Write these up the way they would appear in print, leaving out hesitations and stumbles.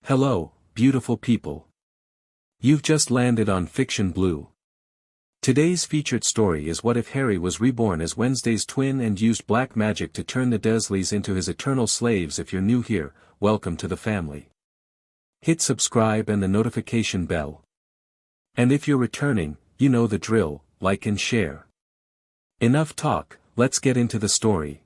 Hello, beautiful people. You've just landed on Fiction Blue. Today's featured story is what if Harry was reborn as Wednesday's twin and used black magic to turn the Dursleys into his eternal slaves. If you're new here, welcome to the family. Hit subscribe and the notification bell. And if you're returning, you know the drill, like and share. Enough talk, let's get into the story.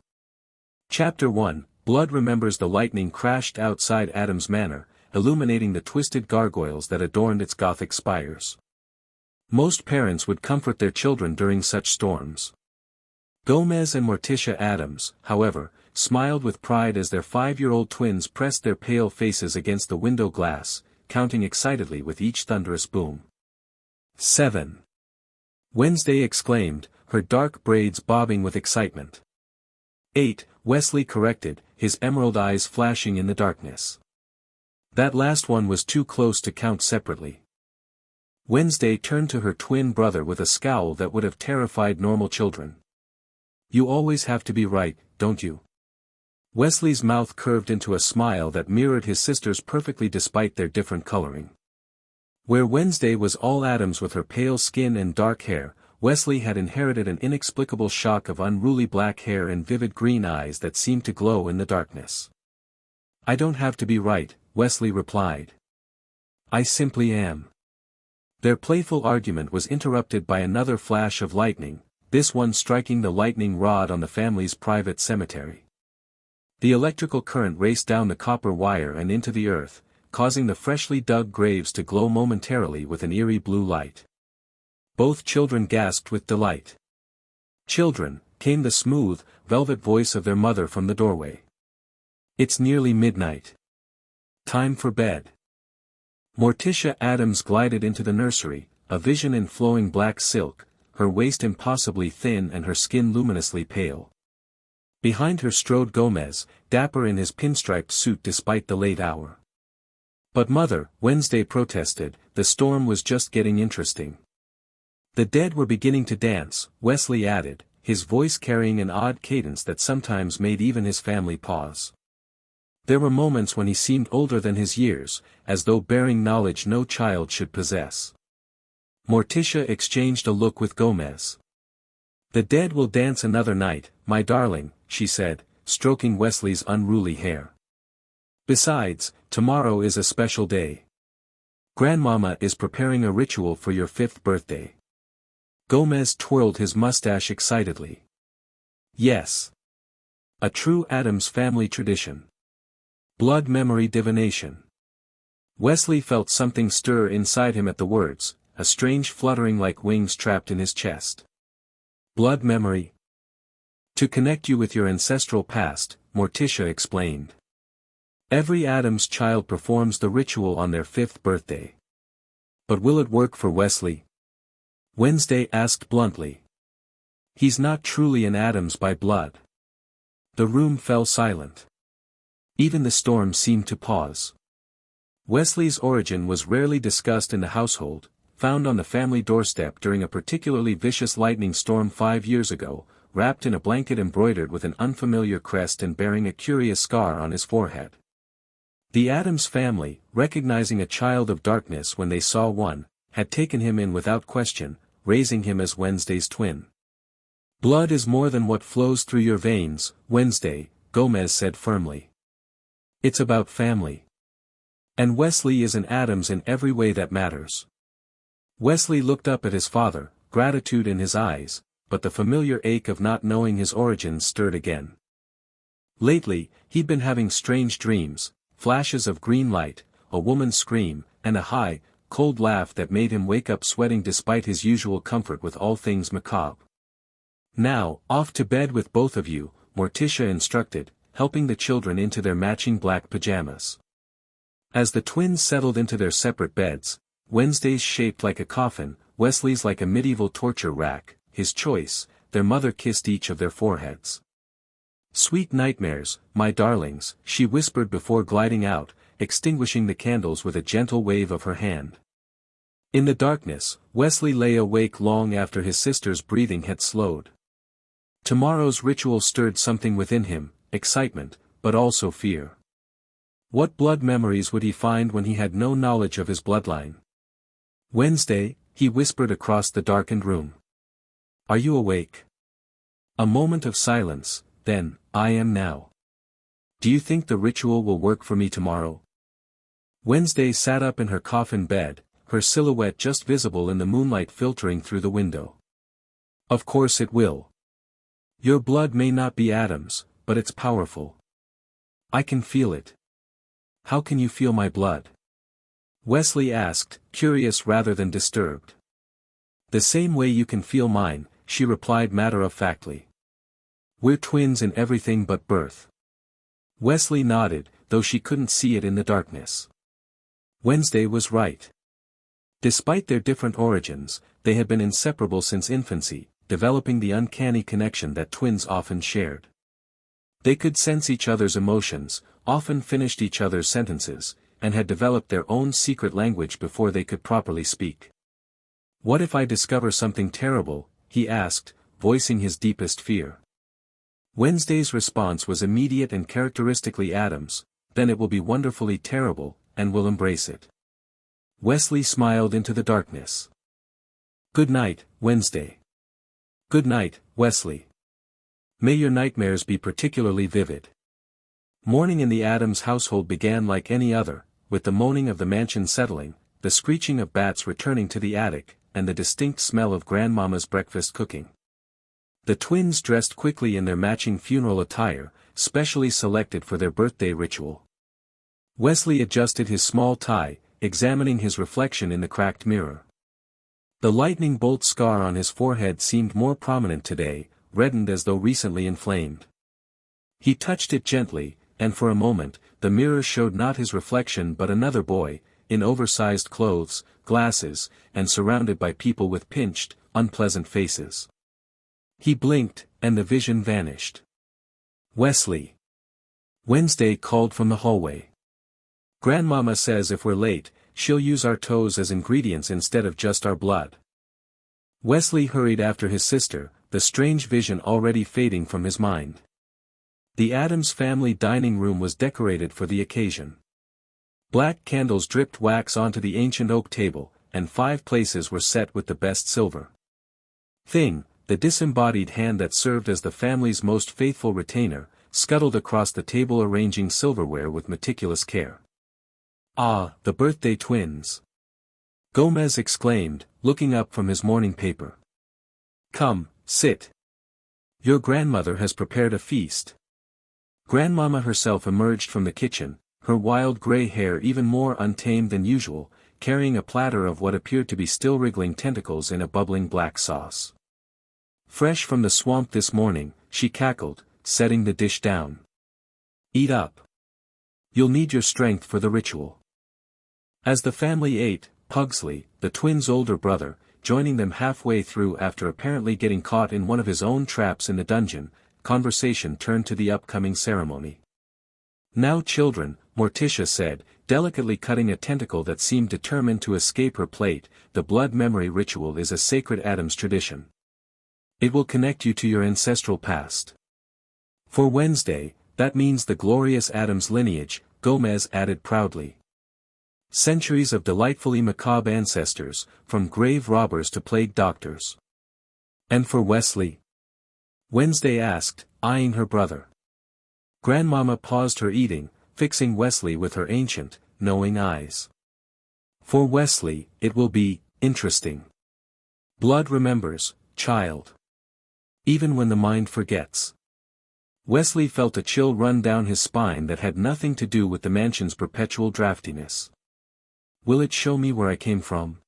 Chapter 1, Blood remembers the lightning crashed outside Addams Manor, illuminating the twisted gargoyles that adorned its Gothic spires. Most parents would comfort their children during such storms. Gomez and Morticia Addams, however, smiled with pride as their 5-year-old twins pressed their pale faces against the window glass, counting excitedly with each thunderous boom. 7. Wednesday exclaimed, her dark braids bobbing with excitement. 8, Wesley corrected, his emerald eyes flashing in the darkness. That last one was too close to count separately. Wednesday turned to her twin brother with a scowl that would have terrified normal children. You always have to be right, don't you? Wesley's mouth curved into a smile that mirrored his sister's perfectly despite their different coloring. Where Wednesday was all Addams with her pale skin and dark hair, Wesley had inherited an inexplicable shock of unruly black hair and vivid green eyes that seemed to glow in the darkness. I don't have to be right, Wesley replied. I simply am. Their playful argument was interrupted by another flash of lightning, this one striking the lightning rod on the family's private cemetery. The electrical current raced down the copper wire and into the earth, causing the freshly dug graves to glow momentarily with an eerie blue light. Both children gasped with delight. Children, came the smooth, velvet voice of their mother from the doorway. It's nearly midnight. Time for bed. Morticia Addams glided into the nursery, a vision in flowing black silk, her waist impossibly thin and her skin luminously pale. Behind her strode Gomez, dapper in his pinstriped suit despite the late hour. But mother, Wednesday protested, the storm was just getting interesting. The dead were beginning to dance, Wesley added, his voice carrying an odd cadence that sometimes made even his family pause. There were moments when he seemed older than his years, as though bearing knowledge no child should possess. Morticia exchanged a look with Gomez. The dead will dance another night, my darling, she said, stroking Wesley's unruly hair. Besides, tomorrow is a special day. Grandmama is preparing a ritual for your 5th birthday. Gomez twirled his mustache excitedly. Yes. A true Addams family tradition. Blood memory divination. Wesley felt something stir inside him at the words, a strange fluttering like wings trapped in his chest. Blood memory. To connect you with your ancestral past, Morticia explained. Every Addams child performs the ritual on their 5th birthday. But will it work for Wesley? Wednesday asked bluntly. He's not truly an Addams by blood. The room fell silent. Even the storm seemed to pause. Wesley's origin was rarely discussed in the household, found on the family doorstep during a particularly vicious lightning storm 5 years ago, wrapped in a blanket embroidered with an unfamiliar crest and bearing a curious scar on his forehead. The Addams family, recognizing a child of darkness when they saw one, had taken him in without question, raising him as Wednesday's twin. Blood is more than what flows through your veins, Wednesday, Gomez said firmly. It's about family. And Wesley is an Addams in every way that matters. Wesley looked up at his father, gratitude in his eyes, but the familiar ache of not knowing his origins stirred again. Lately, he'd been having strange dreams, flashes of green light, a woman's scream, and a high, cold laugh that made him wake up sweating despite his usual comfort with all things macabre. Now, off to bed with both of you, Morticia instructed, helping the children into their matching black pajamas. As the twins settled into their separate beds, Wednesday's shaped like a coffin, Wesley's like a medieval torture rack, his choice, their mother kissed each of their foreheads. Sweet nightmares, my darlings, she whispered before gliding out, extinguishing the candles with a gentle wave of her hand. In the darkness, Wesley lay awake long after his sister's breathing had slowed. Tomorrow's ritual stirred something within him, excitement, but also fear. What blood memories would he find when he had no knowledge of his bloodline? Wednesday, he whispered across the darkened room. Are you awake? A moment of silence, then, I am now. Do you think the ritual will work for me tomorrow? Wednesday sat up in her coffin bed, her silhouette just visible in the moonlight filtering through the window. Of course it will. Your blood may not be Addams, but it's powerful. I can feel it. How can you feel my blood? Wesley asked, curious rather than disturbed. The same way you can feel mine, she replied matter-of-factly. We're twins in everything but birth. Wesley nodded, though she couldn't see it in the darkness. Wednesday was right. Despite their different origins, they had been inseparable since infancy, developing the uncanny connection that twins often shared. They could sense each other's emotions, often finished each other's sentences, and had developed their own secret language before they could properly speak. What if I discover something terrible? He asked, voicing his deepest fear. Wednesday's response was immediate and characteristically Addams, then it will be wonderfully terrible, and we'll embrace it. Wesley smiled into the darkness. Good night, Wednesday. Good night, Wesley. May your nightmares be particularly vivid. Morning in the Addams household began like any other, with the moaning of the mansion settling, the screeching of bats returning to the attic, and the distinct smell of Grandmama's breakfast cooking. The twins dressed quickly in their matching funeral attire, specially selected for their birthday ritual. Wesley adjusted his small tie, examining his reflection in the cracked mirror. The lightning bolt scar on his forehead seemed more prominent today, reddened as though recently inflamed. He touched it gently, and for a moment, the mirror showed not his reflection but another boy, in oversized clothes, glasses, and surrounded by people with pinched, unpleasant faces. He blinked, and the vision vanished. Wesley. Wednesday called from the hallway. Grandmama says if we're late, she'll use our toes as ingredients instead of just our blood. Wesley hurried after his sister, the strange vision already fading from his mind. The Addams family dining room was decorated for the occasion. Black candles dripped wax onto the ancient oak table, and 5 places were set with the best silver. Thing, the disembodied hand that served as the family's most faithful retainer, scuttled across the table arranging silverware with meticulous care. Ah, the birthday twins! Gomez exclaimed, looking up from his morning paper. Come, sit. Your grandmother has prepared a feast. Grandmama herself emerged from the kitchen, her wild gray hair even more untamed than usual, carrying a platter of what appeared to be still wriggling tentacles in a bubbling black sauce. Fresh from the swamp this morning, she cackled, setting the dish down. Eat up. You'll need your strength for the ritual. As the family ate, Pugsley, the twins' older brother, joining them halfway through after apparently getting caught in one of his own traps in the dungeon, conversation turned to the upcoming ceremony. Now children, Morticia said, delicately cutting a tentacle that seemed determined to escape her plate, the blood memory ritual is a sacred Addams tradition. It will connect you to your ancestral past. For Wednesday, that means the glorious Addams lineage, Gomez added proudly. Centuries of delightfully macabre ancestors, from grave robbers to plague doctors. And for Wesley? Wednesday asked, eyeing her brother. Grandmama paused her eating, fixing Wesley with her ancient, knowing eyes. For Wesley, it will be interesting. Blood remembers, child. Even when the mind forgets. Wesley felt a chill run down his spine that had nothing to do with the mansion's perpetual draftiness. Will it show me where I came from?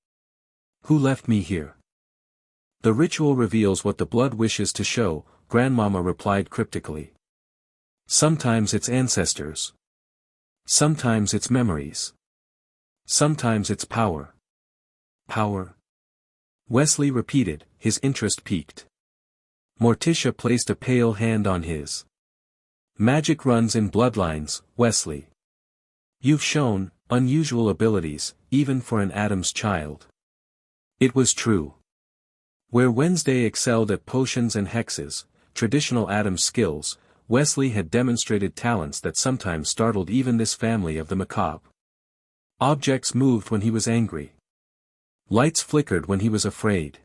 Who left me here? The ritual reveals what the blood wishes to show, Grandmama replied cryptically. Sometimes it's ancestors. Sometimes it's memories. Sometimes it's power. Power? Wesley repeated, his interest piqued. Morticia placed a pale hand on his. Magic runs in bloodlines, Wesley. You've shown unusual abilities, even for an Addams child. It was true. Where Wednesday excelled at potions and hexes, traditional Addams skills, Wesley had demonstrated talents that sometimes startled even this family of the macabre. Objects moved when he was angry. Lights flickered when he was afraid.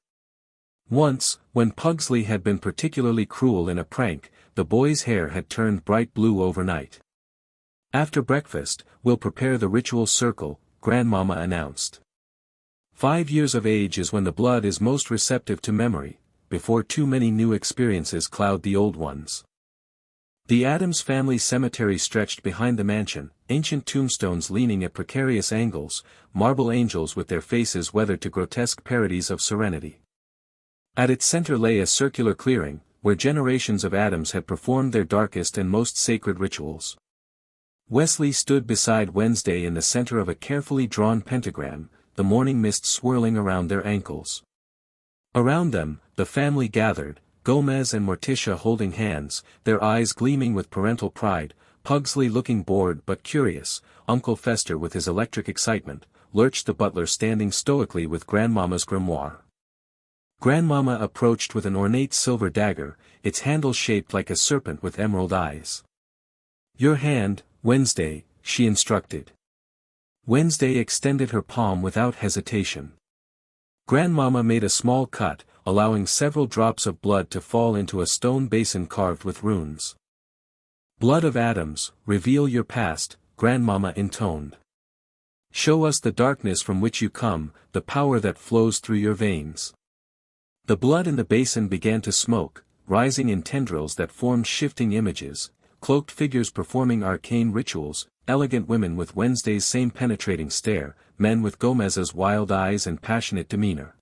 Once, when Pugsley had been particularly cruel in a prank, the boy's hair had turned bright blue overnight. "After breakfast, we'll prepare the ritual circle," Grandmama announced. 5 years of age is when the blood is most receptive to memory, before too many new experiences cloud the old ones. The Addams family cemetery stretched behind the mansion, ancient tombstones leaning at precarious angles, marble angels with their faces weathered to grotesque parodies of serenity. At its center lay a circular clearing, where generations of Addams had performed their darkest and most sacred rituals. Wesley stood beside Wednesday in the center of a carefully drawn pentagram, the morning mist swirling around their ankles. Around them, the family gathered, Gomez and Morticia holding hands, their eyes gleaming with parental pride, Pugsley looking bored but curious, Uncle Fester with his electric excitement, Lurch the butler standing stoically with Grandmama's grimoire. Grandmama approached with an ornate silver dagger, its handle shaped like a serpent with emerald eyes. "Your hand, Wednesday," she instructed. Wednesday extended her palm without hesitation. Grandmama made a small cut, allowing several drops of blood to fall into a stone basin carved with runes. "Blood of Addams, reveal your past," Grandmama intoned. "Show us the darkness from which you come, the power that flows through your veins." The blood in the basin began to smoke, rising in tendrils that formed shifting images, cloaked figures performing arcane rituals, elegant women with Wednesday's same penetrating stare, men with Gomez's wild eyes and passionate demeanor.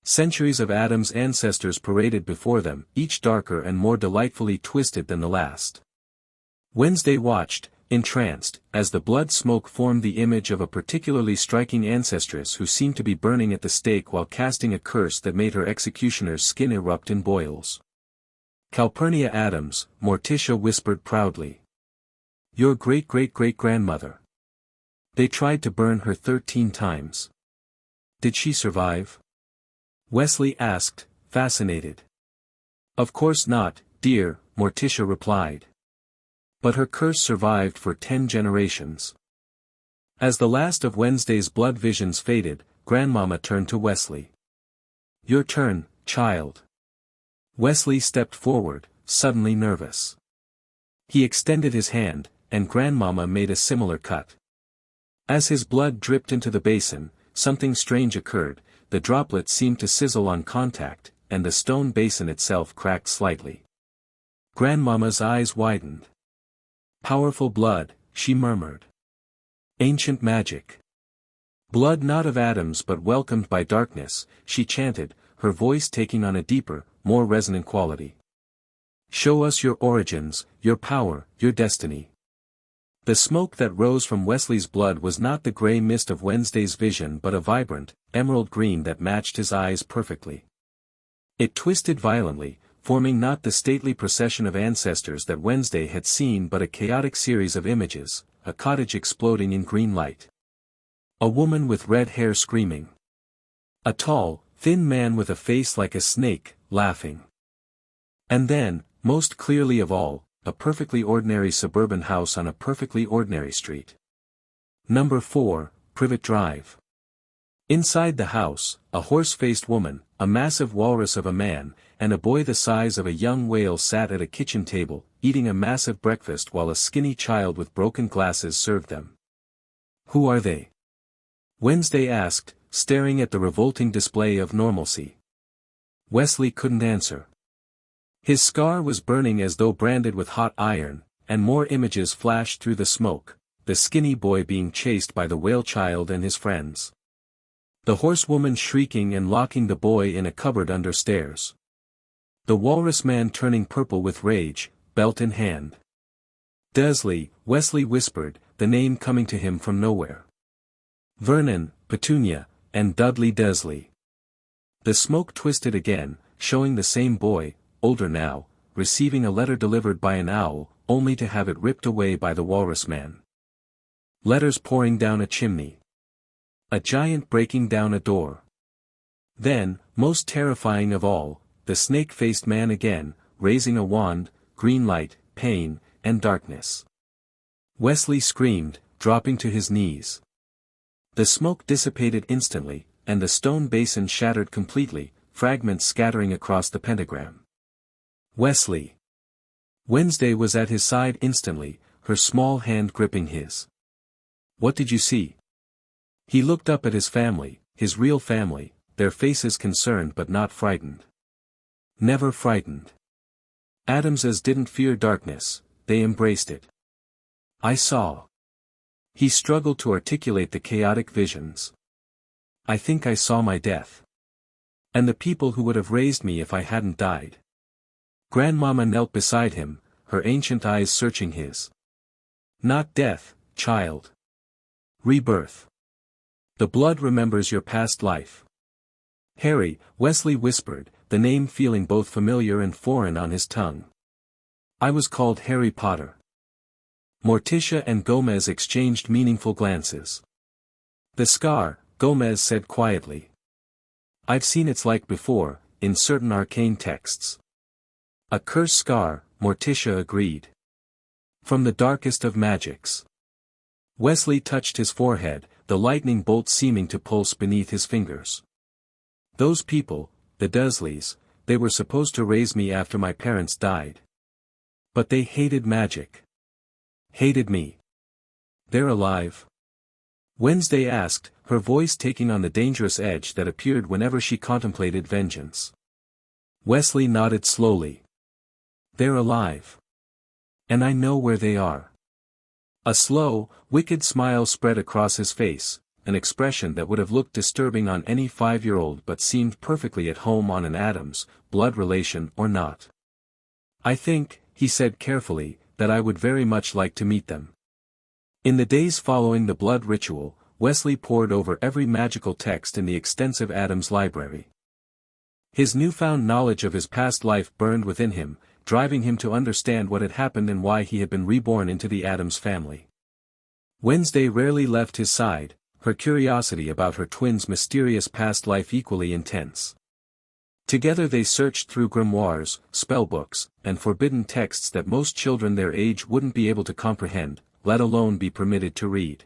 Centuries of Addams' ancestors paraded before them, each darker and more delightfully twisted than the last. Wednesday watched, entranced, as the blood smoke formed the image of a particularly striking ancestress who seemed to be burning at the stake while casting a curse that made her executioner's skin erupt in boils. "Calpurnia Addams," Morticia whispered proudly. "Your great-great-great-grandmother. They tried to burn her 13 times. Did she survive?" Wesley asked, fascinated. "Of course not, dear," Morticia replied. "But her curse survived for 10 generations." As the last of Wednesday's blood visions faded, Grandmama turned to Wesley. "Your turn, child." Wesley stepped forward, suddenly nervous. He extended his hand, and Grandmama made a similar cut. As his blood dripped into the basin, something strange occurred, the droplets seemed to sizzle on contact, and the stone basin itself cracked slightly. Grandmama's eyes widened. "Powerful blood," she murmured. "Ancient magic. Blood not of Addams but welcomed by darkness," she chanted, her voice taking on a deeper, more resonant quality. "Show us your origins, your power, your destiny." The smoke that rose from Wesley's blood was not the gray mist of Wednesday's vision but a vibrant, emerald green that matched his eyes perfectly. It twisted violently, forming not the stately procession of ancestors that Wednesday had seen but a chaotic series of images, a cottage exploding in green light. A woman with red hair screaming. A tall, thin man with a face like a snake, laughing. And then, most clearly of all, a perfectly ordinary suburban house on a perfectly ordinary street. Number 4, Privet Drive. Inside the house, a horse-faced woman, a massive walrus of a man, and a boy the size of a young whale sat at a kitchen table, eating a massive breakfast while a skinny child with broken glasses served them. "Who are they?" Wednesday asked, staring at the revolting display of normalcy. Wesley couldn't answer. His scar was burning as though branded with hot iron, and more images flashed through the smoke, the skinny boy being chased by the whale child and his friends. The horsewoman shrieking and locking the boy in a cupboard under stairs. The walrus man turning purple with rage, belt in hand. "Dursley," Wesley whispered, the name coming to him from nowhere. "Vernon, Petunia, and Dudley Dursley." The smoke twisted again, showing the same boy, older now, receiving a letter delivered by an owl, only to have it ripped away by the walrus man. Letters pouring down a chimney. A giant breaking down a door. Then, most terrifying of all, the snake-faced man again, raising a wand, green light, pain, and darkness. Wesley screamed, dropping to his knees. The smoke dissipated instantly, and the stone basin shattered completely, fragments scattering across the pentagram. Wesley. Wednesday was at his side instantly, her small hand gripping his. What did you see? He looked up at his family, his real family, their faces concerned but not frightened. Never frightened. Addamses didn't fear darkness, they embraced it. I saw. He struggled to articulate the chaotic visions. I think I saw my death. And the people who would have raised me if I hadn't died. Grandmama knelt beside him, her ancient eyes searching his. Not death, child. Rebirth. The blood remembers your past life. Harry, Wesley whispered, the name feeling both familiar and foreign on his tongue. I was called Harry Potter. Morticia and Gomez exchanged meaningful glances. The scar, Gomez said quietly. I've seen its like before, in certain arcane texts. A cursed scar, Morticia agreed. From the darkest of magics. Wesley touched his forehead, the lightning bolt seeming to pulse beneath his fingers. Those people, the Dursleys, they were supposed to raise me after my parents died. But they hated magic. Hated me. They're alive? Wednesday asked, her voice taking on the dangerous edge that appeared whenever she contemplated vengeance. Wesley nodded slowly. They're alive. And I know where they are. A slow, wicked smile spread across his face, an expression that would have looked disturbing on any 5-year-old but seemed perfectly at home on an Addams, blood relation or not. I think, he said carefully, that I would very much like to meet them. In the days following the blood ritual, Wesley pored over every magical text in the extensive Addams library. His newfound knowledge of his past life burned within him, driving him to understand what had happened and why he had been reborn into the Addams family. Wednesday rarely left his side, her curiosity about her twin's mysterious past life equally intense. Together they searched through grimoires, spellbooks, and forbidden texts that most children their age wouldn't be able to comprehend, let alone be permitted to read.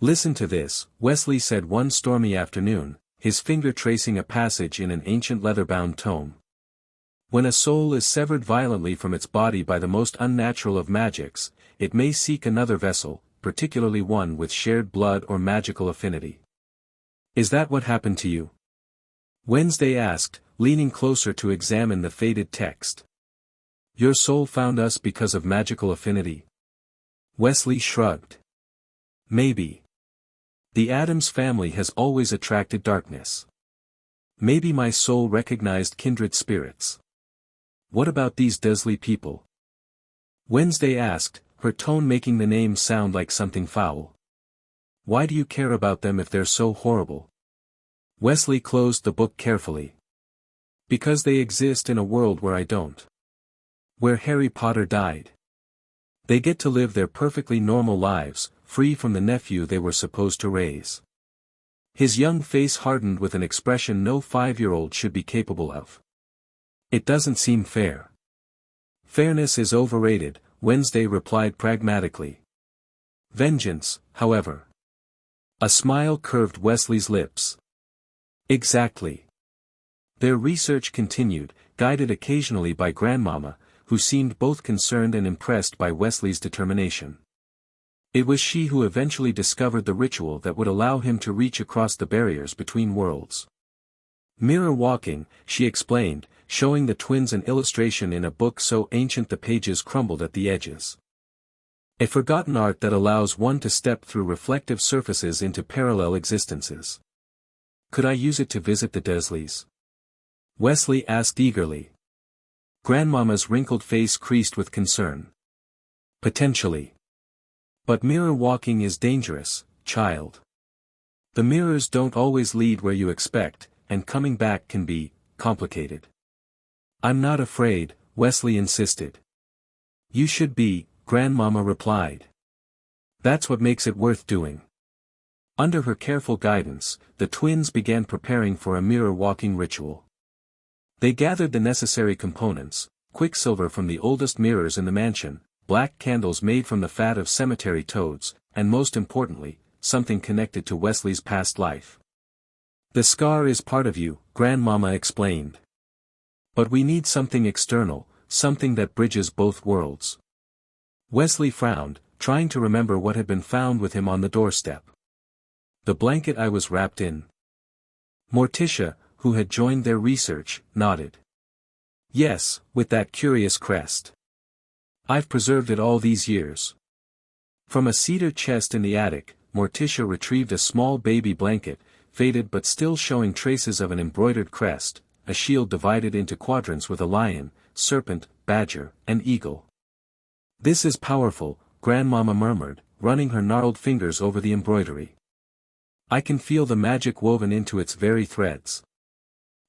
Listen to this, Wesley said one stormy afternoon, his finger tracing a passage in an ancient leather-bound tome. When a soul is severed violently from its body by the most unnatural of magics, it may seek another vessel, particularly one with shared blood or magical affinity. Is that what happened to you? Wednesday asked, leaning closer to examine the faded text. Your soul found us because of magical affinity? Wesley shrugged. Maybe. The Addams family has always attracted darkness. Maybe my soul recognized kindred spirits. What about these Dursley people? Wednesday asked, her tone making the name sound like something foul. Why do you care about them if they're so horrible? Wesley closed the book carefully. Because they exist in a world where I don't. Where Harry Potter died. They get to live their perfectly normal lives, free from the nephew they were supposed to raise. His young face hardened with an expression no 5-year-old should be capable of. It doesn't seem fair. Fairness is overrated, Wednesday replied pragmatically. Vengeance, however. A smile curved Wesley's lips. Exactly. Their research continued, guided occasionally by Grandmama, who seemed both concerned and impressed by Wesley's determination. It was she who eventually discovered the ritual that would allow him to reach across the barriers between worlds. Mirror walking, she explained, showing the twins an illustration in a book so ancient the pages crumbled at the edges. A forgotten art that allows one to step through reflective surfaces into parallel existences. Could I use it to visit the Dursleys? Wesley asked eagerly. Grandmama's wrinkled face creased with concern. Potentially. But mirror walking is dangerous, child. The mirrors don't always lead where you expect, and coming back can be complicated. I'm not afraid, Wesley insisted. You should be, Grandmama replied. That's what makes it worth doing. Under her careful guidance, the twins began preparing for a mirror walking ritual. They gathered the necessary components, quicksilver from the oldest mirrors in the mansion, black candles made from the fat of cemetery toads, and most importantly, something connected to Wesley's past life. "The scar is part of you," Grandmama explained. "But we need something external, something that bridges both worlds." Wesley frowned, trying to remember what had been found with him on the doorstep. "The blanket I was wrapped in." Morticia, who had joined their research, nodded. "Yes, with that curious crest. I've preserved it all these years." From a cedar chest in the attic, Morticia retrieved a small baby blanket, faded but still showing traces of an embroidered crest, a shield divided into quadrants with a lion, serpent, badger, and eagle. "This is powerful," Grandmama murmured, running her gnarled fingers over the embroidery. "I can feel the magic woven into its very threads."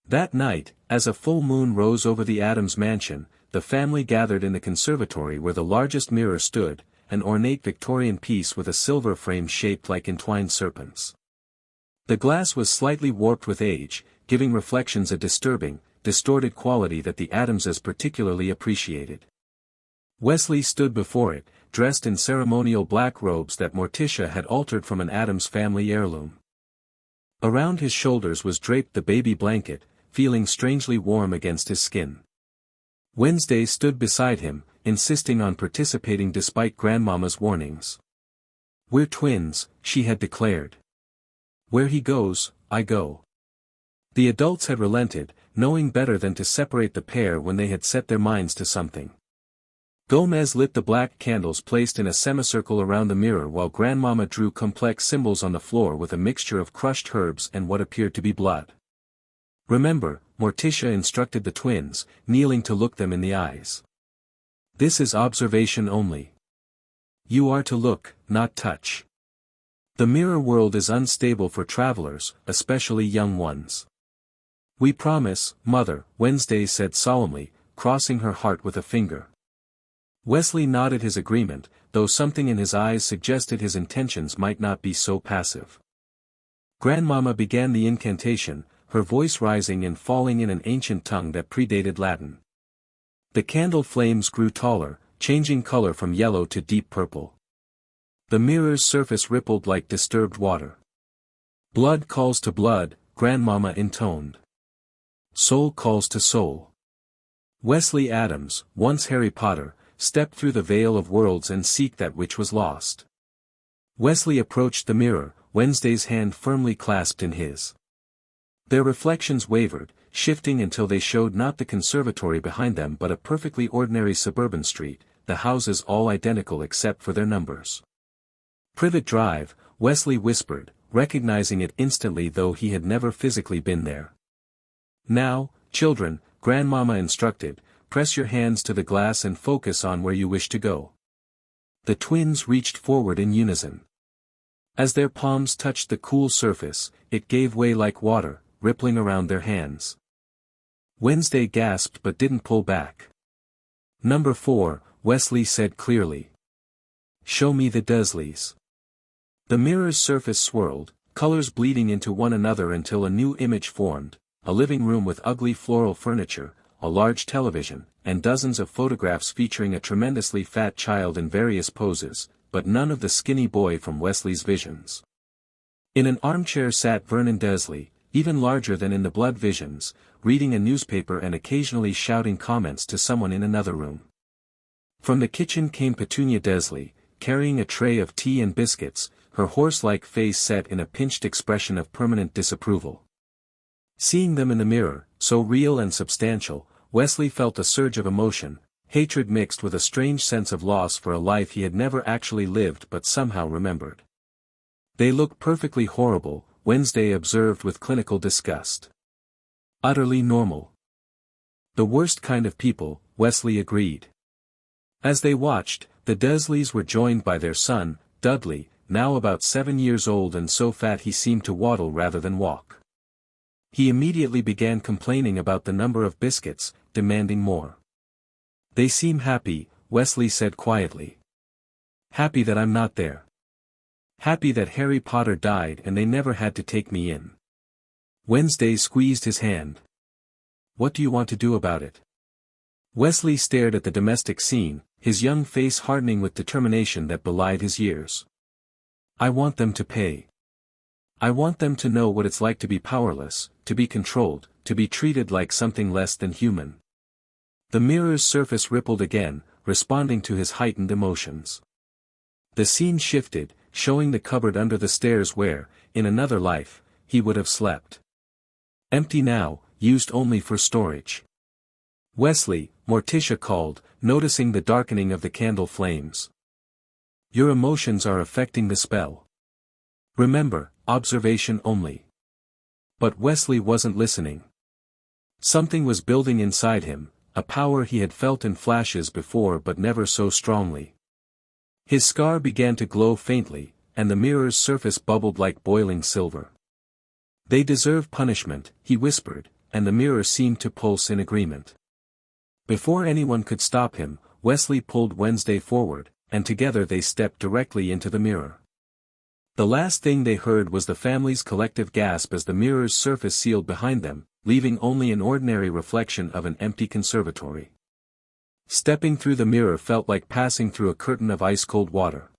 That night, as a full moon rose over the Addams mansion, the family gathered in the conservatory where the largest mirror stood, an ornate Victorian piece with a silver frame shaped like entwined serpents. The glass was slightly warped with age, giving reflections a disturbing, distorted quality that the Addamses particularly appreciated. Wesley stood before it, dressed in ceremonial black robes that Morticia had altered from an Addams family heirloom. Around his shoulders was draped the baby blanket, feeling strangely warm against his skin. Wednesday stood beside him, insisting on participating despite Grandmama's warnings. "We're twins," she had declared. "Where he goes, I go." The adults had relented, knowing better than to separate the pair when they had set their minds to something. Gomez lit the black candles placed in a semicircle around the mirror while Grandmama drew complex symbols on the floor with a mixture of crushed herbs and what appeared to be blood. "Remember," Morticia instructed the twins, kneeling to look them in the eyes. "This is observation only. You are to look, not touch. The mirror world is unstable for travelers, especially young ones." "We promise, Mother," Wednesday said solemnly, crossing her heart with a finger. Wesley nodded his agreement, though something in his eyes suggested his intentions might not be so passive. Grandmama began the incantation, her voice rising and falling in an ancient tongue that predated Latin. The candle flames grew taller, changing color from yellow to deep purple. The mirror's surface rippled like disturbed water. "Blood calls to blood," Grandmama intoned. "Soul calls to soul." Wesley Addams, once Harry Potter, stepped through the veil of worlds and seek that which was lost. Wesley approached the mirror, Wednesday's hand firmly clasped in his. Their reflections wavered, shifting until they showed not the conservatory behind them but a perfectly ordinary suburban street, the houses all identical except for their numbers. "Privet Drive," Wesley whispered, recognizing it instantly though he had never physically been there. "Now, children," Grandmama instructed, "press your hands to the glass and focus on where you wish to go." The twins reached forward in unison. As their palms touched the cool surface, it gave way like water, rippling around their hands. Wednesday gasped but didn't pull back. "Number 4, Wesley said clearly. "Show me the Dursleys." The mirror's surface swirled, colors bleeding into one another until a new image formed, a living room with ugly floral furniture, a large television, and dozens of photographs featuring a tremendously fat child in various poses, but none of the skinny boy from Wesley's visions. In an armchair sat Vernon Dursley, even larger than in the blood visions, reading a newspaper and occasionally shouting comments to someone in another room. From the kitchen came Petunia Dursley, carrying a tray of tea and biscuits, her horse-like face set in a pinched expression of permanent disapproval. Seeing them in the mirror, so real and substantial, Wesley felt a surge of emotion, hatred mixed with a strange sense of loss for a life he had never actually lived but somehow remembered. "They look perfectly horrible," Wednesday observed with clinical disgust. "Utterly normal. The worst kind of people," Wesley agreed. As they watched, the Dursleys were joined by their son, Dudley, now about 7 years old and so fat he seemed to waddle rather than walk. He immediately began complaining about the number of biscuits, demanding more. "They seem happy," Wesley said quietly. "Happy that I'm not there. Happy that Harry Potter died and they never had to take me in." Wednesday squeezed his hand. "What do you want to do about it?" Wesley stared at the domestic scene, his young face hardening with determination that belied his years. I want them to pay. I want them to know what it's like to be powerless, to be controlled, to be treated like something less than human. The mirror's surface rippled again, responding to his heightened emotions. The scene shifted, showing the cupboard under the stairs where, in another life, he would have slept. Empty now, used only for storage. Wesley, Morticia called, noticing the darkening of the candle flames. Your emotions are affecting the spell. Remember, observation only. But Wesley wasn't listening. Something was building inside him, a power he had felt in flashes before but never so strongly. His scar began to glow faintly, and the mirror's surface bubbled like boiling silver. They deserve punishment, he whispered, and the mirror seemed to pulse in agreement. Before anyone could stop him, Wesley pulled Wednesday forward, and together they stepped directly into the mirror. The last thing they heard was the family's collective gasp as the mirror's surface sealed behind them, leaving only an ordinary reflection of an empty conservatory. Stepping through the mirror felt like passing through a curtain of ice-cold water.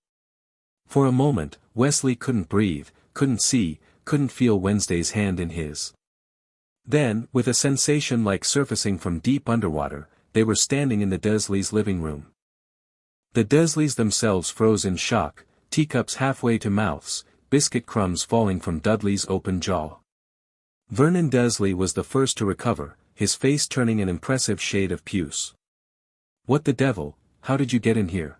For a moment, Wesley couldn't breathe, couldn't see, couldn't feel Wednesday's hand in his. Then, with a sensation like surfacing from deep underwater, they were standing in the Dursleys' living room. The Dursleys themselves froze in shock, teacups halfway to mouths, biscuit crumbs falling from Dudley's open jaw. Vernon Dursley was the first to recover, his face turning an impressive shade of puce. What the devil, how did you get in here?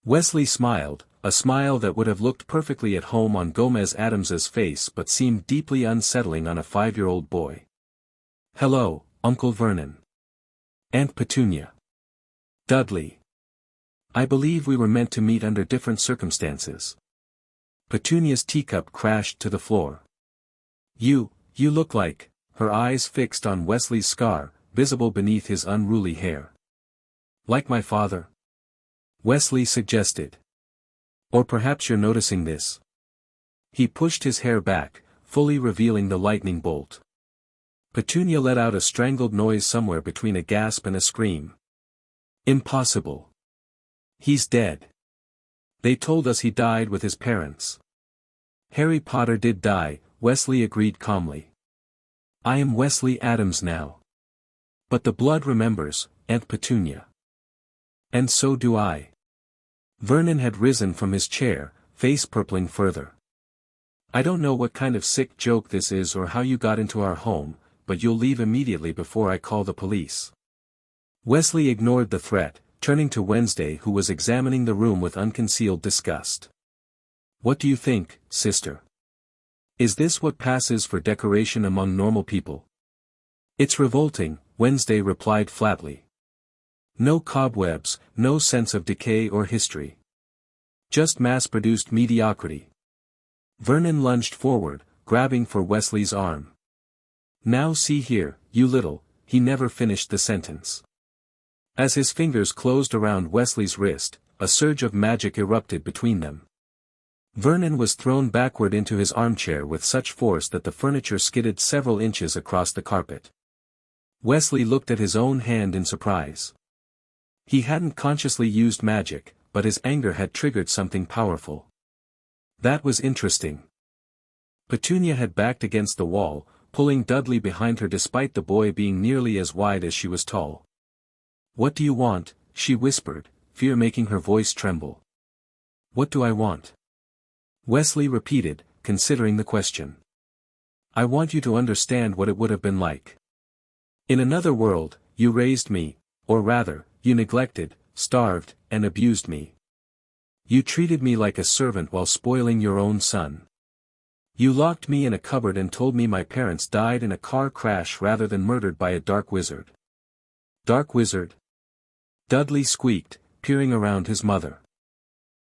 Wesley smiled, a smile that would have looked perfectly at home on Gomez Addams's face but seemed deeply unsettling on a 5-year-old boy. Hello, Uncle Vernon. Aunt Petunia. Dudley. I believe we were meant to meet under different circumstances. Petunia's teacup crashed to the floor. You look like, her eyes fixed on Wesley's scar, visible beneath his unruly hair. Like my father? Wesley suggested. Or perhaps you're noticing this. He pushed his hair back, fully revealing the lightning bolt. Petunia let out a strangled noise somewhere between a gasp and a scream. Impossible. He's dead. They told us he died with his parents. Harry Potter did die, Wesley agreed calmly. I am Wesley Addams now. But the blood remembers, Aunt Petunia. And so do I. Vernon had risen from his chair, face purpling further. I don't know what kind of sick joke this is or how you got into our home, but you'll leave immediately before I call the police. Wesley ignored the threat, turning to Wednesday who was examining the room with unconcealed disgust. What do you think, sister? Is this what passes for decoration among normal people? It's revolting, Wednesday replied flatly. No cobwebs, no sense of decay or history. Just mass-produced mediocrity. Vernon lunged forward, grabbing for Wesley's arm. Now see here, you little, he never finished the sentence. As his fingers closed around Wesley's wrist, a surge of magic erupted between them. Vernon was thrown backward into his armchair with such force that the furniture skidded several inches across the carpet. Wesley looked at his own hand in surprise. He hadn't consciously used magic, but his anger had triggered something powerful. That was interesting. Petunia had backed against the wall, pulling Dudley behind her despite the boy being nearly as wide as she was tall. What do you want? She whispered, fear making her voice tremble. What do I want? Wesley repeated, considering the question. I want you to understand what it would have been like. In another world, you raised me, or rather, you neglected, starved, and abused me. You treated me like a servant while spoiling your own son. You locked me in a cupboard and told me my parents died in a car crash rather than murdered by a dark wizard. Dark wizard? Dudley squeaked, peering around his mother.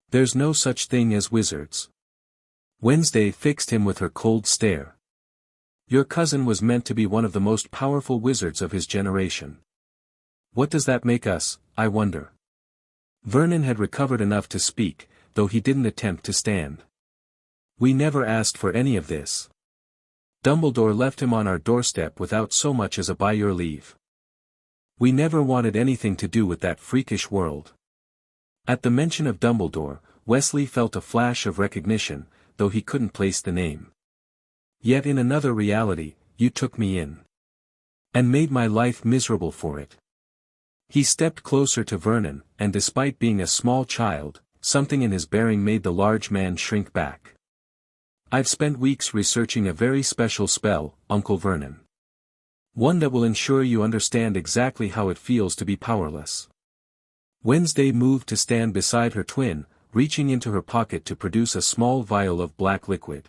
There's no such thing as wizards. Wednesday fixed him with her cold stare. Your cousin was meant to be one of the most powerful wizards of his generation. What does that make us, I wonder? Vernon had recovered enough to speak, though he didn't attempt to stand. We never asked for any of this. Dumbledore left him on our doorstep without so much as a by your leave. We never wanted anything to do with that freakish world. At the mention of Dumbledore, Wesley felt a flash of recognition, though he couldn't place the name. Yet in another reality, you took me in. And made my life miserable for it. He stepped closer to Vernon, and despite being a small child, something in his bearing made the large man shrink back. I've spent weeks researching a very special spell, Uncle Vernon. One that will ensure you understand exactly how it feels to be powerless. Wednesday moved to stand beside her twin, reaching into her pocket to produce a small vial of black liquid.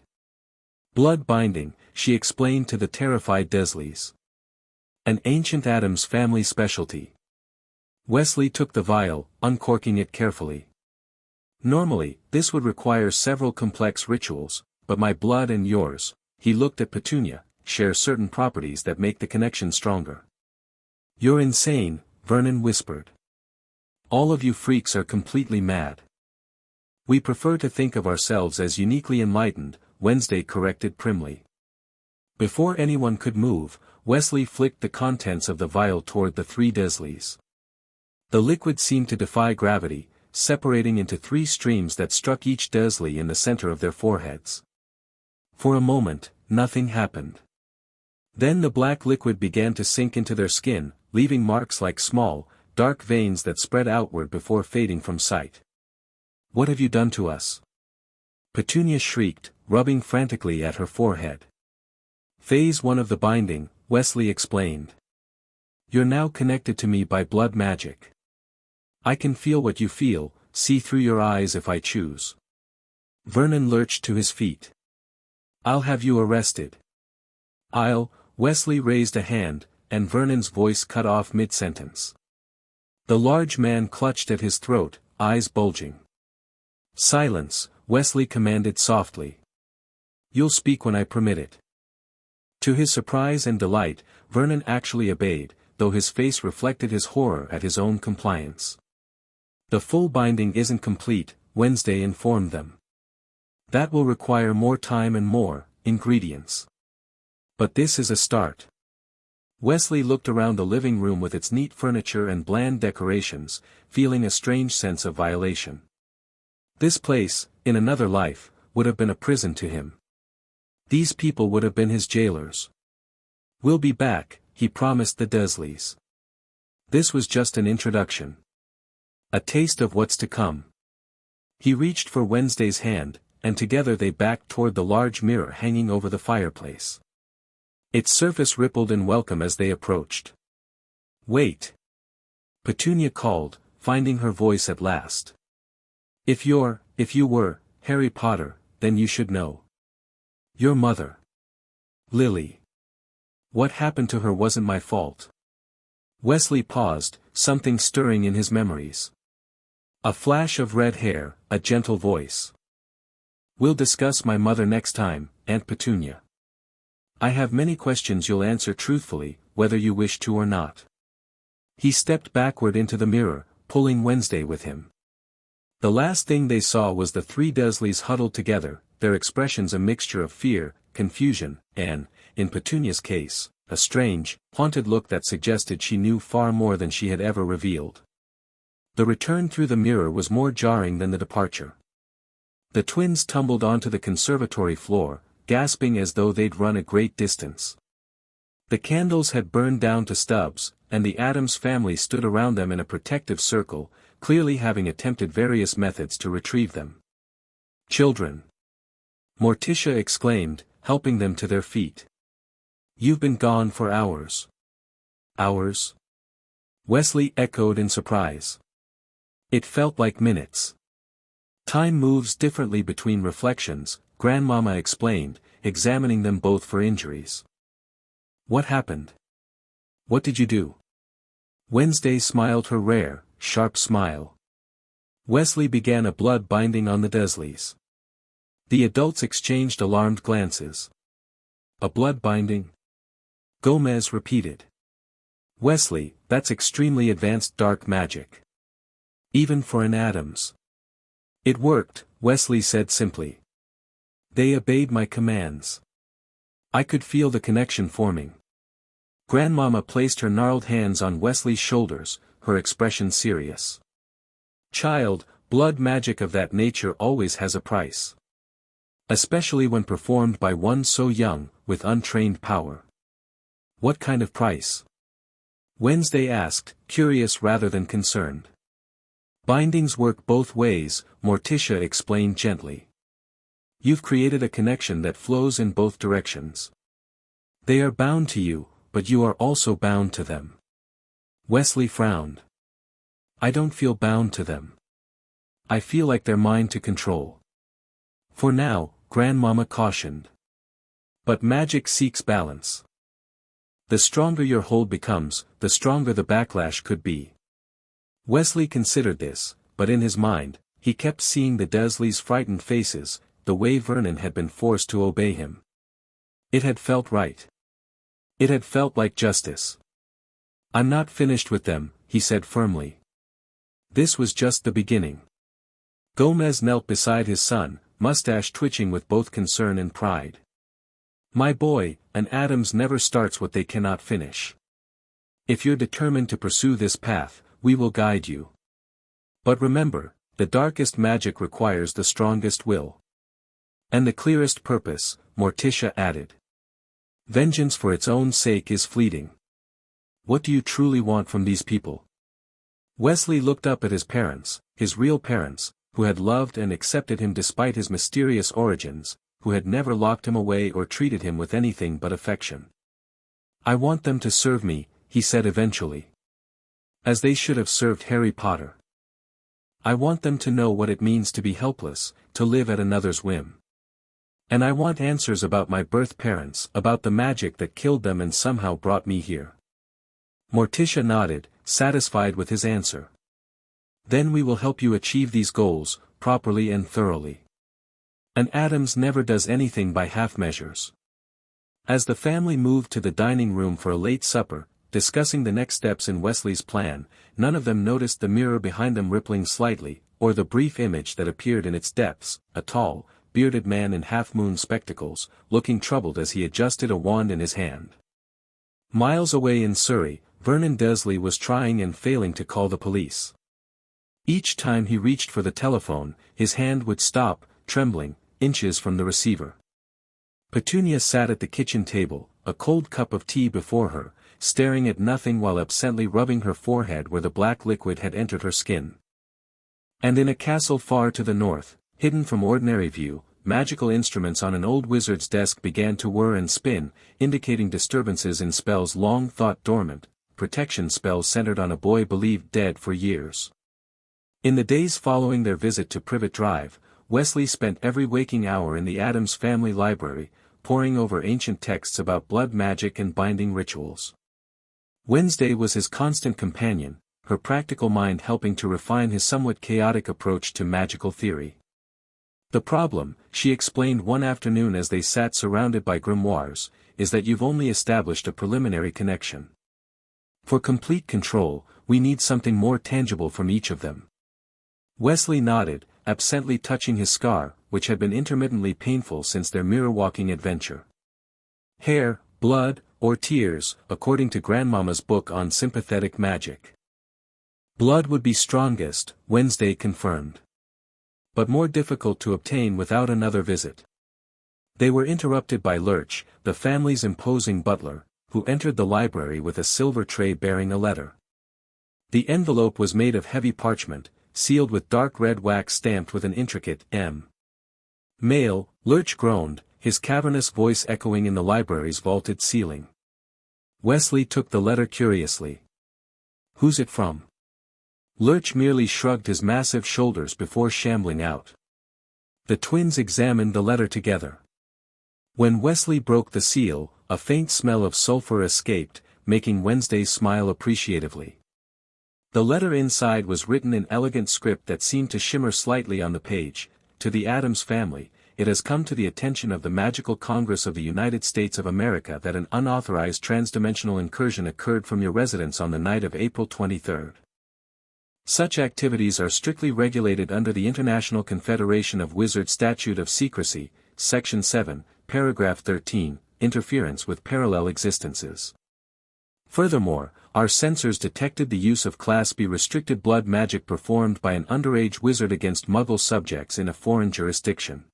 Blood binding, she explained to the terrified Dursleys. An ancient Addams family specialty. Wesley took the vial, uncorking it carefully. Normally, this would require several complex rituals, but my blood and yours, he looked at Petunia, share certain properties that make the connection stronger. You're insane, Vernon whispered. All of you freaks are completely mad. We prefer to think of ourselves as uniquely enlightened, Wednesday corrected primly. Before anyone could move, Wesley flicked the contents of the vial toward the three Dursleys. The liquid seemed to defy gravity, separating into three streams that struck each Dursley in the center of their foreheads. For a moment, nothing happened. Then the black liquid began to sink into their skin, leaving marks like small, dark veins that spread outward before fading from sight. What have you done to us? Petunia shrieked, rubbing frantically at her forehead. Phase 1 of the binding, Wesley explained. You're now connected to me by blood magic. I can feel what you feel, see through your eyes if I choose. Vernon lurched to his feet. I'll have you arrested. Wesley raised a hand, and Vernon's voice cut off mid-sentence. The large man clutched at his throat, eyes bulging. Silence, Wesley commanded softly. You'll speak when I permit it. To his surprise and delight, Vernon actually obeyed, though his face reflected his horror at his own compliance. The full binding isn't complete, Wednesday informed them. That will require more time and more ingredients. But this is a start. Wesley looked around the living room with its neat furniture and bland decorations, feeling a strange sense of violation. This place, in another life, would have been a prison to him. These people would have been his jailers. We'll be back, he promised the Dursleys. This was just an introduction. A taste of what's to come. He reached for Wednesday's hand, and together they backed toward the large mirror hanging over the fireplace. Its surface rippled in welcome as they approached. Wait! Petunia called, finding her voice at last. If you were, Harry Potter, then you should know. Your mother. Lily. What happened to her wasn't my fault. Wesley paused, something stirring in his memories. A flash of red hair, a gentle voice. We'll discuss my mother next time, Aunt Petunia. I have many questions you'll answer truthfully, whether you wish to or not. He stepped backward into the mirror, pulling Wednesday with him. The last thing they saw was the three Dursleys huddled together, their expressions a mixture of fear, confusion, and, in Petunia's case, a strange, haunted look that suggested she knew far more than she had ever revealed. The return through the mirror was more jarring than the departure. The twins tumbled onto the conservatory floor, gasping as though they'd run a great distance. The candles had burned down to stubs, and the Addams family stood around them in a protective circle, clearly having attempted various methods to retrieve them. Children! Morticia exclaimed, helping them to their feet. You've been gone for hours. Hours? Wesley echoed in surprise. It felt like minutes. Time moves differently between reflections, Grandmama explained, examining them both for injuries. What happened? What did you do? Wednesday smiled her rare, sharp smile. Wesley began a blood binding on the Dursleys. The adults exchanged alarmed glances. A blood binding? Gomez repeated. Wesley, that's extremely advanced dark magic. Even for an Addams. It worked, Wesley said simply. They obeyed my commands. I could feel the connection forming. Grandmama placed her gnarled hands on Wesley's shoulders, her expression serious. Child, blood magic of that nature always has a price. Especially when performed by one so young, with untrained power. What kind of price? Wednesday asked, curious rather than concerned. Bindings work both ways, Morticia explained gently. You've created a connection that flows in both directions. They are bound to you, but you are also bound to them. Wesley frowned. I don't feel bound to them. I feel like they're mine to control. For now, Grandmama cautioned. But magic seeks balance. The stronger your hold becomes, the stronger the backlash could be. Wesley considered this, but in his mind, he kept seeing the Dursleys' frightened faces, the way Vernon had been forced to obey him. It had felt right. It had felt like justice. I'm not finished with them, he said firmly. This was just the beginning. Gomez knelt beside his son, mustache twitching with both concern and pride. My boy, an Addams never starts what they cannot finish. If you're determined to pursue this path, we will guide you. But remember, the darkest magic requires the strongest will. And the clearest purpose, Morticia added. Vengeance for its own sake is fleeting. What do you truly want from these people? Wesley looked up at his parents, his real parents, who had loved and accepted him despite his mysterious origins, who had never locked him away or treated him with anything but affection. I want them to serve me, he said eventually. As they should have served Harry Potter. I want them to know what it means to be helpless, to live at another's whim. And I want answers about my birth parents, about the magic that killed them and somehow brought me here. Morticia nodded, satisfied with his answer. Then we will help you achieve these goals, properly and thoroughly. An Addams never does anything by half measures. As the family moved to the dining room for a late supper, discussing the next steps in Wesley's plan, none of them noticed the mirror behind them rippling slightly, or the brief image that appeared in its depths, a tall, bearded man in half-moon spectacles, looking troubled as he adjusted a wand in his hand. Miles away in Surrey, Vernon Dursley was trying and failing to call the police. Each time he reached for the telephone, his hand would stop, trembling, inches from the receiver. Petunia sat at the kitchen table, a cold cup of tea before her, staring at nothing while absently rubbing her forehead where the black liquid had entered her skin. And in a castle far to the north, hidden from ordinary view, magical instruments on an old wizard's desk began to whir and spin, indicating disturbances in spells long thought dormant, protection spells centered on a boy believed dead for years. In the days following their visit to Privet Drive, Wesley spent every waking hour in the Addams family library, poring over ancient texts about blood magic and binding rituals. Wednesday was his constant companion, her practical mind helping to refine his somewhat chaotic approach to magical theory. The problem, she explained one afternoon as they sat surrounded by grimoires, is that you've only established a preliminary connection. For complete control, we need something more tangible from each of them. Wesley nodded, absently touching his scar, which had been intermittently painful since their mirror-walking adventure. Hair, blood, or tears, according to Grandmama's book on sympathetic magic. Blood would be strongest, Wednesday confirmed. But more difficult to obtain without another visit. They were interrupted by Lurch, the family's imposing butler, who entered the library with a silver tray bearing a letter. The envelope was made of heavy parchment, sealed with dark red wax stamped with an intricate M. Mail, Lurch groaned, his cavernous voice echoing in the library's vaulted ceiling. Wesley took the letter curiously. Who's it from? Lurch merely shrugged his massive shoulders before shambling out. The twins examined the letter together. When Wesley broke the seal, a faint smell of sulfur escaped, making Wednesday smile appreciatively. The letter inside was written in elegant script that seemed to shimmer slightly on the page. To the Addams family, it has come to the attention of the Magical Congress of the United States of America that an unauthorized transdimensional incursion occurred from your residence on the night of April 23. Such activities are strictly regulated under the International Confederation of Wizards Statute of Secrecy, Section 7, Paragraph 13, Interference with Parallel Existences. Furthermore, our sensors detected the use of Class B restricted blood magic performed by an underage wizard against Muggle subjects in a foreign jurisdiction.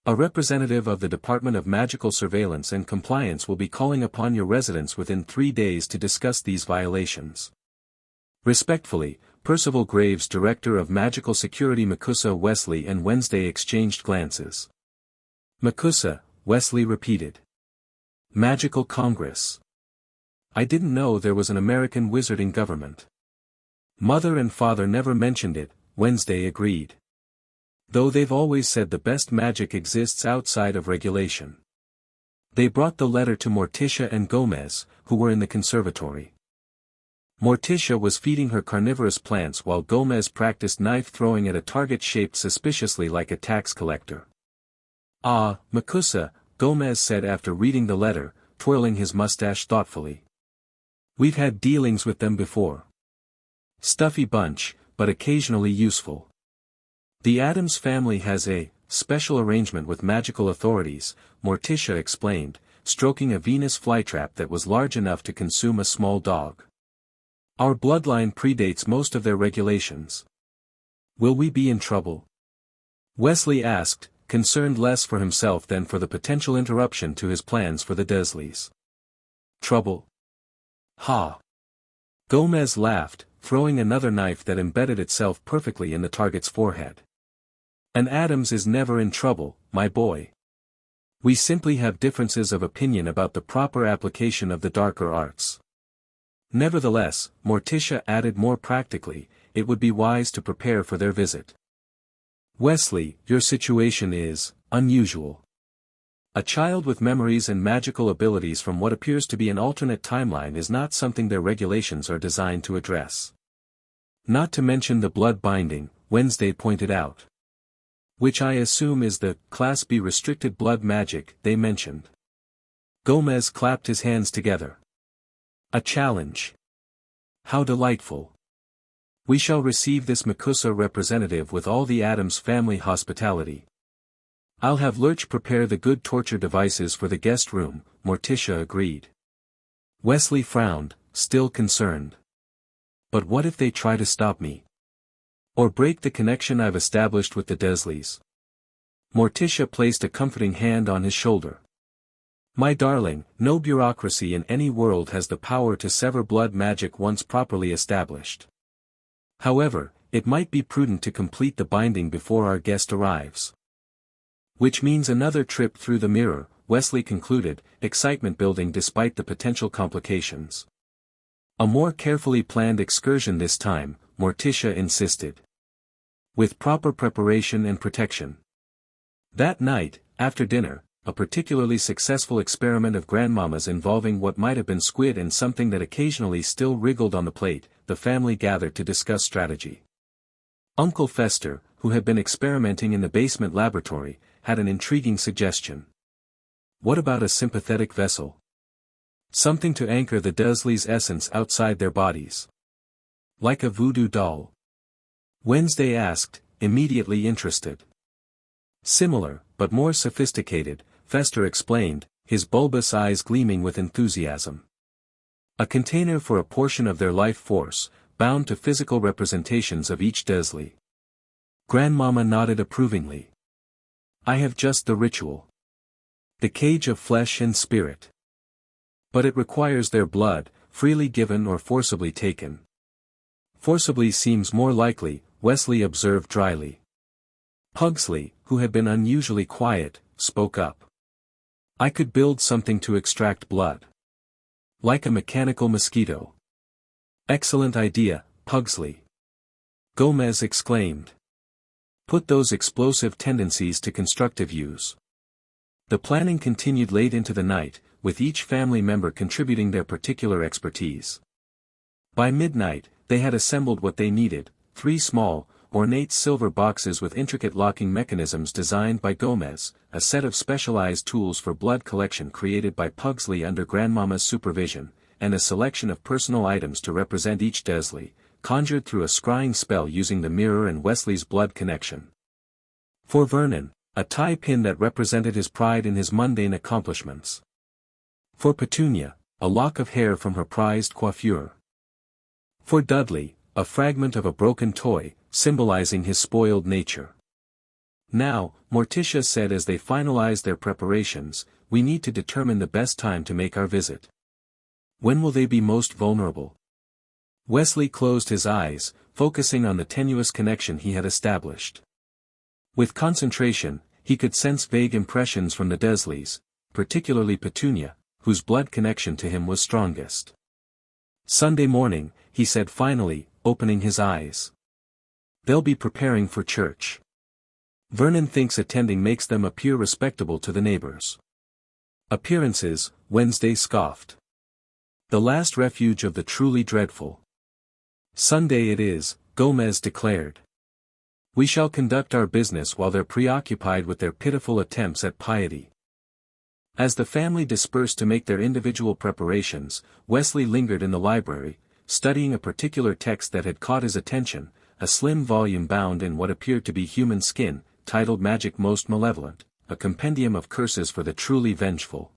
A representative of the Department of Magical Surveillance and Compliance will be calling upon your residence within 3 days to discuss these violations. Respectfully, Percival Graves, Director of Magical Security. Macusa. Wesley and Wednesday exchanged glances. Macusa, Wesley repeated. Magical Congress. I didn't know there was an American wizarding government. Mother and father never mentioned it, Wednesday agreed. Though they've always said the best magic exists outside of regulation. They brought the letter to Morticia and Gomez, who were in the conservatory. Morticia was feeding her carnivorous plants while Gomez practiced knife throwing at a target shaped suspiciously like a tax collector. Ah, Macusa, Gomez said after reading the letter, twirling his mustache thoughtfully. We've had dealings with them before. Stuffy bunch, but occasionally useful. The Addams family has a special arrangement with magical authorities, Morticia explained, stroking a Venus flytrap that was large enough to consume a small dog. Our bloodline predates most of their regulations. Will we be in trouble? Wesley asked, concerned less for himself than for the potential interruption to his plans for the Dursleys. Trouble? Ha! Gomez laughed, throwing another knife that embedded itself perfectly in the target's forehead. An Addams is never in trouble, my boy. We simply have differences of opinion about the proper application of the darker arts. Nevertheless, Morticia added more practically, it would be wise to prepare for their visit. Wesley, your situation is unusual. A child with memories and magical abilities from what appears to be an alternate timeline is not something their regulations are designed to address. Not to mention the blood binding, Wednesday pointed out. Which I assume is the Class B restricted blood magic they mentioned. Gomez clapped his hands together. A challenge. How delightful. We shall receive this Macusa representative with all the Addams family hospitality. I'll have Lurch prepare the good torture devices for the guest room, Morticia agreed. Wesley frowned, still concerned. But what if they try to stop me? Or break the connection I've established with the Dursleys? Morticia placed a comforting hand on his shoulder. My darling, no bureaucracy in any world has the power to sever blood magic once properly established. However, it might be prudent to complete the binding before our guest arrives. Which means another trip through the mirror, Wesley concluded, excitement building despite the potential complications. A more carefully planned excursion this time, Morticia insisted. With proper preparation and protection. That night, after dinner, a particularly successful experiment of Grandmama's involving what might have been squid and something that occasionally still wriggled on the plate, the family gathered to discuss strategy. Uncle Fester, who had been experimenting in the basement laboratory, had an intriguing suggestion. What about a sympathetic vessel? Something to anchor the Dursleys' essence outside their bodies. Like a voodoo doll? Wednesday asked, immediately interested. Similar, but more sophisticated, Fester explained, his bulbous eyes gleaming with enthusiasm. A container for a portion of their life force, bound to physical representations of each Dursley. Grandmama nodded approvingly. I have just the ritual. The cage of flesh and spirit. But it requires their blood, freely given or forcibly taken. Forcibly seems more likely, Wesley observed dryly. Pugsley, who had been unusually quiet, spoke up. I could build something to extract blood. Like a mechanical mosquito. Excellent idea, Pugsley. Gomez exclaimed. Put those explosive tendencies to constructive use. The planning continued late into the night, with each family member contributing their particular expertise. By midnight, they had assembled what they needed, 3 small, ornate silver boxes with intricate locking mechanisms designed by Gomez, a set of specialized tools for blood collection created by Pugsley under Grandmama's supervision, and a selection of personal items to represent each Dursley, conjured through a scrying spell using the mirror and Wesley's blood connection. For Vernon, a tie pin that represented his pride in his mundane accomplishments. For Petunia, a lock of hair from her prized coiffure. For Dudley, a fragment of a broken toy, symbolizing his spoiled nature. Now, Morticia said as they finalized their preparations, we need to determine the best time to make our visit. When will they be most vulnerable? Wesley closed his eyes, focusing on the tenuous connection he had established. With concentration, he could sense vague impressions from the Dursleys, particularly Petunia, whose blood connection to him was strongest. Sunday morning, he said finally, opening his eyes. They'll be preparing for church. Vernon thinks attending makes them appear respectable to the neighbors. Appearances, Wednesday scoffed. The last refuge of the truly dreadful. Sunday it is, Gomez declared. We shall conduct our business while they're preoccupied with their pitiful attempts at piety. As the family dispersed to make their individual preparations, Wesley lingered in the library, studying a particular text that had caught his attention, a slim volume bound in what appeared to be human skin, titled Magic Most Malevolent, a compendium of curses for the truly vengeful.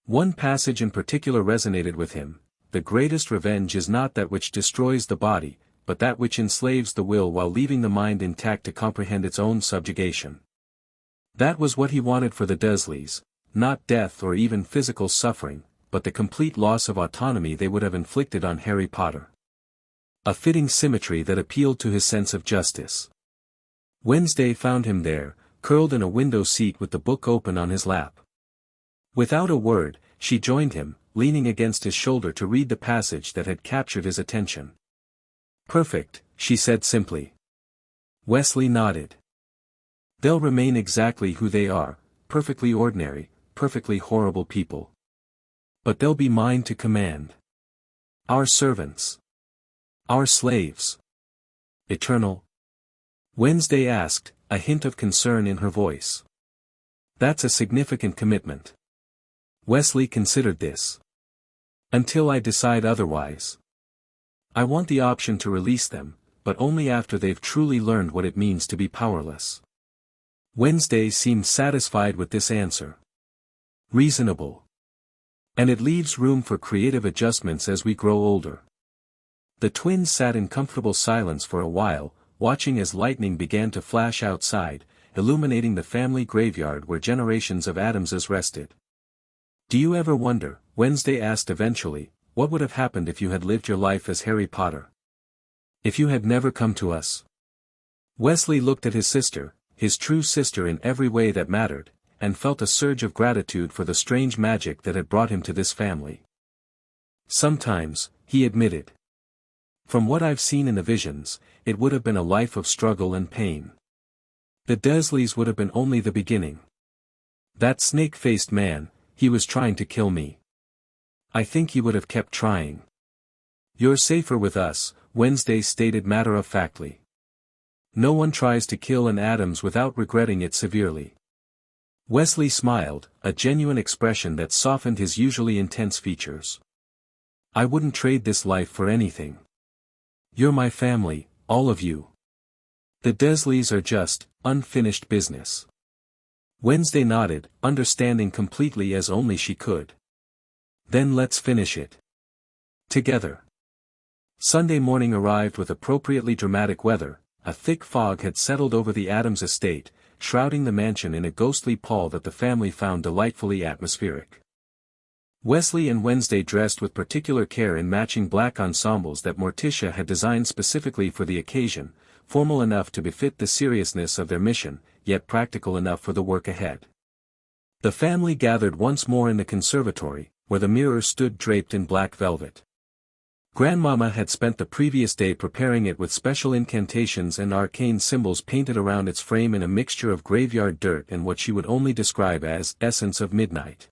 One passage in particular resonated with him: the greatest revenge is not that which destroys the body, but that which enslaves the will while leaving the mind intact to comprehend its own subjugation. That was what he wanted for the Dursleys, not death or even physical suffering, but the complete loss of autonomy they would have inflicted on Harry Potter. A fitting symmetry that appealed to his sense of justice. Wednesday found him there, curled in a window seat with the book open on his lap. Without a word, she joined him, leaning against his shoulder to read the passage that had captured his attention. Perfect, she said simply. Wesley nodded. They'll remain exactly who they are, perfectly ordinary, perfectly horrible people. But they'll be mine to command. Our servants. Our slaves. Eternal? Wednesday asked, a hint of concern in her voice. That's a significant commitment. Wesley considered this. Until I decide otherwise. I want the option to release them, but only after they've truly learned what it means to be powerless. Wednesday seemed satisfied with this answer. Reasonable. And it leaves room for creative adjustments as we grow older. The twins sat in comfortable silence for a while, watching as lightning began to flash outside, illuminating the family graveyard where generations of Addamses rested. Do you ever wonder, Wednesday asked eventually, what would have happened if you had lived your life as Harry Potter? If you had never come to us? Wesley looked at his sister, his true sister in every way that mattered, and felt a surge of gratitude for the strange magic that had brought him to this family. Sometimes, he admitted. From what I've seen in the visions, it would have been a life of struggle and pain. The Dursleys would have been only the beginning. That snake-faced man, he was trying to kill me. I think he would have kept trying. You're safer with us, Wednesday stated matter-of-factly. No one tries to kill an Addams without regretting it severely. Wesley smiled, a genuine expression that softened his usually intense features. I wouldn't trade this life for anything. You're my family, all of you. The Dursleys are just unfinished business. Wednesday nodded, understanding completely as only she could. Then let's finish it. Together. Sunday morning arrived with appropriately dramatic weather. A thick fog had settled over the Addams estate, shrouding the mansion in a ghostly pall that the family found delightfully atmospheric. Wesley and Wednesday dressed with particular care in matching black ensembles that Morticia had designed specifically for the occasion, formal enough to befit the seriousness of their mission, yet practical enough for the work ahead. The family gathered once more in the conservatory, where the mirror stood draped in black velvet. Grandmama had spent the previous day preparing it with special incantations and arcane symbols painted around its frame in a mixture of graveyard dirt and what she would only describe as essence of midnight.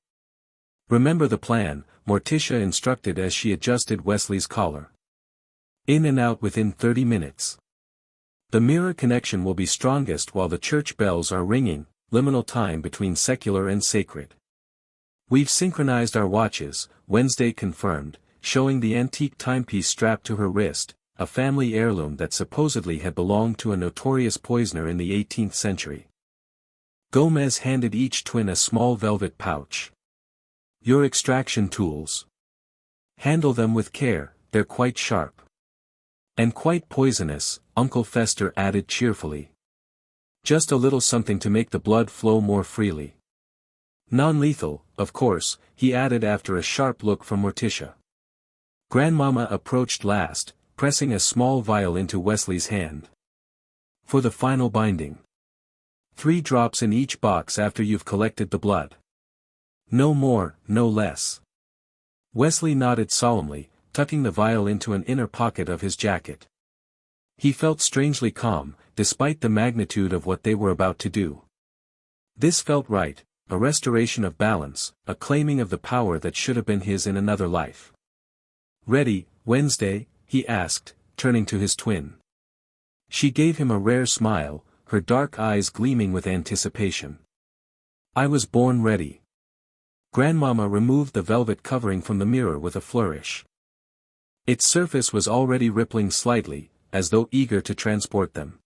Remember the plan, Morticia instructed as she adjusted Wesley's collar. In and out within 30 minutes. The mirror connection will be strongest while the church bells are ringing, liminal time between secular and sacred. We've synchronized our watches, Wednesday confirmed, showing the antique timepiece strapped to her wrist, a family heirloom that supposedly had belonged to a notorious poisoner in the 18th century. Gomez handed each twin a small velvet pouch. Your extraction tools. Handle them with care, they're quite sharp. And quite poisonous, Uncle Fester added cheerfully. Just a little something to make the blood flow more freely. Non-lethal, of course, he added after a sharp look from Morticia. Grandmama approached last, pressing a small vial into Wesley's hand. For the final binding. 3 drops in each box after you've collected the blood. No more, no less. Wesley nodded solemnly, tucking the vial into an inner pocket of his jacket. He felt strangely calm, despite the magnitude of what they were about to do. This felt right, a restoration of balance, a claiming of the power that should have been his in another life. "Ready, Wednesday?" he asked, turning to his twin. She gave him a rare smile, her dark eyes gleaming with anticipation. "I was born ready." Grandmama removed the velvet covering from the mirror with a flourish. Its surface was already rippling slightly, as though eager to transport them.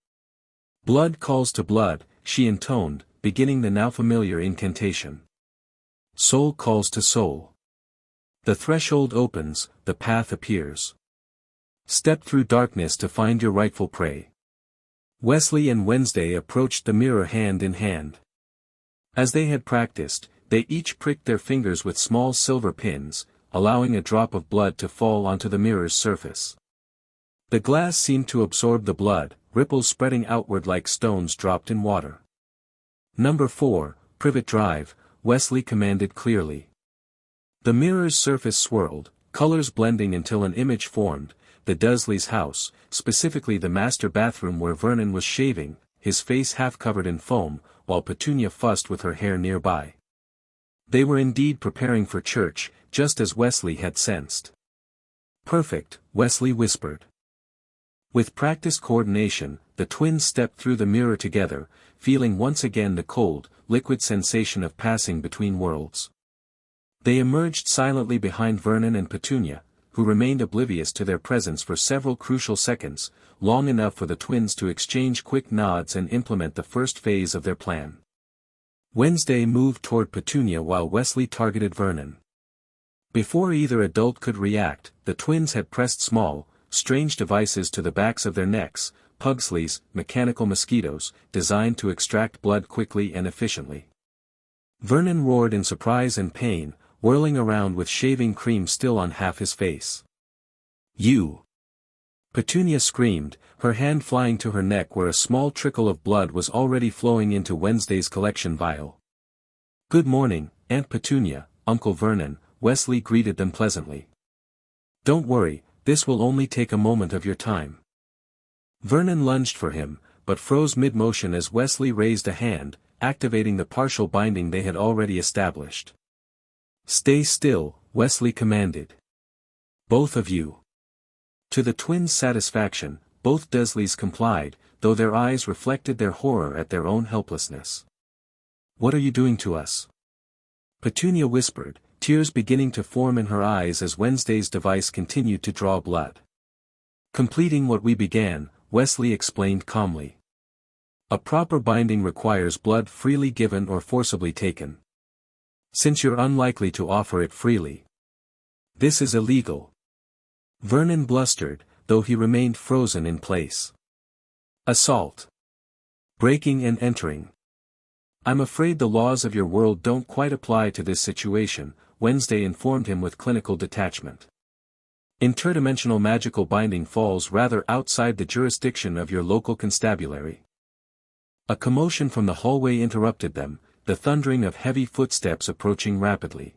"Blood calls to blood," she intoned, beginning the now familiar incantation. "Soul calls to soul. The threshold opens, the path appears. Step through darkness to find your rightful prey." Wesley and Wednesday approached the mirror hand in hand. As they had practiced, they each pricked their fingers with small silver pins, allowing a drop of blood to fall onto the mirror's surface. The glass seemed to absorb the blood, ripples spreading outward like stones dropped in water. "Number 4, Privet Drive," Wesley commanded clearly. The mirror's surface swirled, colors blending until an image formed, the Dursleys' house, specifically the master bathroom where Vernon was shaving, his face half covered in foam, while Petunia fussed with her hair nearby. They were indeed preparing for church, just as Wesley had sensed. "Perfect," Wesley whispered. With practiced coordination, the twins stepped through the mirror together, feeling once again the cold, liquid sensation of passing between worlds. They emerged silently behind Vernon and Petunia, who remained oblivious to their presence for several crucial seconds, long enough for the twins to exchange quick nods and implement the first phase of their plan. Wednesday moved toward Petunia while Wesley targeted Vernon. Before either adult could react, the twins had pressed small, strange devices to the backs of their necks, Pugsleys, mechanical mosquitoes, designed to extract blood quickly and efficiently. Vernon roared in surprise and pain, whirling around with shaving cream still on half his face. "You!" Petunia screamed, her hand flying to her neck where a small trickle of blood was already flowing into Wednesday's collection vial. "Good morning, Aunt Petunia, Uncle Vernon," Wesley greeted them pleasantly. "Don't worry, this will only take a moment of your time." Vernon lunged for him, but froze mid-motion as Wesley raised a hand, activating the partial binding they had already established. "Stay still," Wesley commanded. "Both of you." To the twins' satisfaction, both Dursleys complied, though their eyes reflected their horror at their own helplessness. "What are you doing to us?" Petunia whispered, tears beginning to form in her eyes as Wednesday's device continued to draw blood. "Completing what we began," Wesley explained calmly. "A proper binding requires blood freely given or forcibly taken. Since you're unlikely to offer it freely, this is illegal." Vernon blustered, though he remained frozen in place. "Assault. Breaking and entering. I'm afraid the laws of your world don't quite apply to this situation," Wednesday informed him with clinical detachment. "Interdimensional magical binding falls rather outside the jurisdiction of your local constabulary." A commotion from the hallway interrupted them, the thundering of heavy footsteps approaching rapidly.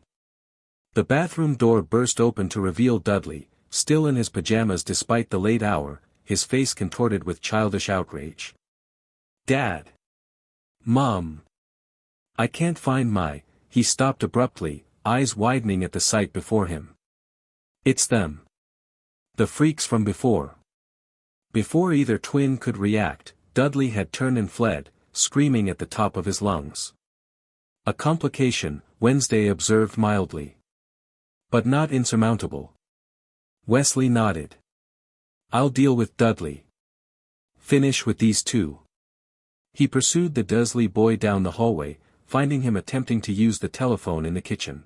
The bathroom door burst open to reveal Dudley, still in his pajamas despite the late hour, his face contorted with childish outrage. "Dad! Mom! I can't find my—" He stopped abruptly, eyes widening at the sight before him. "It's them. The freaks from before." Before either twin could react, Dudley had turned and fled, screaming at the top of his lungs. "A complication," Wednesday observed mildly. "But not insurmountable." Wesley nodded. "I'll deal with Dudley. Finish with these two." He pursued the Dursley boy down the hallway, finding him attempting to use the telephone in the kitchen.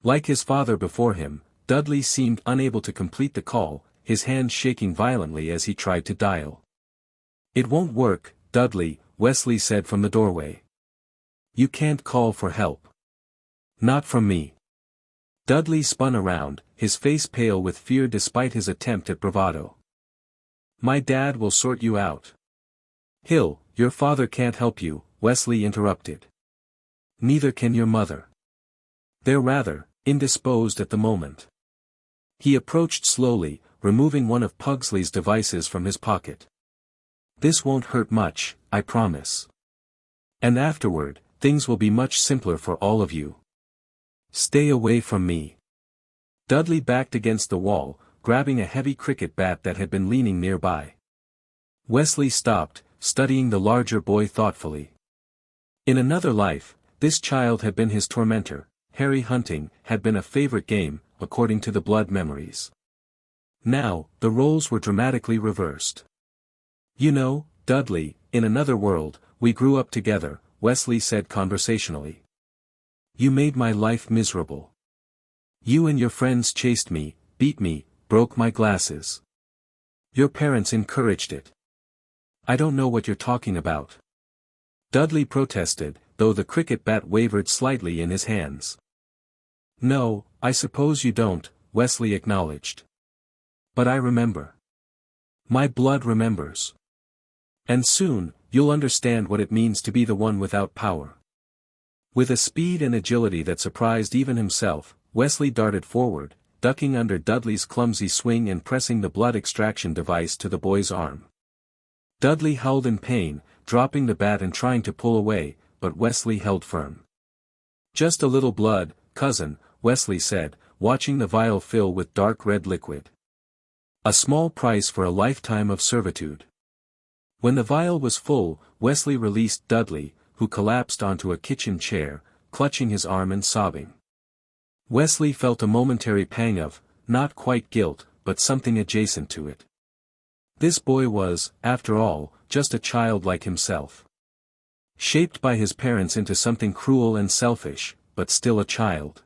Like his father before him, Dudley seemed unable to complete the call, his hand shaking violently as he tried to dial. "It won't work, Dudley," Wesley said from the doorway. "You can't call for help. Not from me." Dudley spun around, his face pale with fear despite his attempt at bravado. "My dad will sort you out." "Hill, your father can't help you," Wesley interrupted. "Neither can your mother. They're rather indisposed at the moment." He approached slowly, removing one of Pugsley's devices from his pocket. "This won't hurt much, I promise. And afterward, things will be much simpler for all of you. Stay away from me." Dudley backed against the wall, grabbing a heavy cricket bat that had been leaning nearby. Wesley stopped, studying the larger boy thoughtfully. In another life, this child had been his tormentor. Harry hunting had been a favorite game, according to the blood memories. Now, the roles were dramatically reversed. "You know, Dudley, in another world, we grew up together," Wesley said conversationally. "You made my life miserable. You and your friends chased me, beat me, broke my glasses. Your parents encouraged it. I don't know what you're talking about." Dudley protested, though the cricket bat wavered slightly in his hands. "No, I suppose you don't," Wesley acknowledged. "But I remember. My blood remembers. And soon, you'll understand what it means to be the one without power." With a speed and agility that surprised even himself, Wesley darted forward, ducking under Dudley's clumsy swing and pressing the blood extraction device to the boy's arm. Dudley howled in pain, dropping the bat and trying to pull away, but Wesley held firm. "Just a little blood, cousin," Wesley said, watching the vial fill with dark red liquid. "A small price for a lifetime of servitude." When the vial was full, Wesley released Dudley, who collapsed onto a kitchen chair, clutching his arm and sobbing. Wesley felt a momentary pang of, not quite guilt, but something adjacent to it. This boy was, after all, just a child like himself. Shaped by his parents into something cruel and selfish, but still a child.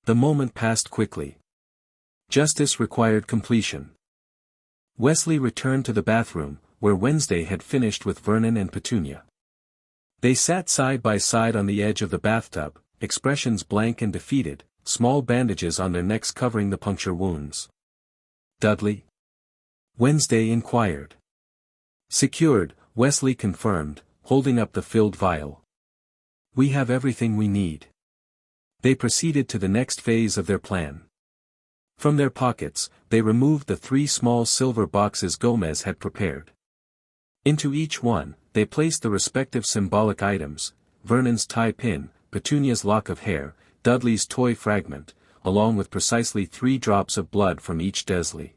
The moment passed quickly. Justice required completion. Wesley returned to the bathroom, where Wednesday had finished with Vernon and Petunia. They sat side by side on the edge of the bathtub, expressions blank and defeated, small bandages on their necks covering the puncture wounds. "Dudley?" Wednesday inquired. "Secured," Wesley confirmed, holding up the filled vial. "We have everything we need." They proceeded to the next phase of their plan. From their pockets, they removed the 3 small silver boxes Gomez had prepared. Into each one, they placed the respective symbolic items: Vernon's tie pin, Petunia's lock of hair, Dudley's toy fragment, along with precisely 3 drops of blood from each Dursley.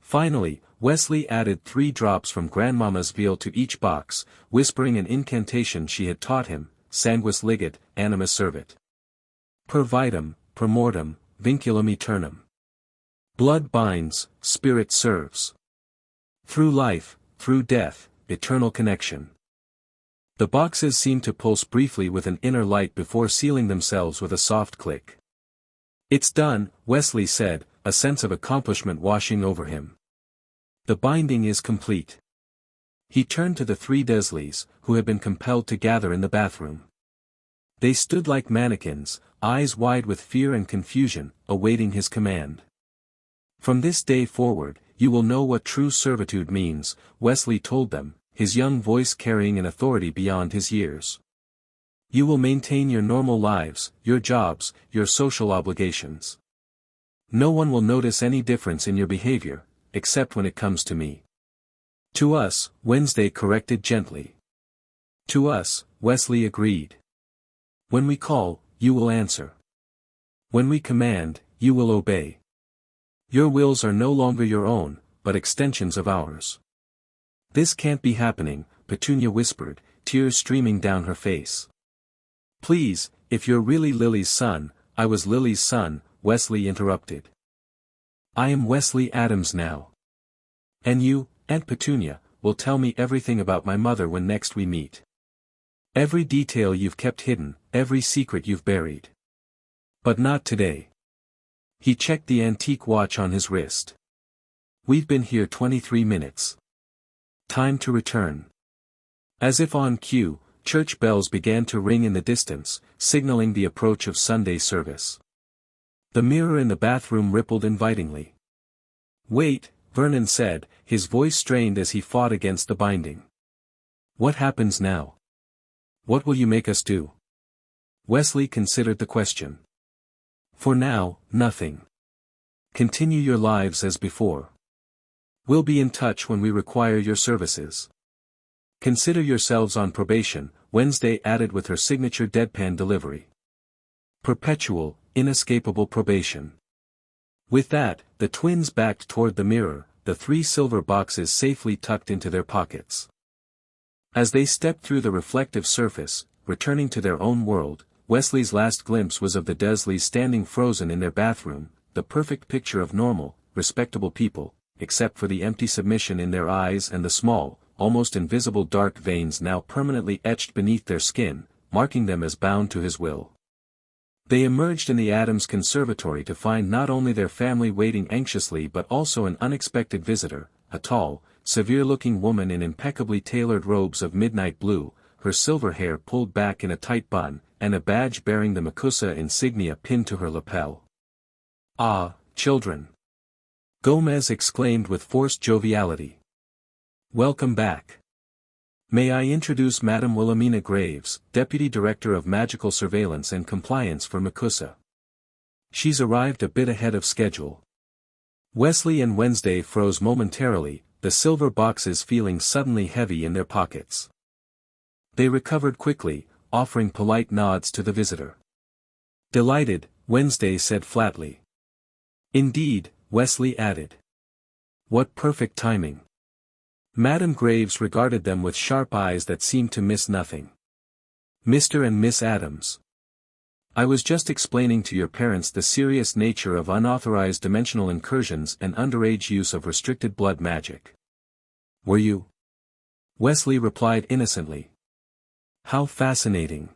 Finally, Wesley added 3 drops from Grandmama's veil to each box, whispering an incantation she had taught him: Sanguis liget, animus servit. Per vitam, per mortem, vinculum aeternum. Blood binds, spirit serves. Through life, through death, eternal connection. The boxes seemed to pulse briefly with an inner light before sealing themselves with a soft click. "It's done," Wesley said, a sense of accomplishment washing over him. "The binding is complete." He turned to the 3 Dursleys, who had been compelled to gather in the bathroom. They stood like mannequins, eyes wide with fear and confusion, awaiting his command. "From this day forward, you will know what true servitude means," Wesley told them, his young voice carrying an authority beyond his years. "You will maintain your normal lives, your jobs, your social obligations. No one will notice any difference in your behavior, except when it comes to me." "To us," Wednesday corrected gently. "To us," Wesley agreed. "When we call, you will answer. When we command, you will obey. Your wills are no longer your own, but extensions of ours." "This can't be happening," Petunia whispered, tears streaming down her face. "Please, if you're really Lily's son," "I was Lily's son," Wesley interrupted. "I am Wesley Addams now. And you, Aunt Petunia, will tell me everything about my mother when next we meet. Every detail you've kept hidden, every secret you've buried. But not today. He checked the antique watch on his wrist. We've been here 23 minutes. Time to return. As if on cue, church bells began to ring in the distance, signaling the approach of Sunday service. The mirror in the bathroom rippled invitingly. "Wait," Vernon said, his voice strained as he fought against the binding. "What happens now? What will you make us do?" Wesley considered the question. "For now, nothing. Continue your lives as before. We'll be in touch when we require your services. Consider yourselves on probation," Wednesday added with her signature deadpan delivery. "Perpetual, inescapable probation." With that, the twins backed toward the mirror, the 3 silver boxes safely tucked into their pockets. As they stepped through the reflective surface, returning to their own world, Wesley's last glimpse was of the Dursleys standing frozen in their bathroom, the perfect picture of normal, respectable people, except for the empty submission in their eyes and the small, almost invisible dark veins now permanently etched beneath their skin, marking them as bound to his will. They emerged in the Addams conservatory to find not only their family waiting anxiously but also an unexpected visitor, a tall, severe-looking woman in impeccably tailored robes of midnight blue, her silver hair pulled back in a tight bun, and a badge bearing the macabre insignia pinned to her lapel. "Ah, children!" Gomez exclaimed with forced joviality. "Welcome back. May I introduce Madame Wilhelmina Graves, Deputy Director of Magical Surveillance and Compliance for macabre. She's arrived a bit ahead of schedule." Wesley and Wednesday froze momentarily, the silver boxes feeling suddenly heavy in their pockets. They recovered quickly, offering polite nods to the visitor. "Delighted," Wednesday said flatly. "Indeed," Wesley added. "What perfect timing." Madame Graves regarded them with sharp eyes that seemed to miss nothing. "Mr. and Miss Addams. I was just explaining to your parents the serious nature of unauthorized dimensional incursions and underage use of restricted blood magic." "Were you?" Wesley replied innocently. "How fascinating."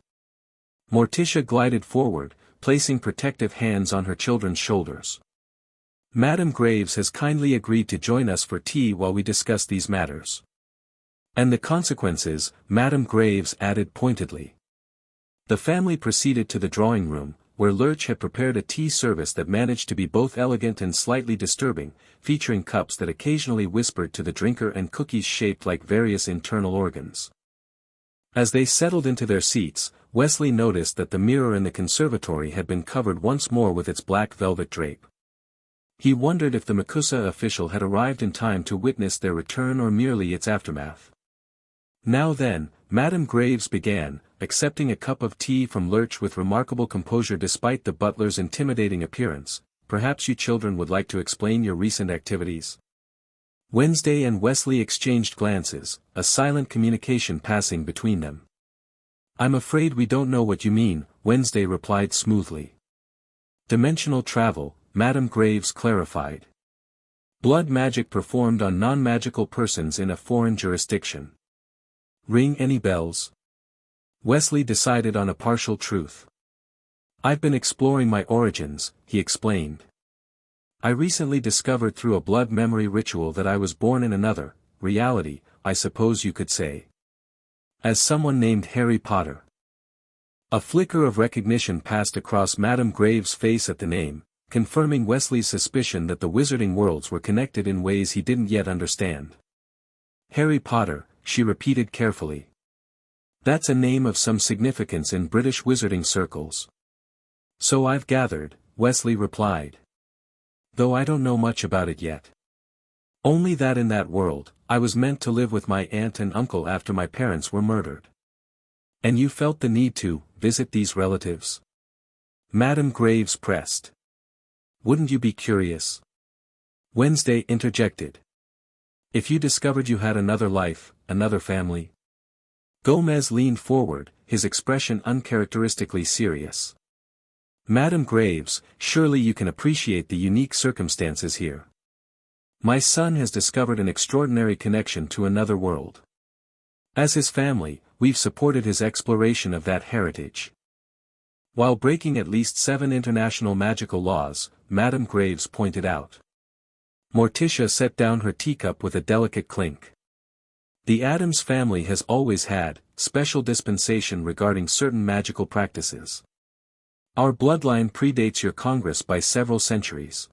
Morticia glided forward, placing protective hands on her children's shoulders. "Madame Graves has kindly agreed to join us for tea while we discuss these matters." "And the consequences," Madame Graves added pointedly. The family proceeded to the drawing room, where Lurch had prepared a tea service that managed to be both elegant and slightly disturbing, featuring cups that occasionally whispered to the drinker and cookies shaped like various internal organs. As they settled into their seats, Wesley noticed that the mirror in the conservatory had been covered once more with its black velvet drape. He wondered if the macabre official had arrived in time to witness their return or merely its aftermath. "Now then," Madame Graves began, accepting a cup of tea from Lurch with remarkable composure despite the butler's intimidating appearance, "perhaps you children would like to explain your recent activities." Wednesday and Wesley exchanged glances, a silent communication passing between them. "I'm afraid we don't know what you mean," Wednesday replied smoothly. "Dimensional travel," Madame Graves clarified. "Blood magic performed on non-magical persons in a foreign jurisdiction. Ring any bells?" Wesley decided on a partial truth. "I've been exploring my origins," he explained. "I recently discovered through a blood memory ritual that I was born in another reality, I suppose you could say. As someone named Harry Potter." A flicker of recognition passed across Madame Graves' face at the name, confirming Wesley's suspicion that the wizarding worlds were connected in ways he didn't yet understand. "Harry Potter," she repeated carefully. "That's a name of some significance in British wizarding circles." "So I've gathered," Wesley replied. "Though I don't know much about it yet. Only that in that world, I was meant to live with my aunt and uncle after my parents were murdered." "And you felt the need to visit these relatives?" Madame Graves pressed. "Wouldn't you be curious?" Wednesday interjected. "If you discovered you had another life, another family?" Gomez leaned forward, his expression uncharacteristically serious. "Madame Graves, surely you can appreciate the unique circumstances here. My son has discovered an extraordinary connection to another world. As his family, we've supported his exploration of that heritage. While breaking at least 7 international magical laws, Madame Graves pointed out. Morticia set down her teacup with a delicate clink. The Addams family has always had special dispensation regarding certain magical practices. Our bloodline predates your Congress by several centuries.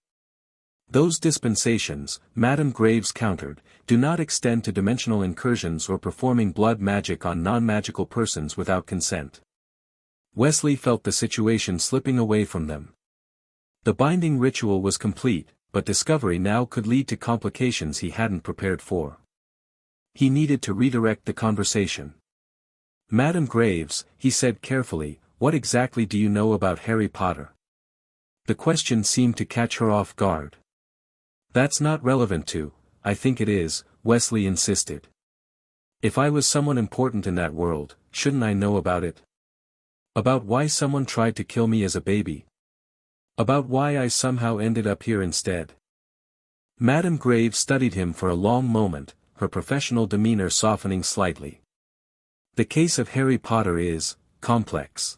Those dispensations, Madame Graves countered, do not extend to dimensional incursions or performing blood magic on non-magical persons without consent. Wesley felt the situation slipping away from them. The binding ritual was complete, but discovery now could lead to complications he hadn't prepared for. He needed to redirect the conversation. Madame Graves, he said carefully, what exactly do you know about Harry Potter? The question seemed to catch her off guard. That's not relevant to, I think it is, Wesley insisted. If I was someone important in that world, shouldn't I know about it? About why someone tried to kill me as a baby? About why I somehow ended up here instead? Madame Graves studied him for a long moment, her professional demeanor softening slightly. The case of Harry Potter is complex.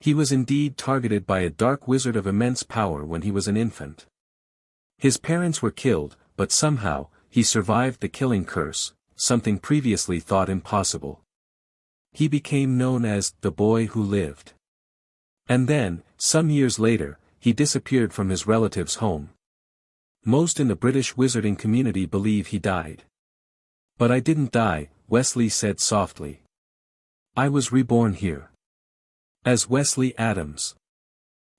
He was indeed targeted by a dark wizard of immense power when he was an infant. His parents were killed, but somehow, he survived the killing curse, something previously thought impossible. He became known as the boy who lived. And then, some years later, he disappeared from his relatives' home. Most in the British wizarding community believe he died. But I didn't die, Wesley said softly. I was reborn here. As Wesley Addams.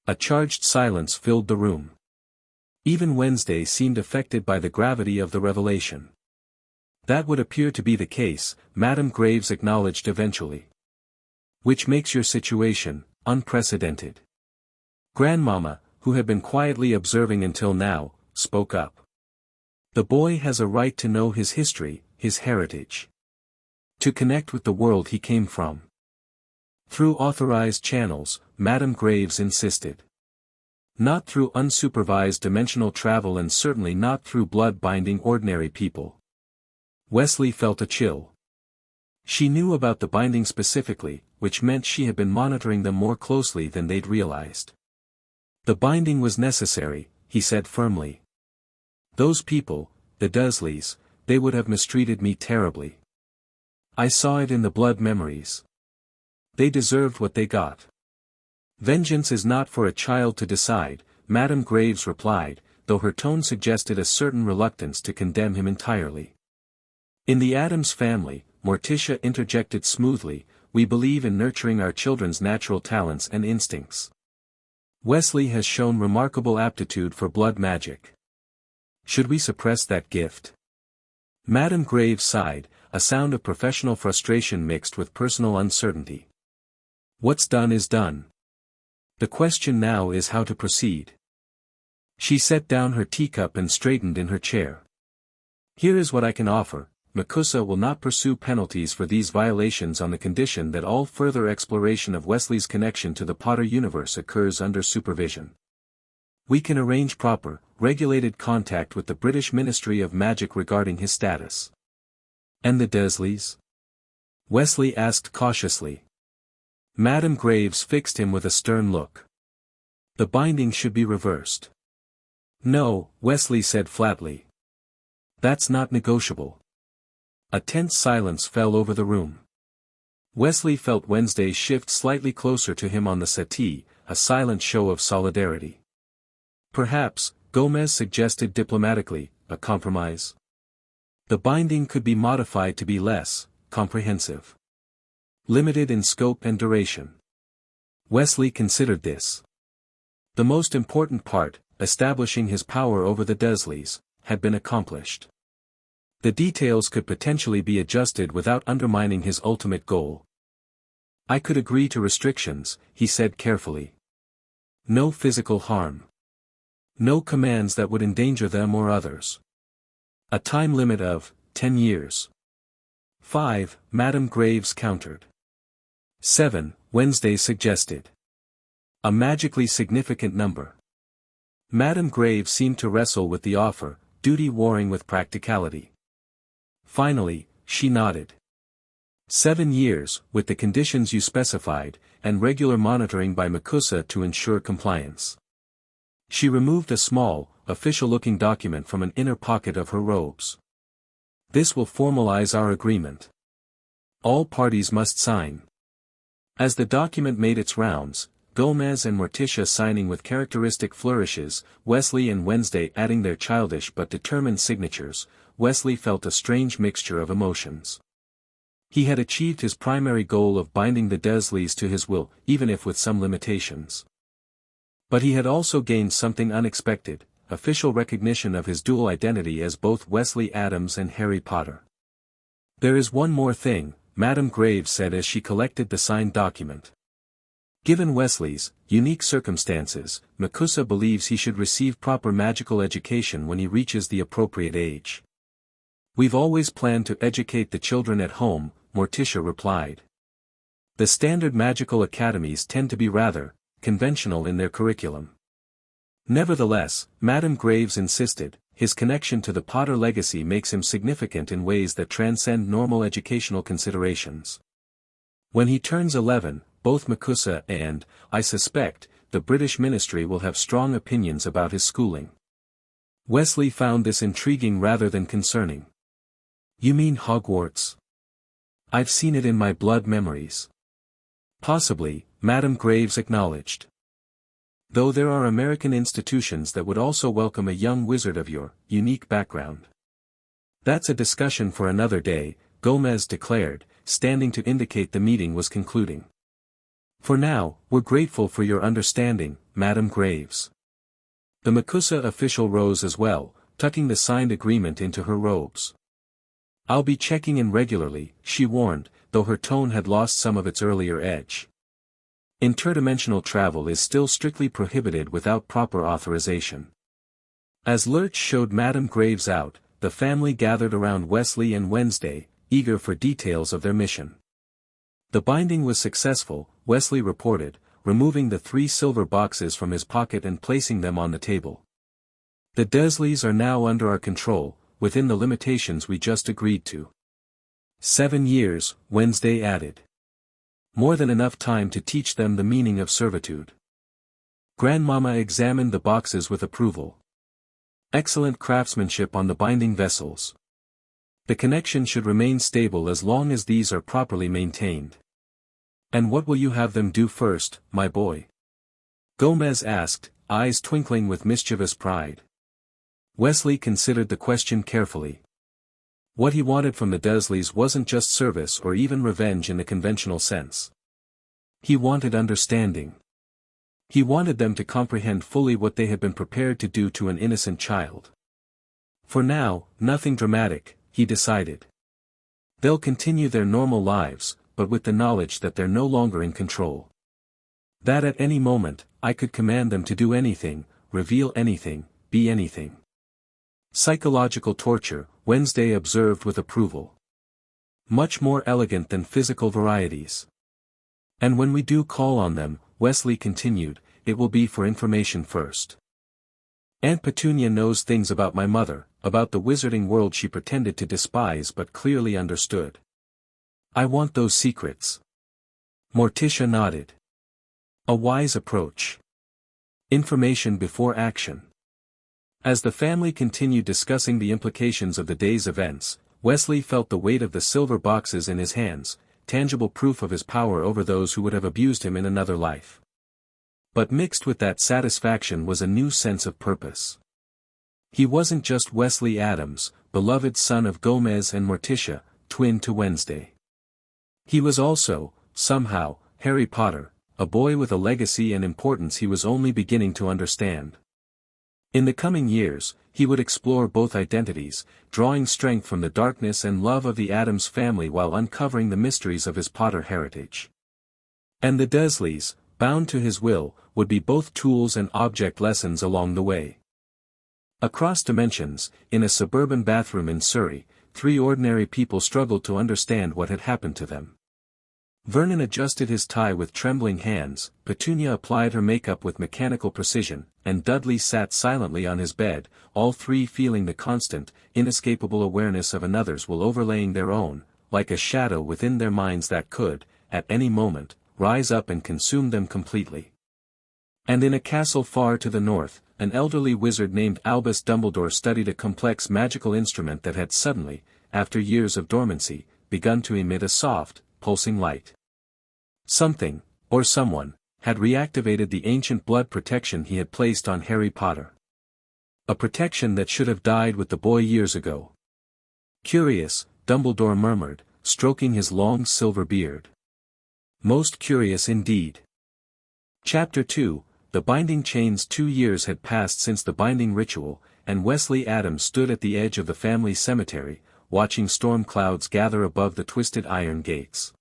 A charged silence filled the room. Even Wednesday seemed affected by the gravity of the revelation. That would appear to be the case, Madame Graves acknowledged eventually. Which makes your situation unprecedented. Grandmama, who had been quietly observing until now, spoke up. The boy has a right to know his history, his heritage. To connect with the world he came from. Through authorized channels, Madame Graves insisted. Not through unsupervised dimensional travel and certainly not through blood binding ordinary people. Wesley felt a chill. She knew about the binding specifically, which meant she had been monitoring them more closely than they'd realized. The binding was necessary, he said firmly. Those people, the Dursleys, they would have mistreated me terribly. I saw it in the blood memories. They deserved what they got. Vengeance is not for a child to decide, Madame Graves replied, though her tone suggested a certain reluctance to condemn him entirely. In the Addams family, Morticia interjected smoothly, we believe in nurturing our children's natural talents and instincts. Wesley has shown remarkable aptitude for blood magic. Should we suppress that gift? Madame Graves sighed, a sound of professional frustration mixed with personal uncertainty. What's done is done. The question now is how to proceed. She set down her teacup and straightened in her chair. Here is what I can offer. Macusa will not pursue penalties for these violations on the condition that all further exploration of Wesley's connection to the Potter universe occurs under supervision. We can arrange proper, regulated contact with the British Ministry of Magic regarding his status. And the Dursleys? Wesley asked cautiously. Madame Graves fixed him with a stern look. The binding should be reversed. No, Wesley said flatly. That's not negotiable. A tense silence fell over the room. Wesley felt Wednesday shift slightly closer to him on the settee, a silent show of solidarity. Perhaps, Gomez suggested diplomatically, a compromise. The binding could be modified to be less comprehensive. Limited in scope and duration. Wesley considered this. The most important part, establishing his power over the Dursleys, had been accomplished. The details could potentially be adjusted without undermining his ultimate goal. I could agree to restrictions, he said carefully. No physical harm. No commands that would endanger them or others. A time limit of 10 years. 5, Madame Graves countered. 7, Wednesday suggested. A magically significant number. Madame Graves seemed to wrestle with the offer, duty warring with practicality. Finally, she nodded. 7 years, with the conditions you specified, and regular monitoring by Macusa to ensure compliance. She removed a small, official-looking document from an inner pocket of her robes. This will formalize our agreement. All parties must sign. As the document made its rounds, Gomez and Morticia signing with characteristic flourishes, Wesley and Wednesday adding their childish but determined signatures, Wesley felt a strange mixture of emotions. He had achieved his primary goal of binding the Dursleys to his will, even if with some limitations. But he had also gained something unexpected, official recognition of his dual identity as both Wesley Addams and Harry Potter. "There is one more thing," Madame Graves said as she collected the signed document. Given Wesley's unique circumstances, Macusa believes he should receive proper magical education when he reaches the appropriate age. "We've always planned to educate the children at home," Morticia replied. "The standard magical academies tend to be rather conventional in their curriculum." Nevertheless, Madame Graves insisted, his connection to the Potter legacy makes him significant in ways that transcend normal educational considerations. When he turns 11, both Macusa and, I suspect, the British ministry will have strong opinions about his schooling. Wesley found this intriguing rather than concerning. "You mean Hogwarts? I've seen it in my blood memories." "Possibly," Madame Graves acknowledged. "Though there are American institutions that would also welcome a young wizard of your unique background." "That's a discussion for another day," Gomez declared, standing to indicate the meeting was concluding. "For now, we're grateful for your understanding, Madame Graves." The Macusa official rose as well, tucking the signed agreement into her robes. "I'll be checking in regularly," she warned, though her tone had lost some of its earlier edge. Interdimensional travel is still strictly prohibited without proper authorization. As Lurch showed Madame Graves out, the family gathered around Wesley and Wednesday, eager for details of their mission. "The binding was successful," Wesley reported, removing the 3 silver boxes from his pocket and placing them on the table. "The Dursleys are now under our control, within the limitations we just agreed to." 7 years, Wednesday added. "More than enough time to teach them the meaning of servitude." Grandmama examined the boxes with approval. "Excellent craftsmanship on the binding vessels. The connection should remain stable as long as these are properly maintained." "And what will you have them do first, my boy?" Gomez asked, eyes twinkling with mischievous pride. Wesley considered the question carefully. What he wanted from the Dursleys wasn't just service or even revenge in the conventional sense. He wanted understanding. He wanted them to comprehend fully what they had been prepared to do to an innocent child. For now, nothing dramatic, he decided. They'll continue their normal lives, but with the knowledge that they're no longer in control. That at any moment, I could command them to do anything, reveal anything, be anything. Psychological torture, Wednesday observed with approval. Much more elegant than physical varieties. "And when we do call on them," Wesley continued, "it will be for information first. Aunt Petunia knows things about my mother, about the wizarding world she pretended to despise but clearly understood. I want those secrets." Morticia nodded. A wise approach. Information before action. As the family continued discussing the implications of the day's events, Wesley felt the weight of the silver boxes in his hands, tangible proof of his power over those who would have abused him in another life. But mixed with that satisfaction was a new sense of purpose. He wasn't just Wesley Addams, beloved son of Gomez and Morticia, twin to Wednesday. He was also, somehow, Harry Potter, a boy with a legacy and importance he was only beginning to understand. In the coming years, he would explore both identities, drawing strength from the darkness and love of the Addams family while uncovering the mysteries of his Potter heritage. And the Dursleys, bound to his will, would be both tools and object lessons along the way. Across dimensions, in a suburban bathroom in Surrey, 3 ordinary people struggled to understand what had happened to them. Vernon adjusted his tie with trembling hands, Petunia applied her makeup with mechanical precision, and Dudley sat silently on his bed, all 3 feeling the constant, inescapable awareness of another's will overlaying their own, like a shadow within their minds that could, at any moment, rise up and consume them completely. And in a castle far to the north, an elderly wizard named Albus Dumbledore studied a complex magical instrument that had suddenly, after years of dormancy, begun to emit a soft, pulsing light. Something, or someone, had reactivated the ancient blood protection he had placed on Harry Potter. A protection that should have died with the boy years ago. Curious, Dumbledore murmured, stroking his long silver beard. Most curious indeed. Chapter 2. The binding chains. 2 years had passed since the binding ritual, and Wesley Addams stood at the edge of the family cemetery, watching storm clouds gather above the twisted iron gates.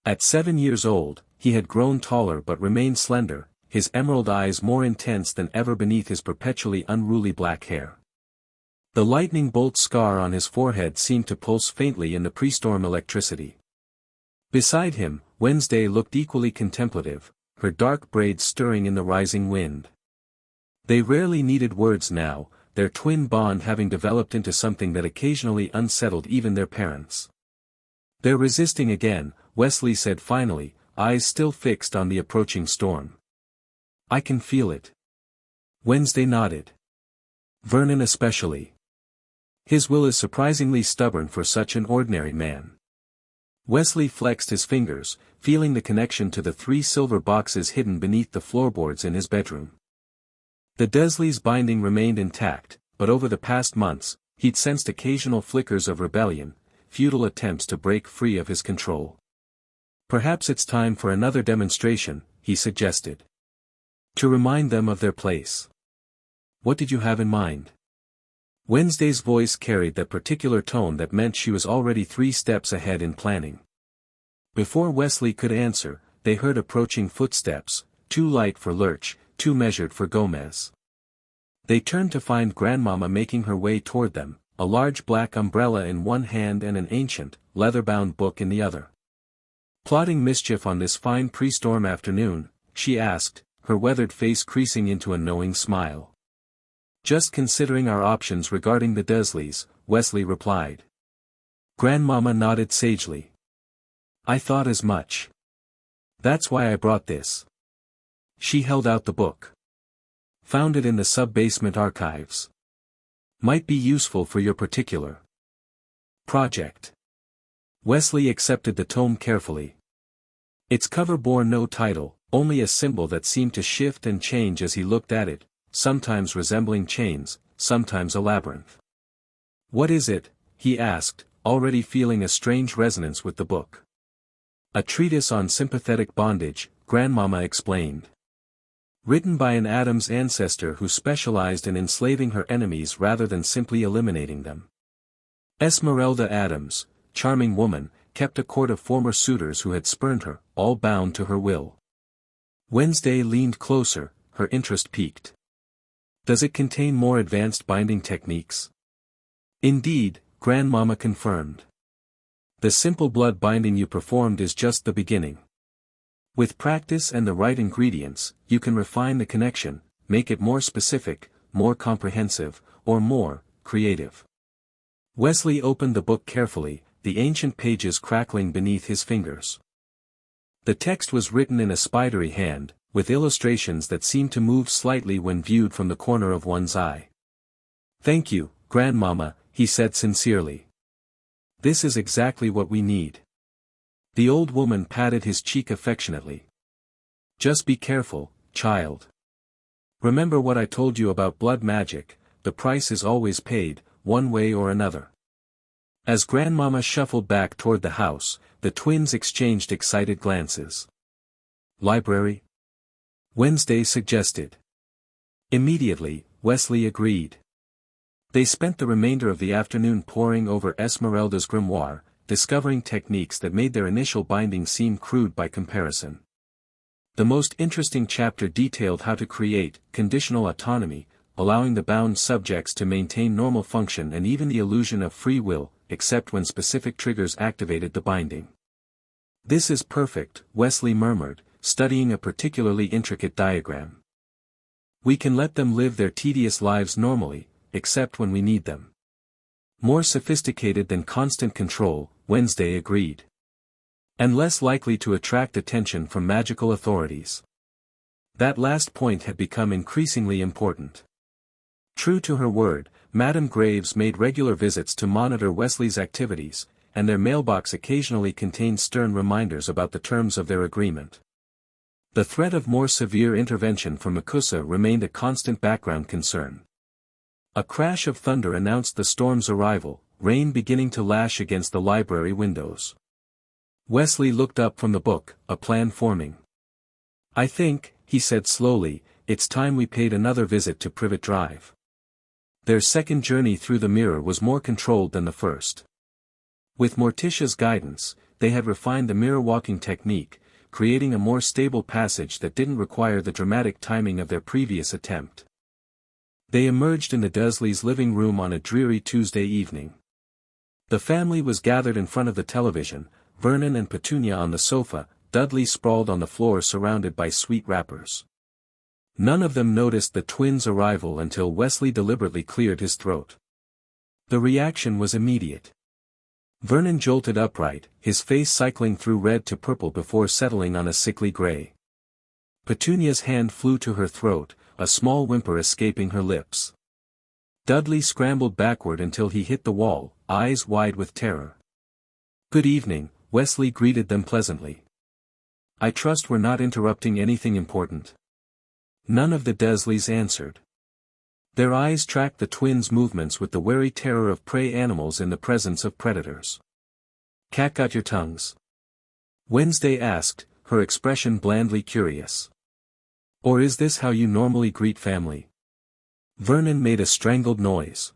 At 7 years old, he had grown taller but remained slender, his emerald eyes more intense than ever beneath his perpetually unruly black hair. The lightning bolt scar on his forehead seemed to pulse faintly in the pre-storm electricity. Beside him, Wednesday looked equally contemplative, her dark braids stirring in the rising wind. They rarely needed words now, their twin bond having developed into something that occasionally unsettled even their parents. "They're resisting again," Wesley said finally, eyes still fixed on the approaching storm. "I can feel it." Wednesday nodded. "Vernon especially. His will is surprisingly stubborn for such an ordinary man." Wesley flexed his fingers, feeling the connection to the 3 silver boxes hidden beneath the floorboards in his bedroom. The Dursleys' binding remained intact, but over the past months, he'd sensed occasional flickers of rebellion, futile attempts to break free of his control. "Perhaps it's time for another demonstration," he suggested. "To remind them of their place." "What did you have in mind?" Wednesday's voice carried that particular tone that meant she was already 3 steps ahead in planning. Before Wesley could answer, they heard approaching footsteps, too light for Lurch, too measured for Gomez. They turned to find Grandmama making her way toward them, a large black umbrella in one hand and an ancient, leather-bound book in the other. "Plotting mischief on this fine pre-storm afternoon?" she asked, her weathered face creasing into a knowing smile. "Just considering our options regarding the Dursleys," Wesley replied. Grandmama nodded sagely. "I thought as much. That's why I brought this." She held out the book. "Found it in the sub-basement archives. Might be useful for your particular project." Wesley accepted the tome carefully. Its cover bore no title, only a symbol that seemed to shift and change as he looked at it, sometimes resembling chains, sometimes a labyrinth. "What is it?" he asked, already feeling a strange resonance with the book. "A treatise on sympathetic bondage," Grandmama explained. "Written by an Addams ancestor who specialized in enslaving her enemies rather than simply eliminating them. Esmeralda Addams, charming woman, kept a court of former suitors who had spurned her, all bound to her will." Wednesday leaned closer, her interest piqued. "Does it contain more advanced binding techniques?" "Indeed," Grandmama confirmed. "The simple blood binding you performed is just the beginning. With practice and the right ingredients, you can refine the connection, make it more specific, more comprehensive, or more creative." Wesley opened the book carefully, the ancient pages crackling beneath his fingers. The text was written in a spidery hand, with illustrations that seemed to move slightly when viewed from the corner of one's eye. "Thank you, Grandmama," he said sincerely. "This is exactly what we need." The old woman patted his cheek affectionately. "Just be careful, child. Remember what I told you about blood magic, the price is always paid, one way or another." As Grandmama shuffled back toward the house, the twins exchanged excited glances. "Library?" Wednesday suggested. Immediately, Wesley agreed. They spent the remainder of the afternoon poring over Esmeralda's grimoire, discovering techniques that made their initial binding seem crude by comparison. The most interesting chapter detailed how to create conditional autonomy, allowing the bound subjects to maintain normal function and even the illusion of free will, except when specific triggers activated the binding. "This is perfect," Wesley murmured, studying a particularly intricate diagram. "We can let them live their tedious lives normally, except when we need them." "More sophisticated than constant control," Wednesday agreed. "And less likely to attract attention from magical authorities." That last point had become increasingly important. True to her word, Madame Graves made regular visits to monitor Wesley's activities, and their mailbox occasionally contained stern reminders about the terms of their agreement. The threat of more severe intervention from Macusa remained a constant background concern. A crash of thunder announced the storm's arrival, rain beginning to lash against the library windows. Wesley looked up from the book, a plan forming. "I think," he said slowly, "it's time we paid another visit to Privet Drive." Their second journey through the mirror was more controlled than the first. With Morticia's guidance, they had refined the mirror walking technique, creating a more stable passage that didn't require the dramatic timing of their previous attempt. They emerged in the Dursleys' living room on a dreary Tuesday evening. The family was gathered in front of the television, Vernon and Petunia on the sofa, Dudley sprawled on the floor surrounded by sweet wrappers. None of them noticed the twins' arrival until Wesley deliberately cleared his throat. The reaction was immediate. Vernon jolted upright, his face cycling through red to purple before settling on a sickly gray. Petunia's hand flew to her throat, a small whimper escaping her lips. Dudley scrambled backward until he hit the wall, eyes wide with terror. "Good evening," Wesley greeted them pleasantly. "I trust we're not interrupting anything important." None of the Dursleys answered. Their eyes tracked the twins' movements with the wary terror of prey animals in the presence of predators. "Cat got your tongues?" Wednesday asked, her expression blandly curious. "Or is this how you normally greet family?" Vernon made a strangled noise.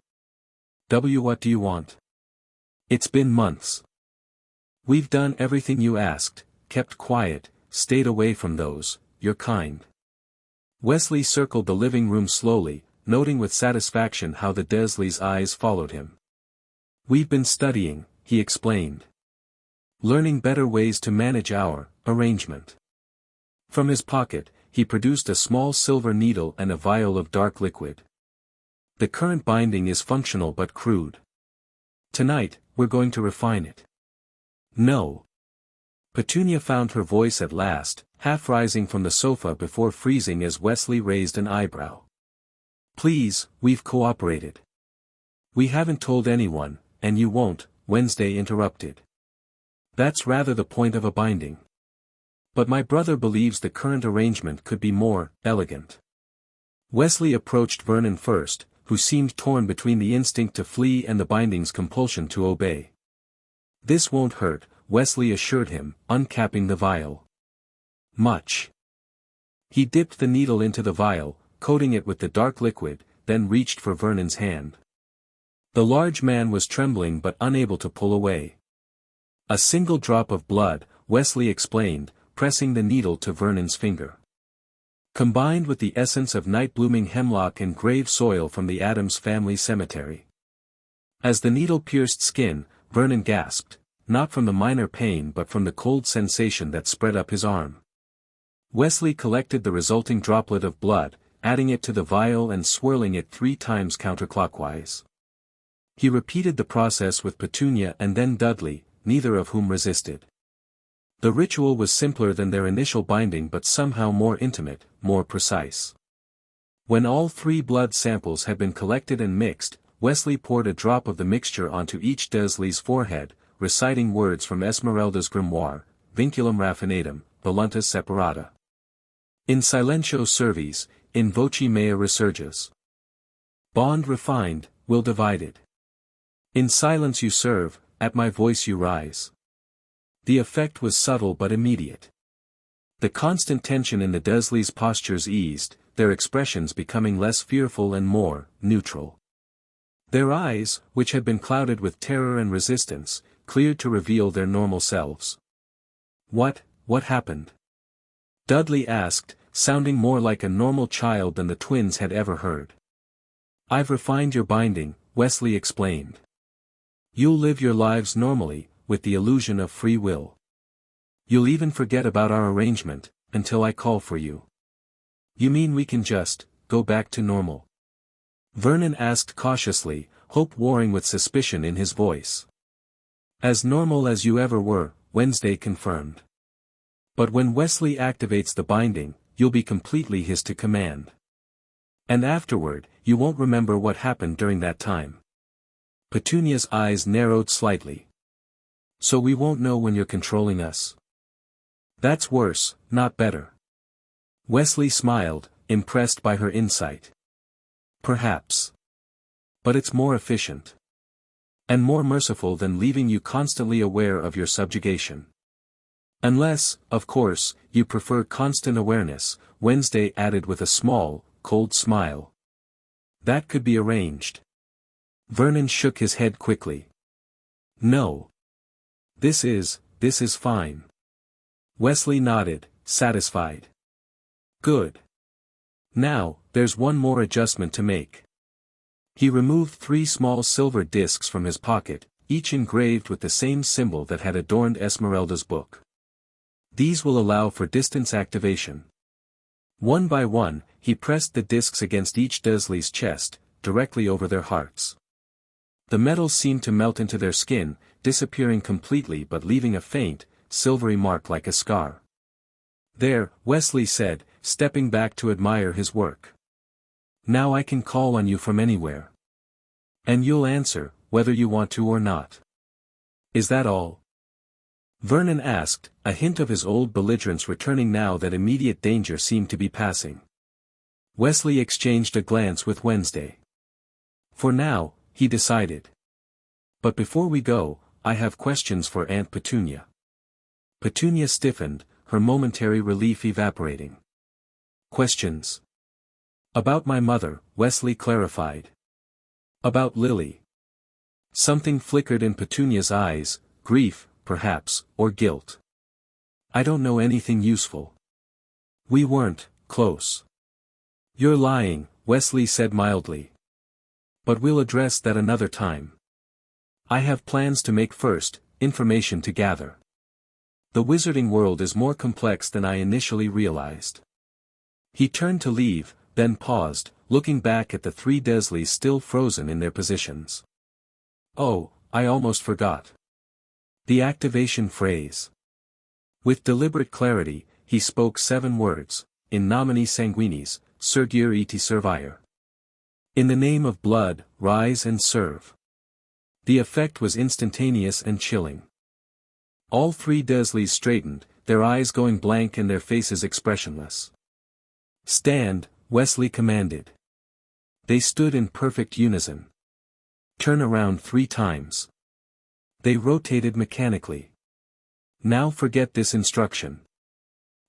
What do you want?" "It's been months. We've done everything you asked, kept quiet, stayed away from those, your kind." Wesley circled the living room slowly, noting with satisfaction how the Dursleys' eyes followed him. "We've been studying," he explained. "Learning better ways to manage our arrangement." From his pocket, he produced a small silver needle and a vial of dark liquid. "The current binding is functional but crude. Tonight, we're going to refine it." "No." Petunia found her voice at last, half rising from the sofa before freezing as Wesley raised an eyebrow. "Please, we've cooperated." "We haven't told anyone, and you won't," Wednesday interrupted. "That's rather the point of a binding. But my brother believes the current arrangement could be more elegant." Wesley approached Vernon first, who seemed torn between the instinct to flee and the binding's compulsion to obey. "This won't hurt," Wesley assured him, uncapping the vial. "Much." He dipped the needle into the vial, coating it with the dark liquid, then reached for Vernon's hand. The large man was trembling but unable to pull away. "A single drop of blood," Wesley explained, pressing the needle to Vernon's finger. "Combined with the essence of night-blooming hemlock and grave soil from the Addams family cemetery." As the needle pierced skin, Vernon gasped, not from the minor pain but from the cold sensation that spread up his arm. Wesley collected the resulting droplet of blood, adding it to the vial and swirling it 3 times counterclockwise. He repeated the process with Petunia and then Dudley, neither of whom resisted. The ritual was simpler than their initial binding but somehow more intimate, more precise. When all 3 blood samples had been collected and mixed, Wesley poured a drop of the mixture onto each Dursley's forehead, reciting words from Esmeralda's grimoire, Vinculum raffinatum, voluntas separata. In silentio servis, in voce mea resurges. Bond refined, will divided. In silence you serve, at my voice you rise. The effect was subtle but immediate. The constant tension in the Dursleys' postures eased, their expressions becoming less fearful and more neutral. Their eyes, which had been clouded with terror and resistance, cleared to reveal their normal selves. What happened?" Dudley asked, sounding more like a normal child than the twins had ever heard. "I've refined your binding," Wesley explained. "You'll live your lives normally, with the illusion of free will. You'll even forget about our arrangement, until I call for you." "You mean we can just go back to normal?" Vernon asked cautiously, hope warring with suspicion in his voice. "As normal as you ever were," Wednesday confirmed. "But when Wesley activates the binding, you'll be completely his to command. And afterward, you won't remember what happened during that time. Petunia's eyes narrowed slightly. So we won't know when you're controlling us? That's worse, not better. Wesley smiled, impressed by her insight. Perhaps. But it's more efficient. And more merciful than leaving you constantly aware of your subjugation. Unless, of course, you prefer constant awareness, Wednesday added with a small, cold smile. That could be arranged. Vernon shook his head quickly. No. This is fine. Wesley nodded, satisfied. Good. Now, there's one more adjustment to make. He removed 3 small silver discs from his pocket, each engraved with the same symbol that had adorned Esmeralda's book. These will allow for distance activation. One by one, he pressed the discs against each Dursley's chest, directly over their hearts. The metals seemed to melt into their skin, disappearing completely but leaving a faint, silvery mark like a scar. There, Wesley said, stepping back to admire his work. Now I can call on you from anywhere. And you'll answer, whether you want to or not. Is that all? Vernon asked, a hint of his old belligerence returning now that immediate danger seemed to be passing. Wesley exchanged a glance with Wednesday. For now, he decided. But before we go, I have questions for Aunt Petunia. Petunia stiffened, her momentary relief evaporating. Questions? About my mother, Wesley clarified. About Lily. Something flickered in Petunia's eyes, grief, perhaps, or guilt. I don't know anything useful. We weren't close. You're lying, Wesley said mildly. But we'll address that another time. I have plans to make first, information to gather. The wizarding world is more complex than I initially realized. He turned to leave, then paused, looking back at the 3 Dursleys still frozen in their positions. Oh, I almost forgot. The activation phrase. With deliberate clarity, he spoke 7 words, in nomine sanguinis, surgere et servire. In the name of blood, rise and serve. The effect was instantaneous and chilling. All 3 Dursleys straightened, their eyes going blank and their faces expressionless. Stand, Wesley commanded. They stood in perfect unison. Turn around 3 times. They rotated mechanically. Now forget this instruction.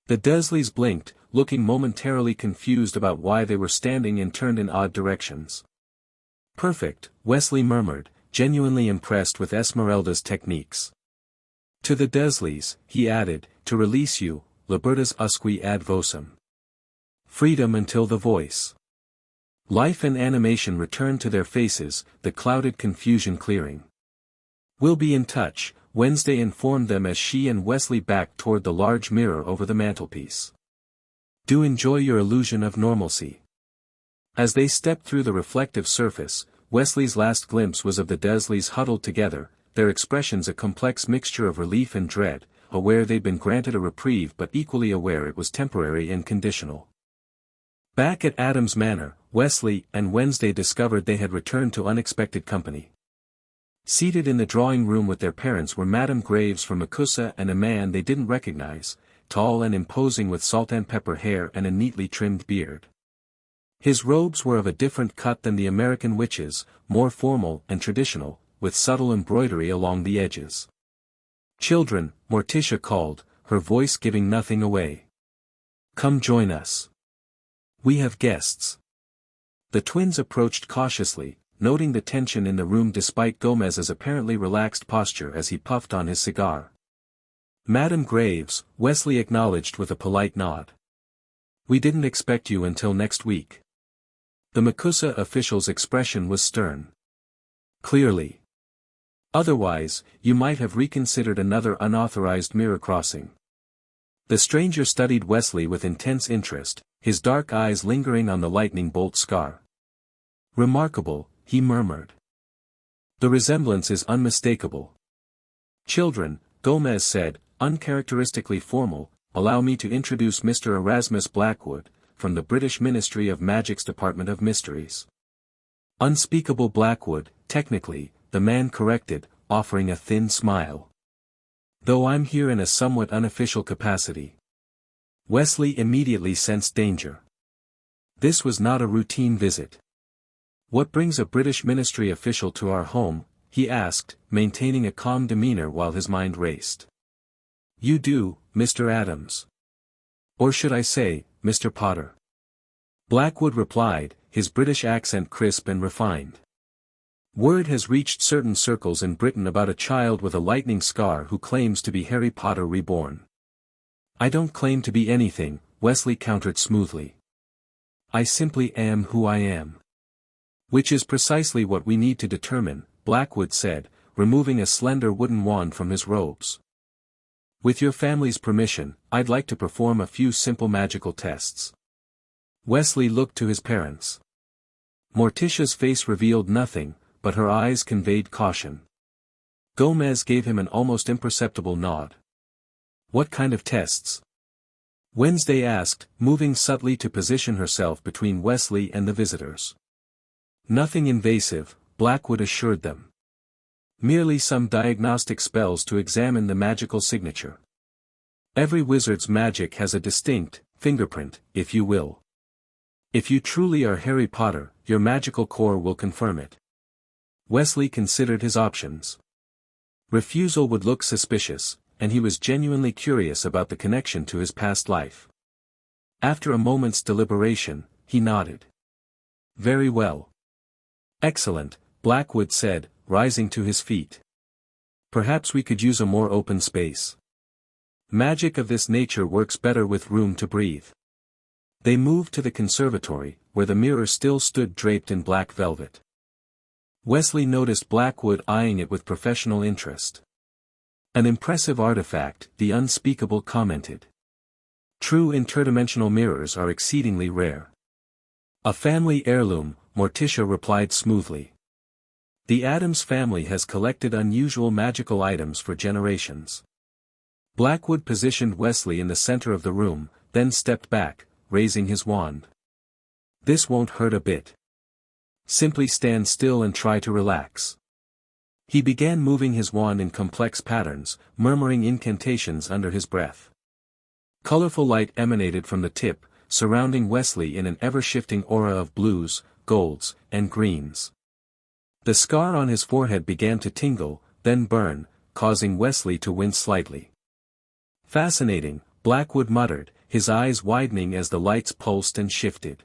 The Dursleys blinked, looking momentarily confused about why they were standing and turned in odd directions. Perfect, Wesley murmured, genuinely impressed with Esmeralda's techniques. To the Dursleys, he added, to release you, libertas usque ad vocem. Freedom until the voice. Life and animation returned to their faces, the clouded confusion clearing. We'll be in touch, Wednesday informed them as she and Wesley backed toward the large mirror over the mantelpiece. Do enjoy your illusion of normalcy. As they stepped through the reflective surface, Wesley's last glimpse was of the Dursleys huddled together, their expressions a complex mixture of relief and dread, aware they'd been granted a reprieve but equally aware it was temporary and conditional. Back at Addams Manor, Wesley and Wednesday discovered they had returned to unexpected company. Seated in the drawing room with their parents were Madame Graves from Macusa and a man they didn't recognize, tall and imposing with salt-and-pepper hair and a neatly trimmed beard. His robes were of a different cut than the American witches, more formal and traditional, with subtle embroidery along the edges. Children, Morticia called, her voice giving nothing away. Come join us. We have guests. The twins approached cautiously, noting the tension in the room despite Gomez's apparently relaxed posture as he puffed on his cigar. Madame Graves, Wesley acknowledged with a polite nod. We didn't expect you until next week. The Macusa official's expression was stern. Clearly. Otherwise, you might have reconsidered another unauthorized mirror crossing. The stranger studied Wesley with intense interest, his dark eyes lingering on the lightning bolt scar. Remarkable, he murmured. The resemblance is unmistakable. Children, Gomez said, uncharacteristically formal, allow me to introduce Mr. Erasmus Blackwood, from the British Ministry of Magic's Department of Mysteries. Unspeakable Blackwood, technically, the man corrected, offering a thin smile. Though I'm here in a somewhat unofficial capacity. Wesley immediately sensed danger. This was not a routine visit. What brings a British ministry official to our home? He asked, maintaining a calm demeanor while his mind raced. You do, Mr. Addams. Or should I say, Mr. Potter? Blackwood replied, his British accent crisp and refined. Word has reached certain circles in Britain about a child with a lightning scar who claims to be Harry Potter reborn. I don't claim to be anything, Wesley countered smoothly. I simply am who I am. Which is precisely what we need to determine, Blackwood said, removing a slender wooden wand from his robes. With your family's permission, I'd like to perform a few simple magical tests. Wesley looked to his parents. Morticia's face revealed nothing, but her eyes conveyed caution. Gomez gave him an almost imperceptible nod. What kind of tests? Wednesday asked, moving subtly to position herself between Wesley and the visitors. Nothing invasive, Blackwood assured them. Merely some diagnostic spells to examine the magical signature. Every wizard's magic has a distinct fingerprint, if you will. If you truly are Harry Potter, your magical core will confirm it. Wesley considered his options. Refusal would look suspicious, and he was genuinely curious about the connection to his past life. After a moment's deliberation, he nodded. Very well. Excellent, Blackwood said, rising to his feet. Perhaps we could use a more open space. Magic of this nature works better with room to breathe. They moved to the conservatory, where the mirror still stood draped in black velvet. Wesley noticed Blackwood eyeing it with professional interest. An impressive artifact, the Unspeakable commented. True interdimensional mirrors are exceedingly rare. A family heirloom, Morticia replied smoothly. The Addams family has collected unusual magical items for generations. Blackwood positioned Wesley in the center of the room, then stepped back, raising his wand. This won't hurt a bit. Simply stand still and try to relax. He began moving his wand in complex patterns, murmuring incantations under his breath. Colorful light emanated from the tip, surrounding Wesley in an ever-shifting aura of blues, golds, and greens. The scar on his forehead began to tingle, then burn, causing Wesley to wince slightly. Fascinating, Blackwood muttered, his eyes widening as the lights pulsed and shifted.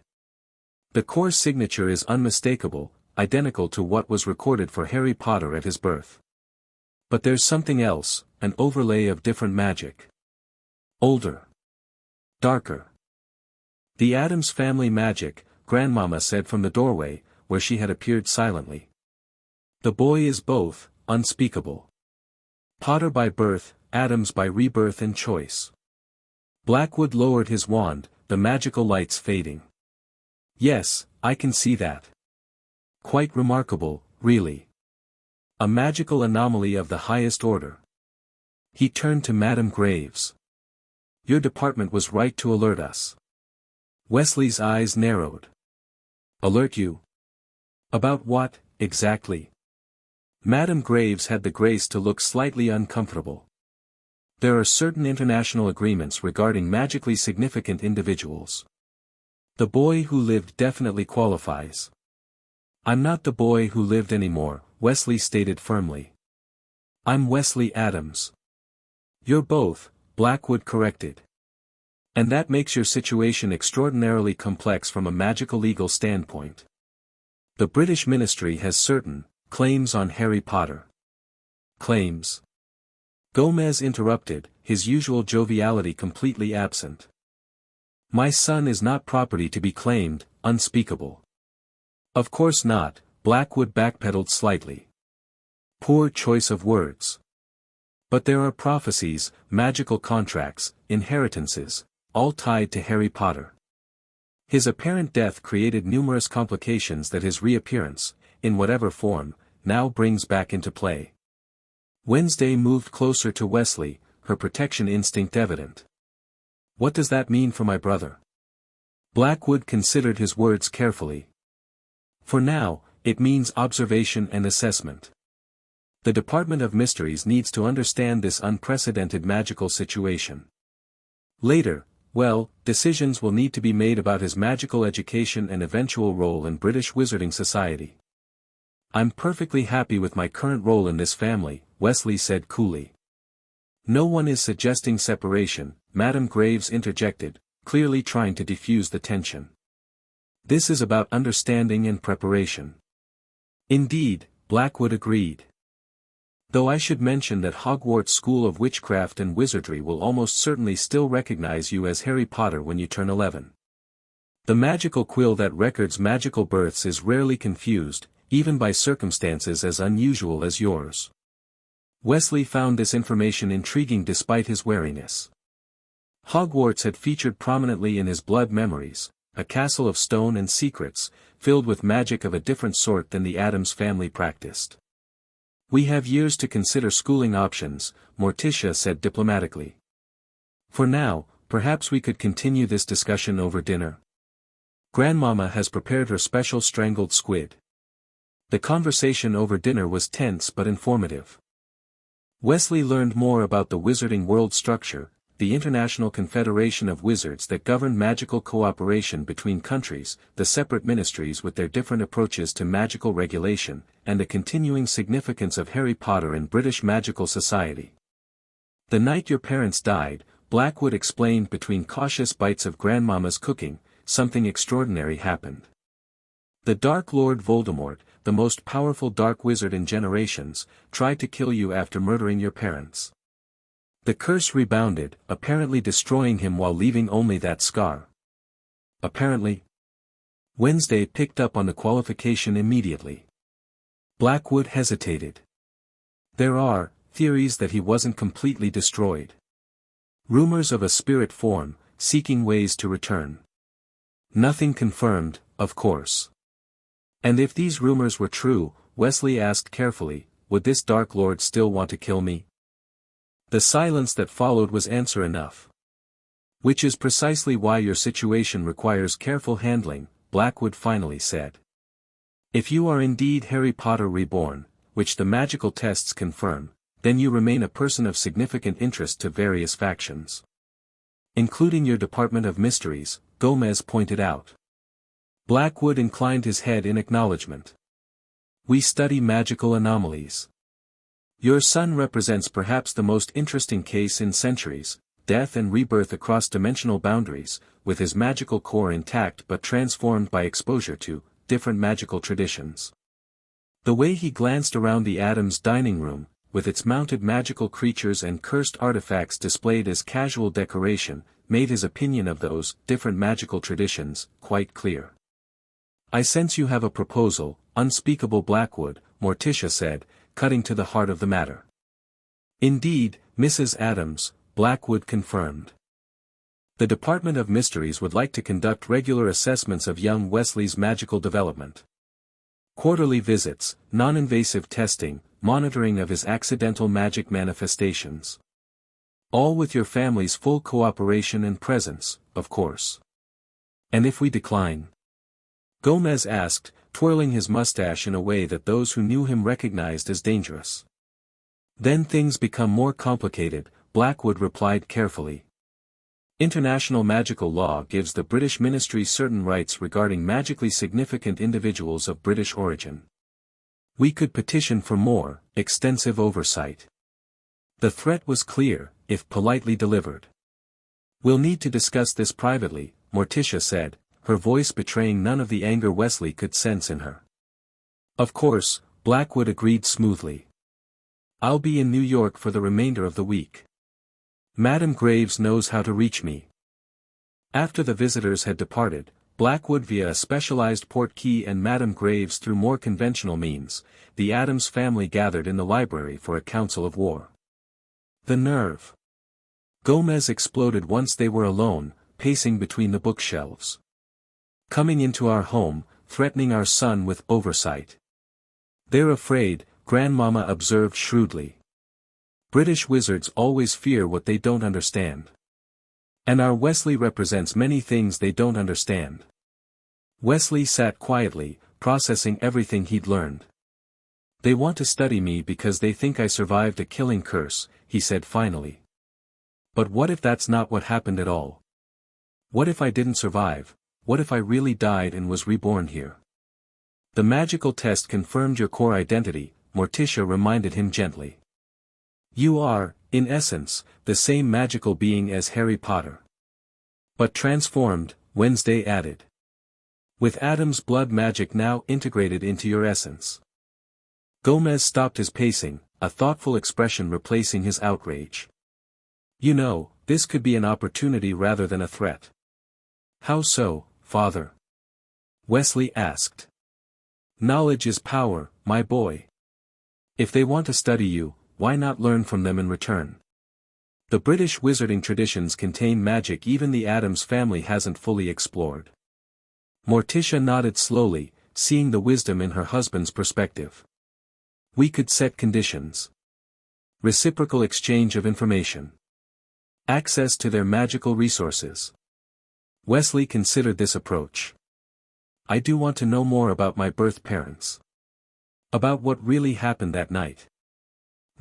The core signature is unmistakable, identical to what was recorded for Harry Potter at his birth. But there's something else, an overlay of different magic. Older. Darker. The Addams family magic, Grandmama said from the doorway, where she had appeared silently. The boy is both, unspeakable. Potter by birth, Addams by rebirth and choice. Blackwood lowered his wand, the magical lights fading. Yes, I can see that. Quite remarkable, really. A magical anomaly of the highest order. He turned to Madame Graves. Your department was right to alert us. Wesley's eyes narrowed. Alert you? About what, exactly? Madame Graves had the grace to look slightly uncomfortable. There are certain international agreements regarding magically significant individuals. The boy who lived definitely qualifies. I'm not the boy who lived anymore, Wesley stated firmly. I'm Wesley Addams. You're both, Blackwood corrected. And that makes your situation extraordinarily complex from a magical legal standpoint. The British ministry has certain claims on Harry Potter. Claims? Gomez interrupted, his usual joviality completely absent. My son is not property to be claimed, unspeakable. Of course not, Blackwood backpedaled slightly. Poor choice of words. But there are prophecies, magical contracts, inheritances, all tied to Harry Potter. His apparent death created numerous complications that his reappearance, in whatever form, now brings back into play. Wednesday moved closer to Wesley, her protection instinct evident. What does that mean for my brother? Blackwood considered his words carefully. For now, it means observation and assessment. The Department of Mysteries needs to understand this unprecedented magical situation. Later, well, decisions will need to be made about his magical education and eventual role in British wizarding society. I'm perfectly happy with my current role in this family, Wesley said coolly. No one is suggesting separation, Madame Graves interjected, clearly trying to defuse the tension. This is about understanding and preparation. Indeed, Blackwood agreed. Though I should mention that Hogwarts School of Witchcraft and Wizardry will almost certainly still recognize you as Harry Potter when you turn 11. The magical quill that records magical births is rarely confused, even by circumstances as unusual as yours. Wesley found this information intriguing despite his wariness. Hogwarts had featured prominently in his blood memories, a castle of stone and secrets, filled with magic of a different sort than the Addams family practiced. We have years to consider schooling options, Morticia said diplomatically. For now, perhaps we could continue this discussion over dinner. Grandmama has prepared her special strangled squid. The conversation over dinner was tense but informative. Wesley learned more about the Wizarding World structure, the International Confederation of Wizards that govern magical cooperation between countries, the separate ministries with their different approaches to magical regulation, and the continuing significance of Harry Potter in British magical society. The night your parents died, Blackwood explained between cautious bites of Grandmama's cooking, something extraordinary happened. The Dark Lord Voldemort, the most powerful dark wizard in generations, tried to kill you after murdering your parents. The curse rebounded, apparently destroying him while leaving only that scar. Apparently. Wednesday picked up on the qualification immediately. Blackwood hesitated. There are theories that he wasn't completely destroyed. Rumors of a spirit form, seeking ways to return. Nothing confirmed, of course. And if these rumors were true, Wesley asked carefully, would this Dark Lord still want to kill me? The silence that followed was answer enough. Which is precisely why your situation requires careful handling, Blackwood finally said. If you are indeed Harry Potter Reborn, which the magical tests confirm, then you remain a person of significant interest to various factions. Including your Department of Mysteries, Gomez pointed out. Blackwood inclined his head in acknowledgement. We study magical anomalies. Your son represents perhaps the most interesting case in centuries, death and rebirth across dimensional boundaries, with his magical core intact but transformed by exposure to different magical traditions. The way he glanced around the Addams dining room, with its mounted magical creatures and cursed artifacts displayed as casual decoration, made his opinion of those different magical traditions quite clear. I sense you have a proposal, unspeakable Blackwood, Morticia said, cutting to the heart of the matter. Indeed, Mrs. Addams, Blackwood confirmed. The Department of Mysteries would like to conduct regular assessments of young Wesley's magical development. Quarterly visits, non-invasive testing, monitoring of his accidental magic manifestations. All with your family's full cooperation and presence, of course. And if we decline? Gomez asked, twirling his mustache in a way that those who knew him recognized as dangerous. Then things become more complicated, Blackwood replied carefully. International magical law gives the British Ministry certain rights regarding magically significant individuals of British origin. We could petition for more extensive oversight. The threat was clear, if politely delivered. We'll need to discuss this privately, Morticia said, her voice betraying none of the anger Wesley could sense in her. Of course, Blackwood agreed smoothly. I'll be in New York for the remainder of the week. Madame Graves knows how to reach me. After the visitors had departed, Blackwood via a specialized portkey and Madame Graves through more conventional means, the Addams family gathered in the library for a council of war. The nerve! Gomez exploded once they were alone, pacing between the bookshelves. Coming into our home, threatening our son with oversight. They're afraid, Grandmama observed shrewdly. British wizards always fear what they don't understand. And our Wesley represents many things they don't understand. Wesley sat quietly, processing everything he'd learned. They want to study me because they think I survived a killing curse, he said finally. But what if that's not what happened at all? What if I didn't survive? What if I really died and was reborn here? The magical test confirmed your core identity, Morticia reminded him gently. You are, in essence, the same magical being as Harry Potter. But transformed, Wednesday added. With Addams' blood magic now integrated into your essence. Gomez stopped his pacing, a thoughtful expression replacing his outrage. You know, this could be an opportunity rather than a threat. How so, Father? Wesley asked. Knowledge is power, my boy. If they want to study you, why not learn from them in return? The British wizarding traditions contain magic even the Addams family hasn't fully explored. Morticia nodded slowly, seeing the wisdom in her husband's perspective. We could set conditions. Reciprocal exchange of information. Access to their magical resources. Wesley considered this approach. I do want to know more about my birth parents. About what really happened that night.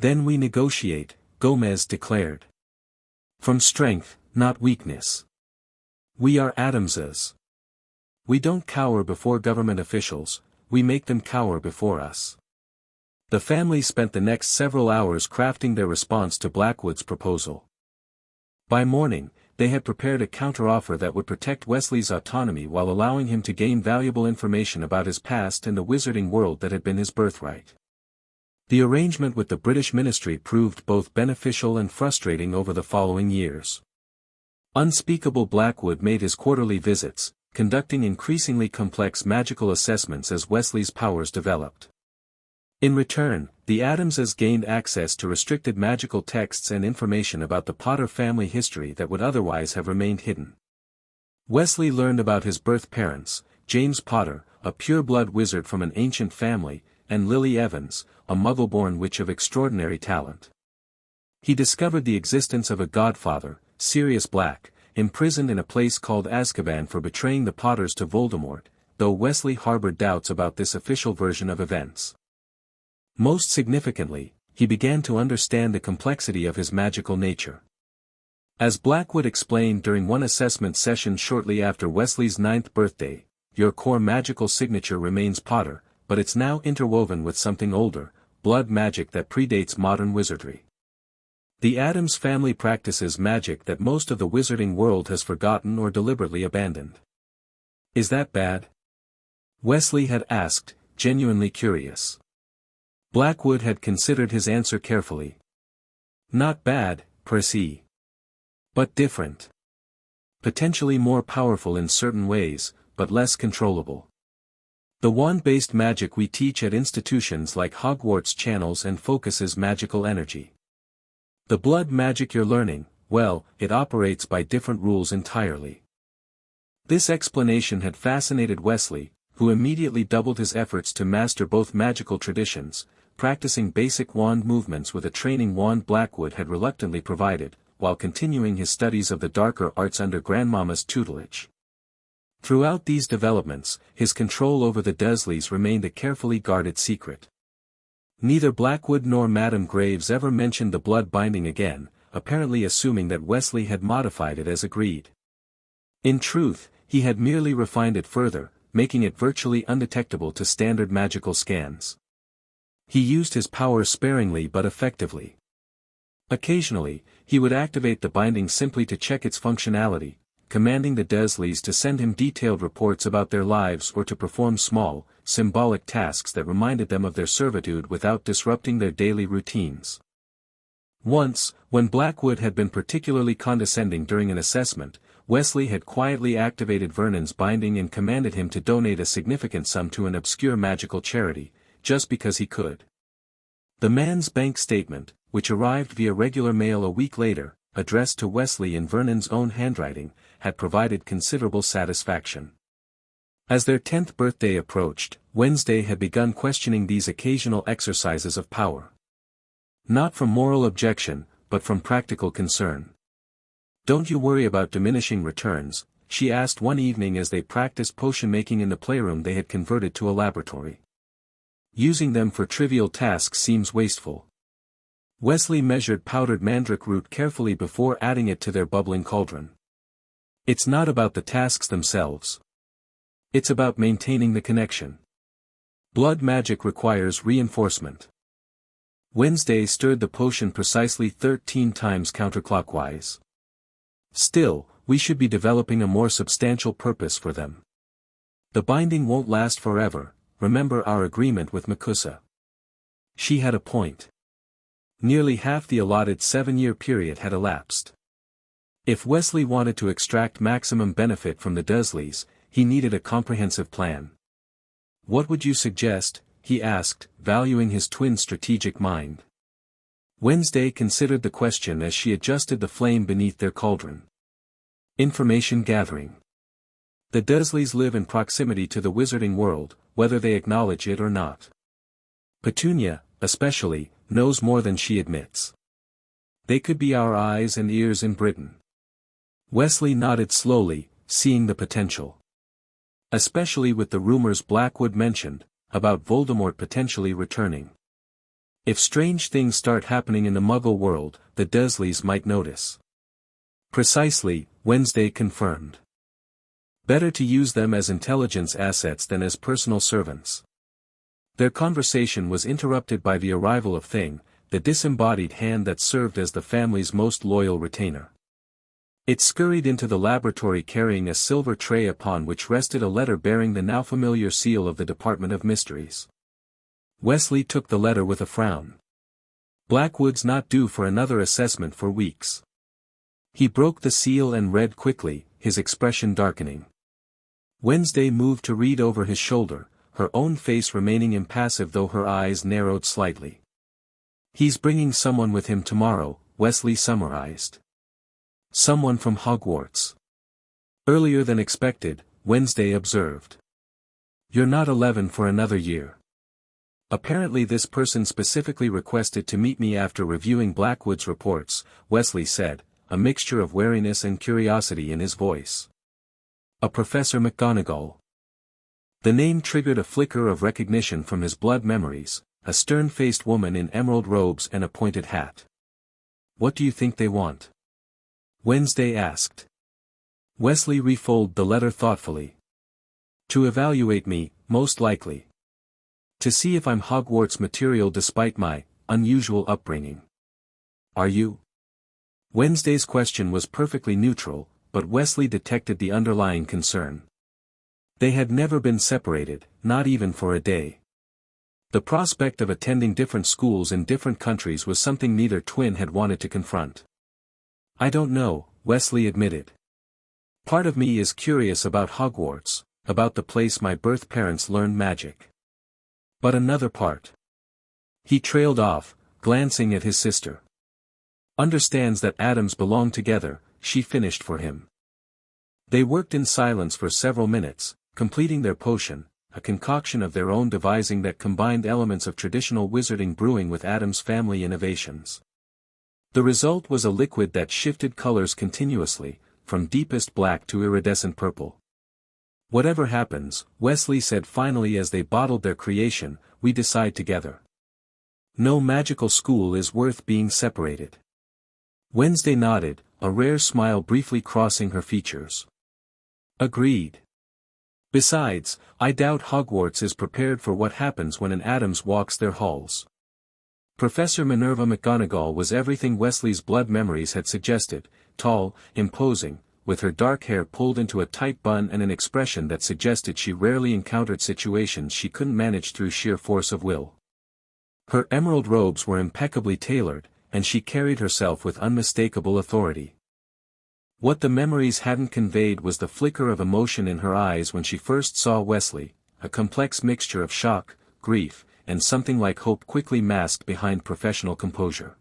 Then we negotiate, Gomez declared. From strength, not weakness. We are Addamses. We don't cower before government officials, we make them cower before us. The family spent the next several hours crafting their response to Blackwood's proposal. By morning, they had prepared a counteroffer that would protect Wesley's autonomy while allowing him to gain valuable information about his past and the wizarding world that had been his birthright. The arrangement with the British ministry proved both beneficial and frustrating over the following years. Unspeakable Blackwood made his quarterly visits, conducting increasingly complex magical assessments as Wesley's powers developed. In return, the Addamses gained access to restricted magical texts and information about the Potter family history that would otherwise have remained hidden. Wesley learned about his birth parents, James Potter, a pure-blood wizard from an ancient family, and Lily Evans, a Muggle-born witch of extraordinary talent. He discovered the existence of a godfather, Sirius Black, imprisoned in a place called Azkaban for betraying the Potters to Voldemort, though Wesley harbored doubts about this official version of events. Most significantly, he began to understand the complexity of his magical nature. As Blackwood explained during one assessment session shortly after Wesley's 9th birthday, your core magical signature remains Potter, but it's now interwoven with something older, blood magic that predates modern wizardry. The Addams family practices magic that most of the wizarding world has forgotten or deliberately abandoned. Is that bad? Wesley had asked, genuinely curious. Blackwood had considered his answer carefully. Not bad, per se. But different. Potentially more powerful in certain ways, but less controllable. The wand-based magic we teach at institutions like Hogwarts channels and focuses magical energy. The blood magic you're learning, well, it operates by different rules entirely. This explanation had fascinated Wesley, who immediately doubled his efforts to master both magical traditions, practicing basic wand movements with a training wand Blackwood had reluctantly provided, while continuing his studies of the darker arts under Grandmama's tutelage. Throughout these developments, his control over the Dursleys remained a carefully guarded secret. Neither Blackwood nor Madame Graves ever mentioned the blood binding again, apparently assuming that Wesley had modified it as agreed. In truth, he had merely refined it further, making it virtually undetectable to standard magical scans. He used his power sparingly but effectively. Occasionally, he would activate the binding simply to check its functionality, commanding the Dursleys to send him detailed reports about their lives or to perform small, symbolic tasks that reminded them of their servitude without disrupting their daily routines. Once, when Blackwood had been particularly condescending during an assessment, Wesley had quietly activated Vernon's binding and commanded him to donate a significant sum to an obscure magical charity, just because he could. The man's bank statement, which arrived via regular mail a week later, addressed to Wesley in Vernon's own handwriting, had provided considerable satisfaction. As their 10th birthday approached, Wednesday had begun questioning these occasional exercises of power. Not from moral objection, but from practical concern. "Don't you worry about diminishing returns," she asked one evening as they practiced potion-making in the playroom they had converted to a laboratory. "Using them for trivial tasks seems wasteful." Wesley measured powdered mandrake root carefully before adding it to their bubbling cauldron. "It's not about the tasks themselves. It's about maintaining the connection. Blood magic requires reinforcement." Wednesday stirred the potion precisely 13 times counterclockwise. "Still, we should be developing a more substantial purpose for them. The binding won't last forever, remember our agreement with Makusa." She had a point. Nearly half the allotted 7-year period had elapsed. If Wesley wanted to extract maximum benefit from the Dursleys, he needed a comprehensive plan. "What would you suggest?" he asked, valuing his twin's strategic mind. Wednesday considered the question as she adjusted the flame beneath their cauldron. "Information gathering. The Dursleys live in proximity to the wizarding world, whether they acknowledge it or not. Petunia, especially, knows more than she admits. They could be our eyes and ears in Britain." Wesley nodded slowly, seeing the potential. "Especially with the rumors Blackwood mentioned, about Voldemort potentially returning. If strange things start happening in the Muggle world, the Dursleys might notice." "Precisely," Wednesday confirmed. "Better to use them as intelligence assets than as personal servants." Their conversation was interrupted by the arrival of Thing, the disembodied hand that served as the family's most loyal retainer. It scurried into the laboratory carrying a silver tray upon which rested a letter bearing the now familiar seal of the Department of Mysteries. Wesley took the letter with a frown. Blackwood's not due for another assessment for weeks. He broke the seal and read quickly, his expression darkening. Wednesday moved to read over his shoulder, her own face remaining impassive though her eyes narrowed slightly. "He's bringing someone with him tomorrow," Wesley summarized. "Someone from Hogwarts." "Earlier than expected," Wednesday observed. "You're not 11 for another year." "Apparently this person specifically requested to meet me after reviewing Blackwood's reports," Wesley said, a mixture of wariness and curiosity in his voice. "A Professor McGonagall." The name triggered a flicker of recognition from his blood memories, a stern-faced woman in emerald robes and a pointed hat. "What do you think they want?" Wednesday asked. Wesley refolded the letter thoughtfully. "To evaluate me, most likely. To see if I'm Hogwarts material despite my unusual upbringing." "Are you?" Wednesday's question was perfectly neutral, but Wesley detected the underlying concern. They had never been separated, not even for a day. The prospect of attending different schools in different countries was something neither twin had wanted to confront. "I don't know," Wesley admitted. "Part of me is curious about Hogwarts, about the place my birth parents learned magic. But another part." He trailed off, glancing at his sister. "Understands that Addams belong together," she finished for him. They worked in silence for several minutes, completing their potion, a concoction of their own devising that combined elements of traditional wizarding brewing with Addams family innovations. The result was a liquid that shifted colors continuously, from deepest black to iridescent purple. "Whatever happens," Wesley said finally as they bottled their creation, "we decide together. No magical school is worth being separated." Wednesday nodded, a rare smile briefly crossing her features. "Agreed. Besides, I doubt Hogwarts is prepared for what happens when an Addams walks their halls." Professor Minerva McGonagall was everything Wesley's blood memories had suggested, tall, imposing, with her dark hair pulled into a tight bun and an expression that suggested she rarely encountered situations she couldn't manage through sheer force of will. Her emerald robes were impeccably tailored, and she carried herself with unmistakable authority. What the memories hadn't conveyed was the flicker of emotion in her eyes when she first saw Wesley, a complex mixture of shock, grief, and something like hope quickly masked behind professional composure.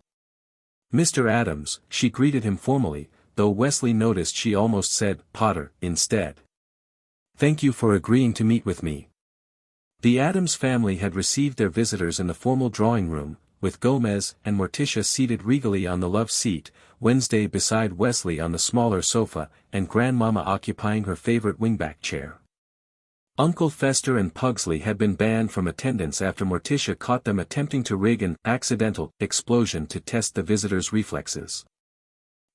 "Mr. Addams," she greeted him formally, though Wesley noticed she almost said Potter instead. "Thank you for agreeing to meet with me." The Addams family had received their visitors in the formal drawing room, with Gomez and Morticia seated regally on the love seat, Wednesday beside Wesley on the smaller sofa, and Grandmama occupying her favorite wingback chair. Uncle Fester and Pugsley had been banned from attendance after Morticia caught them attempting to rig an accidental explosion to test the visitors' reflexes.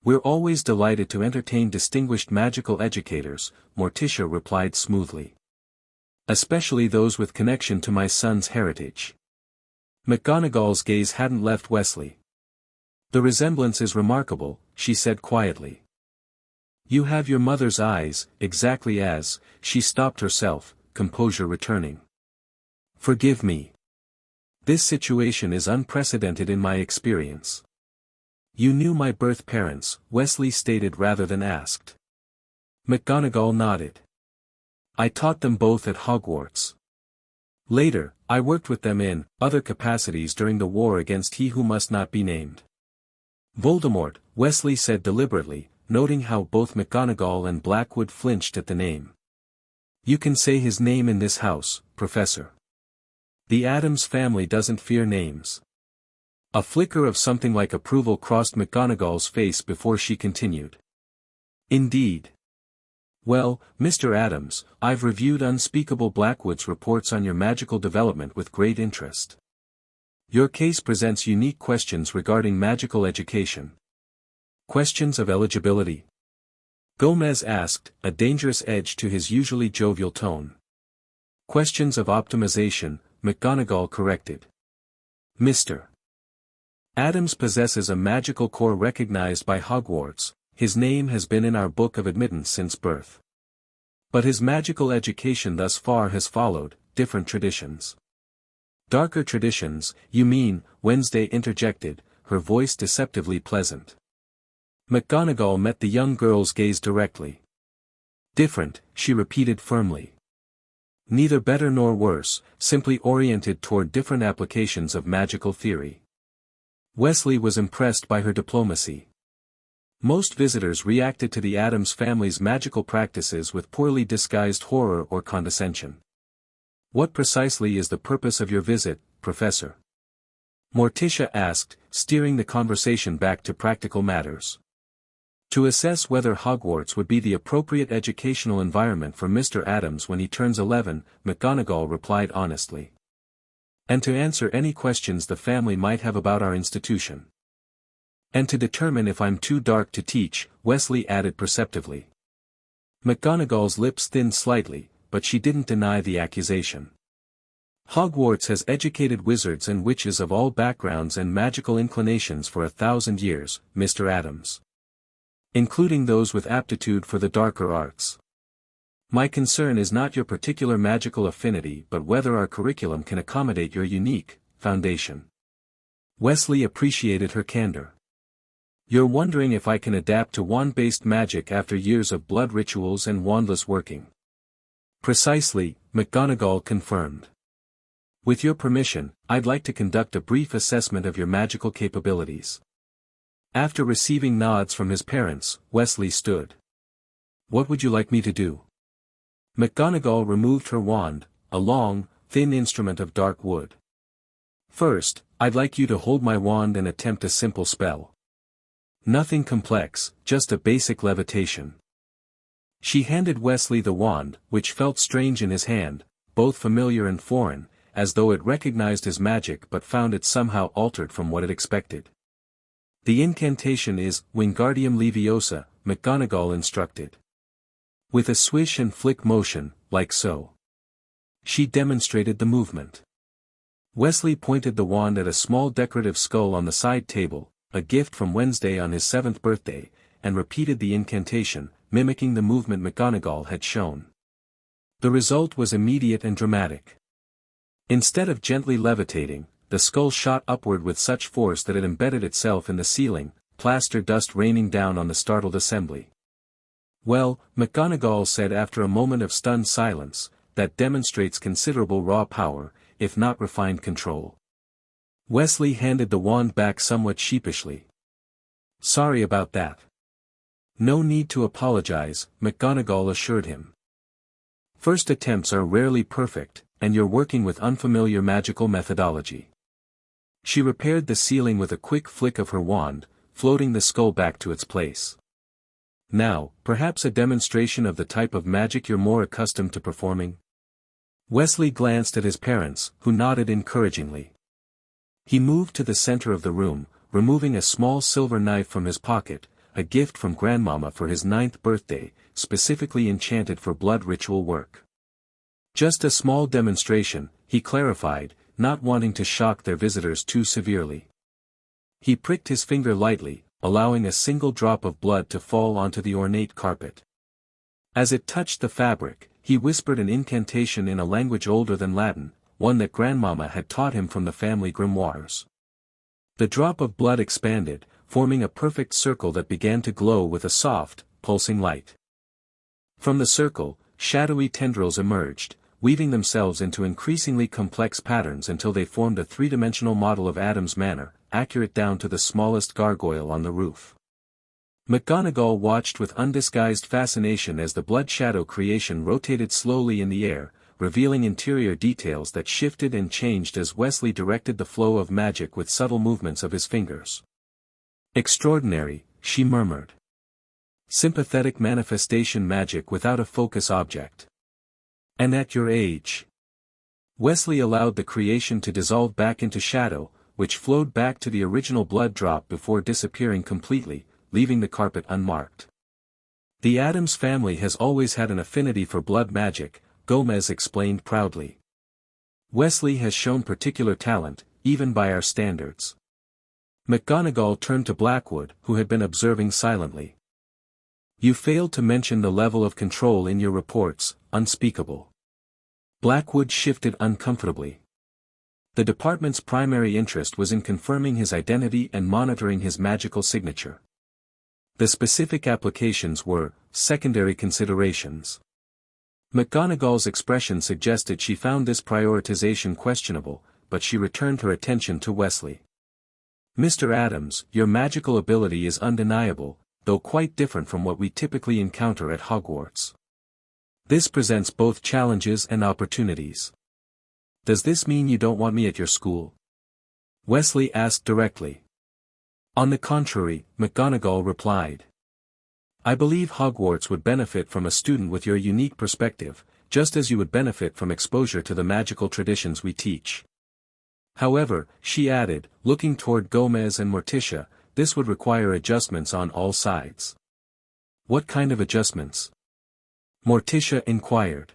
"We're always delighted to entertain distinguished magical educators," Morticia replied smoothly. "Especially those with connection to my son's heritage." McGonagall's gaze hadn't left Wesley. "The resemblance is remarkable," she said quietly. "You have your mother's eyes, exactly as," she stopped herself, composure returning. "Forgive me. This situation is unprecedented in my experience." "You knew my birth parents," Wesley stated rather than asked. McGonagall nodded. "I taught them both at Hogwarts. Later, I worked with them in other capacities during the war against He Who Must Not Be Named. Voldemort," Wesley said deliberately, noting how both McGonagall and Blackwood flinched at the name. "You can say his name in this house, Professor. The Addams family doesn't fear names." A flicker of something like approval crossed McGonagall's face before she continued. "Indeed. Well, Mr. Addams, I've reviewed Unspeakable Blackwood's reports on your magical development with great interest. Your case presents unique questions regarding magical education." "Questions of eligibility?" Gomez asked, a dangerous edge to his usually jovial tone. "Questions of optimization," McGonagall corrected. "Mr. Addams possesses a magical core recognized by Hogwarts. His name has been in our book of admittance since birth. But his magical education thus far has followed different traditions." "Darker traditions, you mean," Wednesday interjected, her voice deceptively pleasant. McGonagall met the young girl's gaze directly. "Different," she repeated firmly. "Neither better nor worse, simply oriented toward different applications of magical theory." Wesley was impressed by her diplomacy. Most visitors reacted to the Addams family's magical practices with poorly disguised horror or condescension. "What precisely is the purpose of your visit, Professor?" Morticia asked, steering the conversation back to practical matters. "To assess whether Hogwarts would be the appropriate educational environment for Mr. Addams when he turns 11, McGonagall replied honestly. "And to answer any questions the family might have about our institution." "And to determine if I'm too dark to teach," Wesley added perceptively. McGonagall's lips thinned slightly, but she didn't deny the accusation. "Hogwarts has educated wizards and witches of all backgrounds and magical inclinations for 1,000 years, Mr. Addams. Including those with aptitude for the darker arts. My concern is not your particular magical affinity but whether our curriculum can accommodate your unique foundation." Wesley appreciated her candor. "You're wondering if I can adapt to wand-based magic after years of blood rituals and wandless working." "Precisely," McGonagall confirmed. "With your permission, I'd like to conduct a brief assessment of your magical capabilities." After receiving nods from his parents, Wesley stood. "What would you like me to do?" McGonagall removed her wand, a long, thin instrument of dark wood. "First, I'd like you to hold my wand and attempt a simple spell. Nothing complex, just a basic levitation." She handed Wesley the wand, which felt strange in his hand, both familiar and foreign, as though it recognized his magic but found it somehow altered from what it expected. "The incantation is Wingardium Leviosa," McGonagall instructed. "With a swish and flick motion, like so." She demonstrated the movement. Wesley pointed the wand at a small decorative skull on the side table, a gift from Wednesday on his 7th birthday, and repeated the incantation, mimicking the movement McGonagall had shown. The result was immediate and dramatic. Instead of gently levitating, the skull shot upward with such force that it embedded itself in the ceiling, plaster dust raining down on the startled assembly. "Well," McGonagall said after a moment of stunned silence, "that demonstrates considerable raw power, if not refined control." Wesley handed the wand back somewhat sheepishly. "Sorry about that." "No need to apologize," McGonagall assured him. "First attempts are rarely perfect, and you're working with unfamiliar magical methodology. She repaired the ceiling with a quick flick of her wand, floating the skull back to its place. Now, perhaps a demonstration of the type of magic you're more accustomed to performing? Wesley glanced at his parents, who nodded encouragingly. He moved to the center of the room, removing a small silver knife from his pocket, a gift from Grandmama for his 9th birthday, specifically enchanted for blood ritual work. Just a small demonstration, he clarified, not wanting to shock their visitors too severely. He pricked his finger lightly, allowing a single drop of blood to fall onto the ornate carpet. As it touched the fabric, he whispered an incantation in a language older than Latin, one that Grandmama had taught him from the family grimoires. The drop of blood expanded, forming a perfect circle that began to glow with a soft, pulsing light. From the circle, shadowy tendrils emerged, weaving themselves into increasingly complex patterns until they formed a three-dimensional model of Addams Manor, accurate down to the smallest gargoyle on the roof. McGonagall watched with undisguised fascination as the blood shadow creation rotated slowly in the air, revealing interior details that shifted and changed as Wesley directed the flow of magic with subtle movements of his fingers. "Extraordinary," she murmured. "Sympathetic manifestation magic without a focus object. And at your age?" Wesley allowed the creation to dissolve back into shadow, which flowed back to the original blood drop before disappearing completely, leaving the carpet unmarked. "The Addams family has always had an affinity for blood magic," Gomez explained proudly. "Wesley has shown particular talent, even by our standards." McGonagall turned to Blackwood, who had been observing silently. "You failed to mention the level of control in your reports, unspeakable." Blackwood shifted uncomfortably. The department's primary interest was in confirming his identity and monitoring his magical signature. The specific applications were secondary considerations. McGonagall's expression suggested she found this prioritization questionable, but she returned her attention to Wesley. "Mr. Addams, your magical ability is undeniable, though quite different from what we typically encounter at Hogwarts. This presents both challenges and opportunities. Does this mean you don't want me at your school?" Wesley asked directly. "On the contrary," McGonagall replied. "I believe Hogwarts would benefit from a student with your unique perspective, just as you would benefit from exposure to the magical traditions we teach. However," she added, looking toward Gomez and Morticia, "this would require adjustments on all sides." "What kind of adjustments?" Morticia inquired.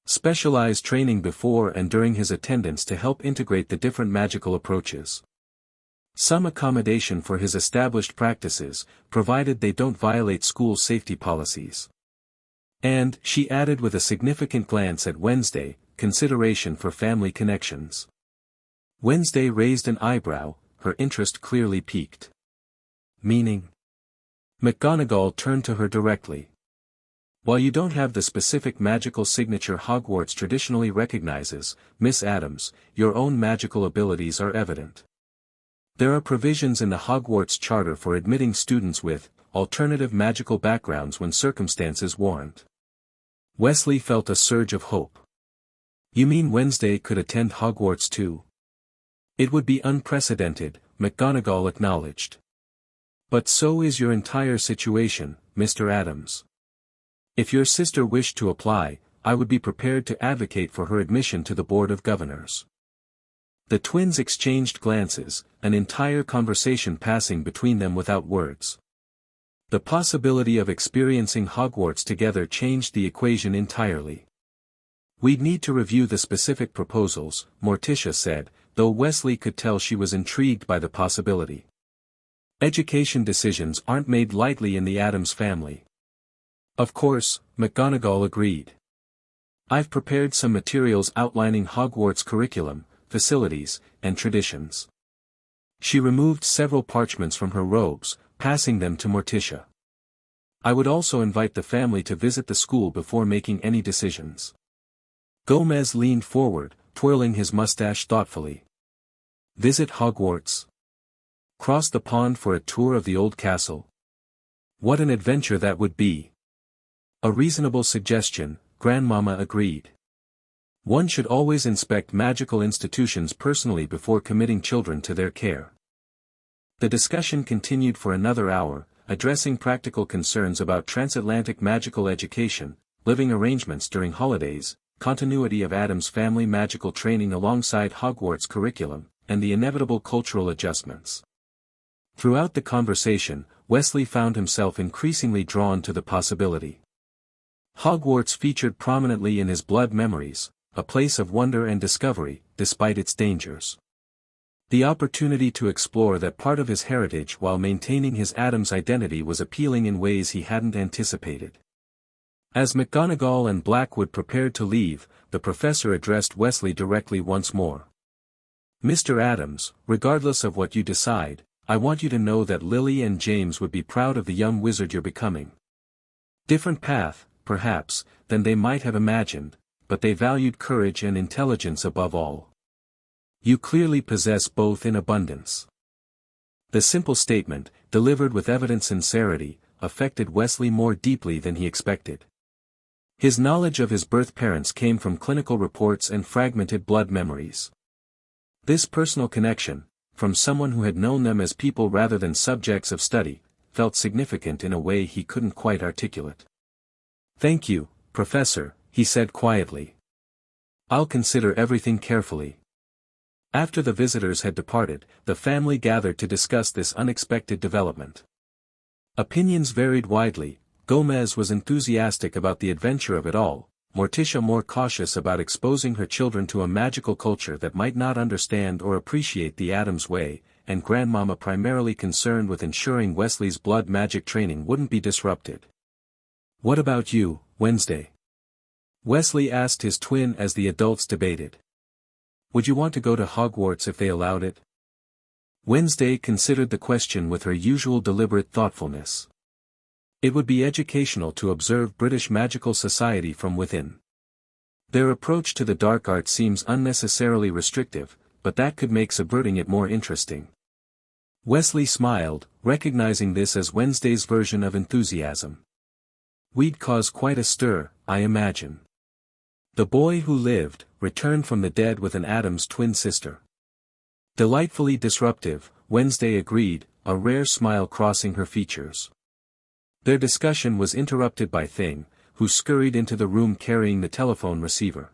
"Specialized training before and during his attendance to help integrate the different magical approaches. Some accommodation for his established practices, provided they don't violate school safety policies. And," she added with a significant glance at Wednesday, "consideration for family connections." Wednesday raised an eyebrow, her interest clearly piqued. "Meaning?" McGonagall turned to her directly. "While you don't have the specific magical signature Hogwarts traditionally recognizes, Miss Addams, your own magical abilities are evident. There are provisions in the Hogwarts Charter for admitting students with alternative magical backgrounds when circumstances warrant." Wesley felt a surge of hope. "You mean Wednesday could attend Hogwarts too?" "It would be unprecedented," McGonagall acknowledged. "But so is your entire situation, Mr. Addams. If your sister wished to apply, I would be prepared to advocate for her admission to the Board of Governors." The twins exchanged glances, an entire conversation passing between them without words. The possibility of experiencing Hogwarts together changed the equation entirely. "We'd need to review the specific proposals," Morticia said, though Wesley could tell she was intrigued by the possibility. "Education decisions aren't made lightly in the Addams family." "Of course," McGonagall agreed. "I've prepared some materials outlining Hogwarts curriculum, facilities, and traditions." She removed several parchments from her robes, passing them to Morticia. "I would also invite the family to visit the school before making any decisions." Gomez leaned forward, twirling his mustache thoughtfully. "Visit Hogwarts? Cross the pond for a tour of the old castle? What an adventure that would be!" "A reasonable suggestion," Grandmama agreed. One should always inspect magical institutions personally before committing children to their care. The discussion continued for another hour, addressing practical concerns about transatlantic magical education, living arrangements during holidays, continuity of Addams family magical training alongside Hogwarts curriculum, and the inevitable cultural adjustments. Throughout the conversation, Wesley found himself increasingly drawn to the possibility. Hogwarts featured prominently in his blood memories, a place of wonder and discovery, despite its dangers. The opportunity to explore that part of his heritage while maintaining his Addams identity was appealing in ways he hadn't anticipated. As McGonagall and Blackwood prepared to leave, the professor addressed Wesley directly once more. "Mr. Addams, regardless of what you decide, I want you to know that Lily and James would be proud of the young wizard you're becoming. Different path, perhaps, than they might have imagined, but they valued courage and intelligence above all. You clearly possess both in abundance." The simple statement, delivered with evident sincerity, affected Wesley more deeply than he expected. His knowledge of his birth parents came from clinical reports and fragmented blood memories. This personal connection, from someone who had known them as people rather than subjects of study, felt significant in a way he couldn't quite articulate. "Thank you, Professor," he said quietly. "I'll consider everything carefully." After the visitors had departed, the family gathered to discuss this unexpected development. Opinions varied widely. Gomez was enthusiastic about the adventure of it all, Morticia more cautious about exposing her children to a magical culture that might not understand or appreciate the Addams way, and Grandmama primarily concerned with ensuring Wesley's blood magic training wouldn't be disrupted. "What about you, Wednesday?" Wesley asked his twin as the adults debated. "Would you want to go to Hogwarts if they allowed it?" Wednesday considered the question with her usual deliberate thoughtfulness. "It would be educational to observe British magical society from within. Their approach to the dark arts seems unnecessarily restrictive, but that could make subverting it more interesting." Wesley smiled, recognizing this as Wednesday's version of enthusiasm. "We'd cause quite a stir, I imagine." The boy who lived, returned from the dead with an Addams twin sister. "Delightfully disruptive," Wednesday agreed, a rare smile crossing her features. Their discussion was interrupted by Thing, who scurried into the room carrying the telephone receiver.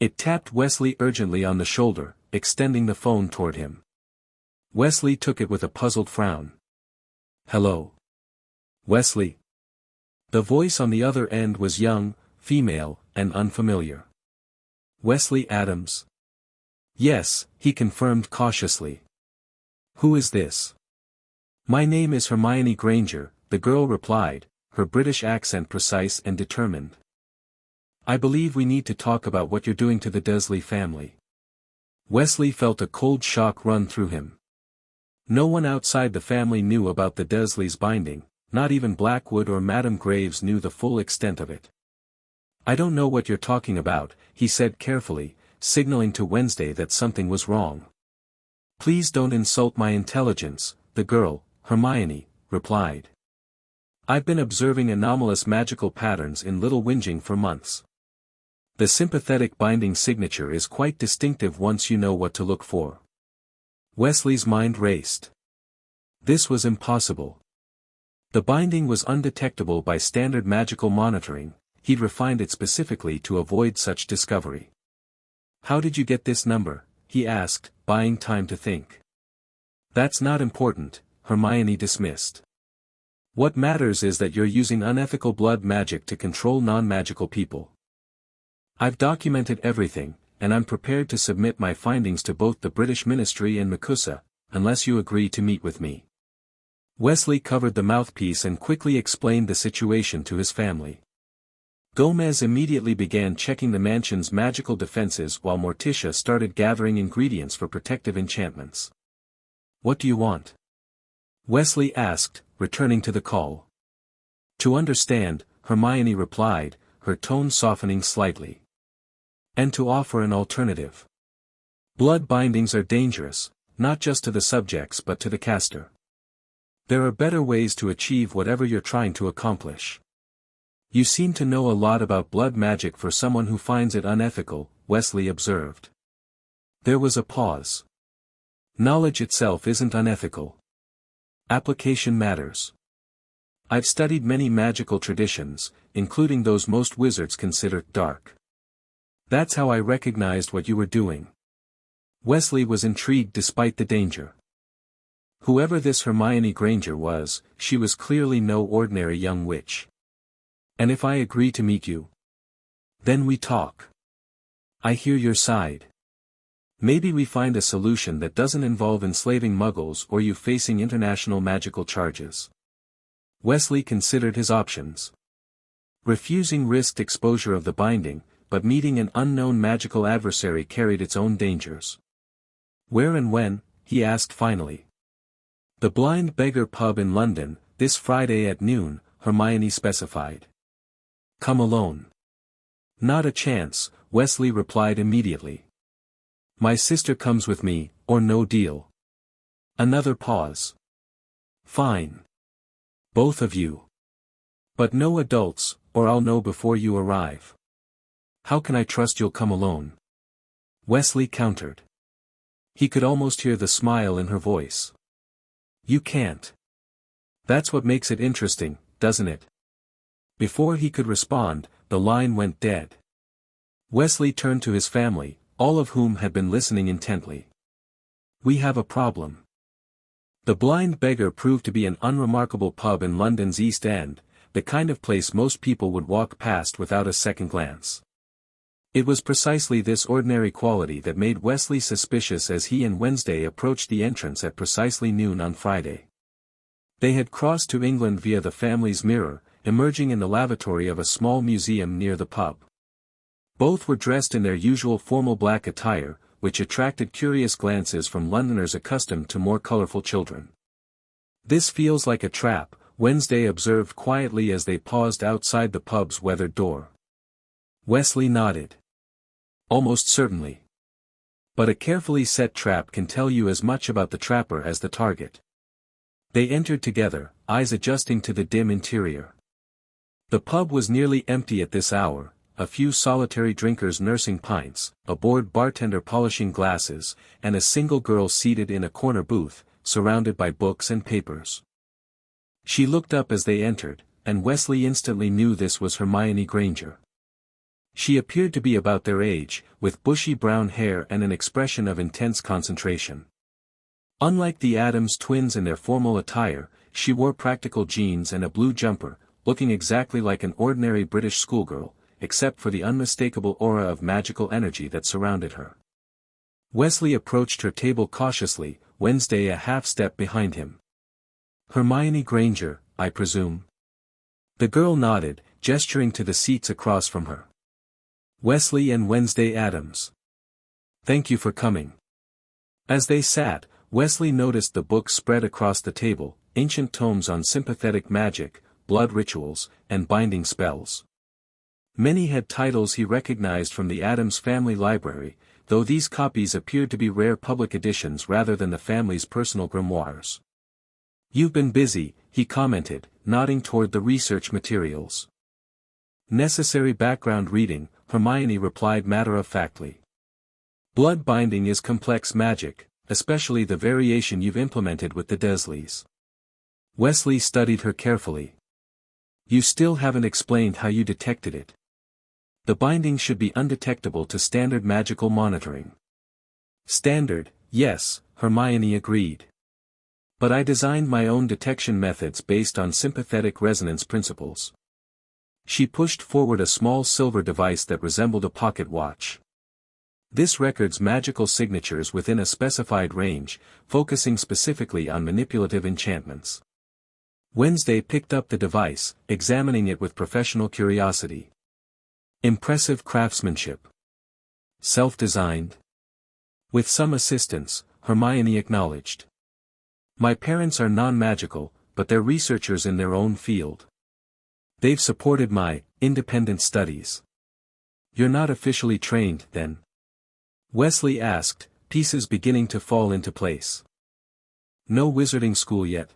It tapped Wesley urgently on the shoulder, extending the phone toward him. Wesley took it with a puzzled frown. "Hello? Wesley?" The voice on the other end was young, female, and unfamiliar. "Wesley Addams?" "Yes," he confirmed cautiously. "Who is this?" "My name is Hermione Granger," the girl replied, her British accent precise and determined. "I believe we need to talk about what you're doing to the Dursley family." Wesley felt a cold shock run through him. No one outside the family knew about the Dursleys' binding, not even Blackwood or Madame Graves knew the full extent of it. "I don't know what you're talking about," he said carefully, signaling to Wednesday that something was wrong. "Please don't insult my intelligence," the girl, Hermione, replied. "I've been observing anomalous magical patterns in Little Whinging for months. The sympathetic binding signature is quite distinctive once you know what to look for." Wesley's mind raced. This was impossible. The binding was undetectable by standard magical monitoring. He'd refined it specifically to avoid such discovery. "How did you get this number?" he asked, buying time to think. "That's not important," Hermione dismissed. "What matters is that you're using unethical blood magic to control non-magical people. I've documented everything, and I'm prepared to submit my findings to both the British Ministry and MACUSA, unless you agree to meet with me." Wesley covered the mouthpiece and quickly explained the situation to his family. Gomez immediately began checking the mansion's magical defenses while Morticia started gathering ingredients for protective enchantments. "What do you want?" Wesley asked, returning to the call. "To understand," Hermione replied, her tone softening slightly. "And to offer an alternative. Blood bindings are dangerous, not just to the subjects but to the caster. There are better ways to achieve whatever you're trying to accomplish." You seem to know a lot about blood magic for someone who finds it unethical, Wesley observed. There was a pause. Knowledge itself isn't unethical. Application matters. I've studied many magical traditions, including those most wizards consider dark. That's how I recognized what you were doing. Wesley was intrigued despite the danger. Whoever this Hermione Granger was, she was clearly no ordinary young witch. And if I agree to meet you? Then we talk. I hear your side. Maybe we find a solution that doesn't involve enslaving muggles or you facing international magical charges. Wesley considered his options. Refusing risked exposure of the binding, but meeting an unknown magical adversary carried its own dangers. Where and when, he asked finally. The Blind Beggar pub in London, this Friday at noon, Hermione specified. Come alone. Not a chance, Wesley replied immediately. My sister comes with me, or no deal. Another pause. Fine. Both of you. But no adults, or I'll know before you arrive. How can I trust you'll come alone? Wesley countered. He could almost hear the smile in her voice. You can't. That's what makes it interesting, doesn't it? Before he could respond, the line went dead. Wesley turned to his family, all of whom had been listening intently. We have a problem. The Blind Beggar proved to be an unremarkable pub in London's East End, the kind of place most people would walk past without a second glance. It was precisely this ordinary quality that made Wesley suspicious as he and Wednesday approached the entrance at precisely noon on Friday. They had crossed to England via the family's mirror, emerging in the lavatory of a small museum near the pub. Both were dressed in their usual formal black attire, which attracted curious glances from Londoners accustomed to more colorful children. This feels like a trap, Wednesday observed quietly as they paused outside the pub's weathered door. Wesley nodded. Almost certainly. But a carefully set trap can tell you as much about the trapper as the target. They entered together, eyes adjusting to the dim interior. The pub was nearly empty at this hour, a few solitary drinkers nursing pints, a bored bartender polishing glasses, and a single girl seated in a corner booth, surrounded by books and papers. She looked up as they entered, and Wesley instantly knew this was Hermione Granger. She appeared to be about their age, with bushy brown hair and an expression of intense concentration. Unlike the Addams twins in their formal attire, she wore practical jeans and a blue jumper, looking exactly like an ordinary British schoolgirl, except for the unmistakable aura of magical energy that surrounded her. Wesley approached her table cautiously, Wednesday a half-step behind him. Hermione Granger, I presume? The girl nodded, gesturing to the seats across from her. Wesley and Wednesday Addams. Thank you for coming. As they sat, Wesley noticed the books spread across the table, ancient tomes on sympathetic magic, blood rituals, and binding spells. Many had titles he recognized from the Addams family library, though these copies appeared to be rare public editions rather than the family's personal grimoires. You've been busy, he commented, nodding toward the research materials. Necessary background reading, Hermione replied matter-of-factly. Blood binding is complex magic, especially the variation you've implemented with the Dursleys. Wesley studied her carefully. You still haven't explained how you detected it. The binding should be undetectable to standard magical monitoring. Standard, yes, Hermione agreed. But I designed my own detection methods based on sympathetic resonance principles. She pushed forward a small silver device that resembled a pocket watch. This records magical signatures within a specified range, focusing specifically on manipulative enchantments. Wednesday picked up the device, examining it with professional curiosity. Impressive craftsmanship. Self-designed? With some assistance, Hermione acknowledged. My parents are non-magical, but they're researchers in their own field. They've supported my independent studies. You're not officially trained, then? Wesley asked, pieces beginning to fall into place. No wizarding school yet.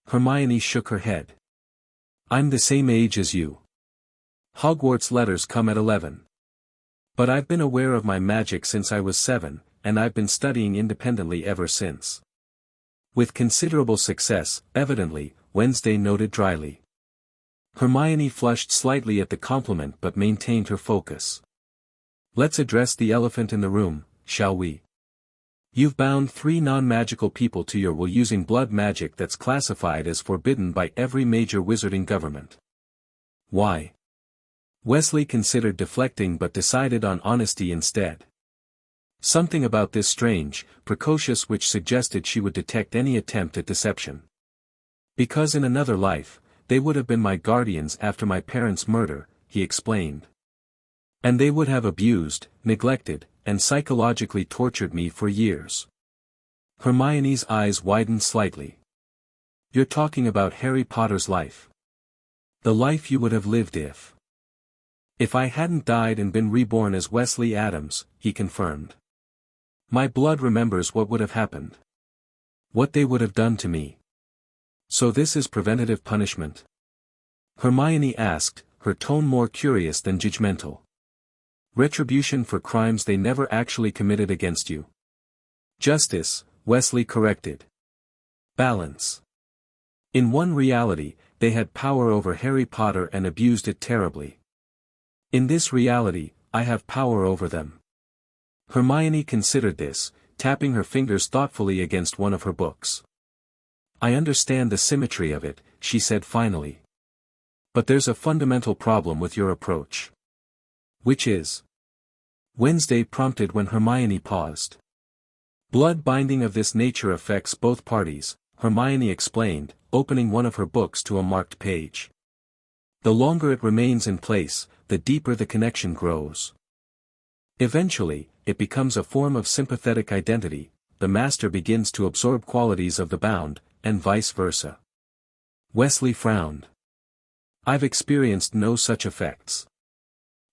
Hermione shook her head. I'm the same age as you. Hogwarts letters come at 11. But I've been aware of my magic since I was 7, and I've been studying independently ever since. With considerable success, evidently, Wednesday noted dryly. Hermione flushed slightly at the compliment but maintained her focus. Let's address the elephant in the room, shall we? You've bound 3 non-magical people to your will using blood magic that's classified as forbidden by every major wizarding government. Why? Wesley considered deflecting but decided on honesty instead. Something about this strange, precocious which suggested she would detect any attempt at deception. Because in another life, they would have been my guardians after my parents' murder, he explained. And they would have abused, neglected, and psychologically tortured me for years. Hermione's eyes widened slightly. You're talking about Harry Potter's life. The life you would have lived if I hadn't died and been reborn as Wesley Addams, he confirmed. My blood remembers what would have happened. What they would have done to me. So this is preventative punishment? Hermione asked, her tone more curious than judgmental. Retribution for crimes they never actually committed against you. Justice, Wesley corrected. Balance. In one reality, they had power over Harry Potter and abused it terribly. In this reality, I have power over them. Hermione considered this, tapping her fingers thoughtfully against one of her books. I understand the symmetry of it, she said finally. But there's a fundamental problem with your approach. Which is? Wednesday prompted when Hermione paused. Blood binding of this nature affects both parties, Hermione explained, opening one of her books to a marked page. The longer it remains in place, the deeper the connection grows. Eventually, it becomes a form of sympathetic identity, the master begins to absorb qualities of the bound, and vice versa. Wesley frowned. I've experienced no such effects.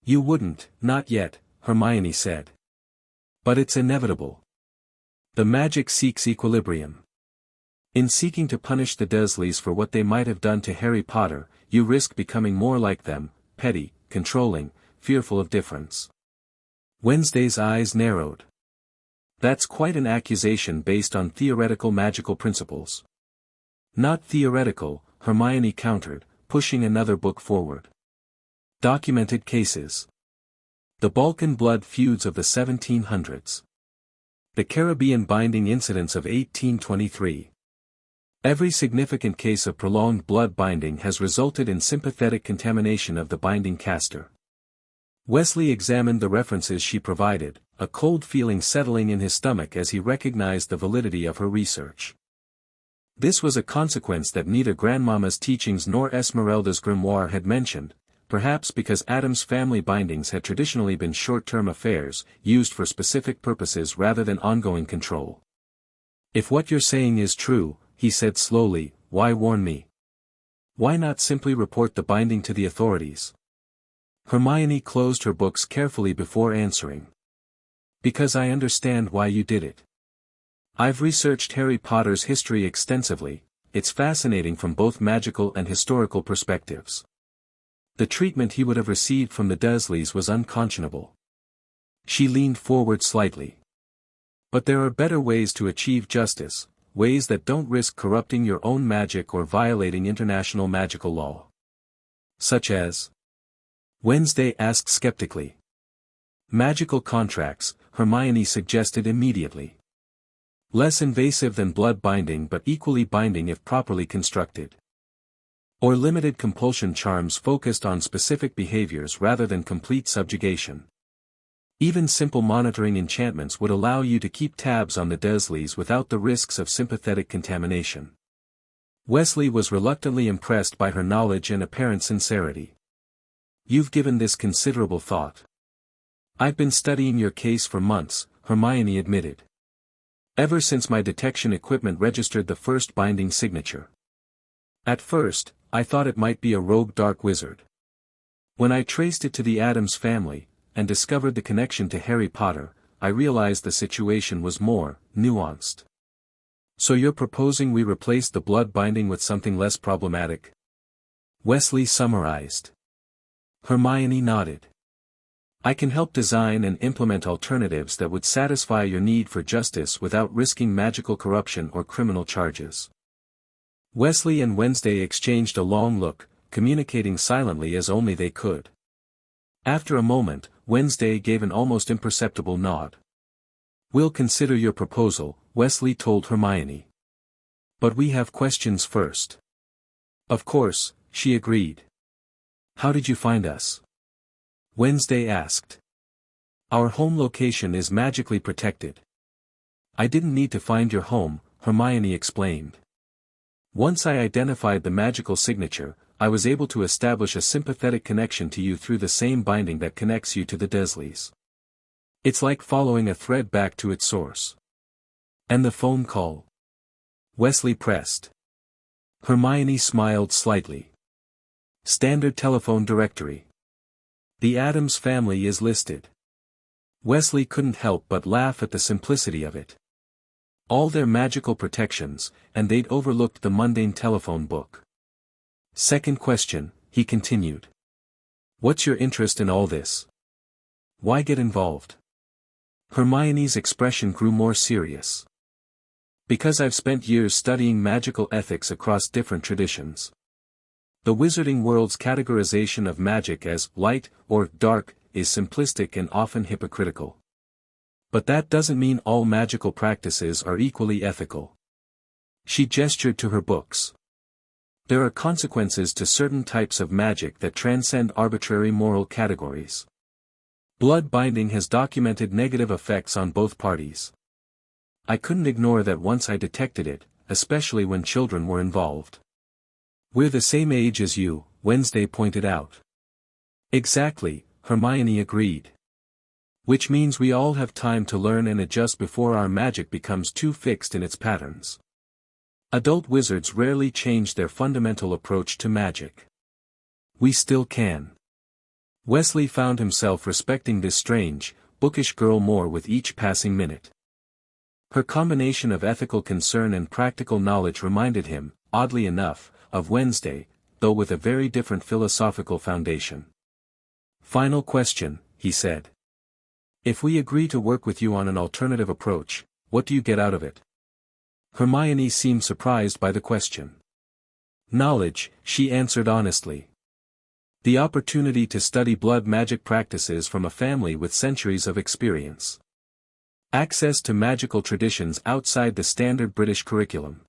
You wouldn't, not yet, Hermione said. But it's inevitable. The magic seeks equilibrium. In seeking to punish the Dursleys for what they might have done to Harry Potter, you risk becoming more like them, petty, controlling, fearful of difference. Wednesday's eyes narrowed. That's quite an accusation based on theoretical magical principles. Not theoretical, Hermione countered, pushing another book forward. Documented cases. The Balkan blood feuds of the 1700s. The Caribbean binding incidents of 1823. Every significant case of prolonged blood binding has resulted in sympathetic contamination of the binding caster. Wesley examined the references she provided, a cold feeling settling in his stomach as he recognized the validity of her research. This was a consequence that neither Grandmama's teachings nor Esmeralda's grimoire had mentioned, perhaps because Addams' family bindings had traditionally been short-term affairs, used for specific purposes rather than ongoing control. If what you're saying is true, he said slowly, why warn me? Why not simply report the binding to the authorities? Hermione closed her books carefully before answering. Because I understand why you did it. I've researched Harry Potter's history extensively, it's fascinating from both magical and historical perspectives. The treatment he would have received from the Dursleys was unconscionable. She leaned forward slightly. But there are better ways to achieve justice, ways that don't risk corrupting your own magic or violating international magical law. Such as? Wednesday asked skeptically. Magical contracts, Hermione suggested immediately. Less invasive than blood binding but equally binding if properly constructed. Or limited compulsion charms focused on specific behaviors rather than complete subjugation. Even simple monitoring enchantments would allow you to keep tabs on the Dursleys without the risks of sympathetic contamination. Wesley was reluctantly impressed by her knowledge and apparent sincerity. You've given this considerable thought. I've been studying your case for months, Hermione admitted. Ever since my detection equipment registered the first binding signature. At first, I thought it might be a rogue dark wizard. When I traced it to the Addams family, and discovered the connection to Harry Potter, I realized the situation was more nuanced. So you're proposing we replace the blood binding with something less problematic? Wesley summarized. Hermione nodded. I can help design and implement alternatives that would satisfy your need for justice without risking magical corruption or criminal charges. Wesley and Wednesday exchanged a long look, communicating silently as only they could. After a moment, Wednesday gave an almost imperceptible nod. We'll consider your proposal, Wesley told Hermione. But we have questions first. Of course, she agreed. How did you find us? Wednesday asked. Our home location is magically protected. I didn't need to find your home, Hermione explained. Once I identified the magical signature, I was able to establish a sympathetic connection to you through the same binding that connects you to the Dursleys. It's like following a thread back to its source. And the phone call? Wesley pressed. Hermione smiled slightly. Standard telephone directory. The Addams family is listed. Wesley couldn't help but laugh at the simplicity of it. All their magical protections, and they'd overlooked the mundane telephone book. Second question, he continued. What's your interest in all this? Why get involved? Hermione's expression grew more serious. Because I've spent years studying magical ethics across different traditions. The wizarding world's categorization of magic as light or dark is simplistic and often hypocritical. But that doesn't mean all magical practices are equally ethical. She gestured to her books. There are consequences to certain types of magic that transcend arbitrary moral categories. Blood binding has documented negative effects on both parties. I couldn't ignore that once I detected it, especially when children were involved. We're the same age as you, Wednesday pointed out. Exactly, Hermione agreed. Which means we all have time to learn and adjust before our magic becomes too fixed in its patterns. Adult wizards rarely change their fundamental approach to magic. We still can. Wesley found himself respecting this strange, bookish girl more with each passing minute. Her combination of ethical concern and practical knowledge reminded him, oddly enough, of Wednesday, though with a very different philosophical foundation. Final question, he said. If we agree to work with you on an alternative approach, what do you get out of it? Hermione seemed surprised by the question. Knowledge, she answered honestly. The opportunity to study blood magic practices from a family with centuries of experience. Access to magical traditions outside the standard British curriculum.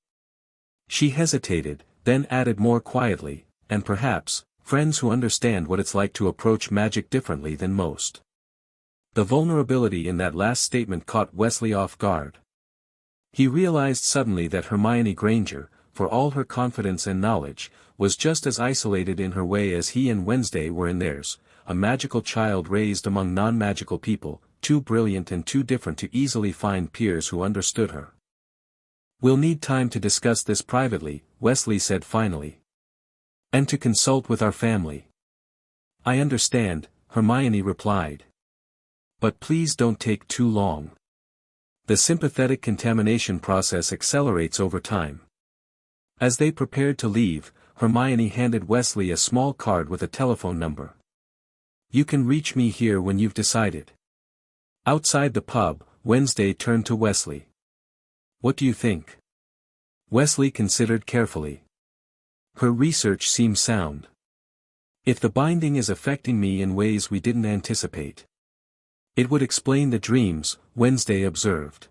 She hesitated, then added more quietly, and perhaps, friends who understand what it's like to approach magic differently than most. The vulnerability in that last statement caught Wesley off guard. He realized suddenly that Hermione Granger, for all her confidence and knowledge, was just as isolated in her way as he and Wednesday were in theirs, a magical child raised among non-magical people, too brilliant and too different to easily find peers who understood her. We'll need time to discuss this privately, Wesley said finally. And to consult with our family. I understand, Hermione replied. But please don't take too long. The sympathetic contamination process accelerates over time. As they prepared to leave, Hermione handed Wesley a small card with a telephone number. You can reach me here when you've decided. Outside the pub, Wednesday turned to Wesley. What do you think? Wesley considered carefully. Her research seems sound. If the binding is affecting me in ways we didn't anticipate. It would explain the dreams, Wednesday observed.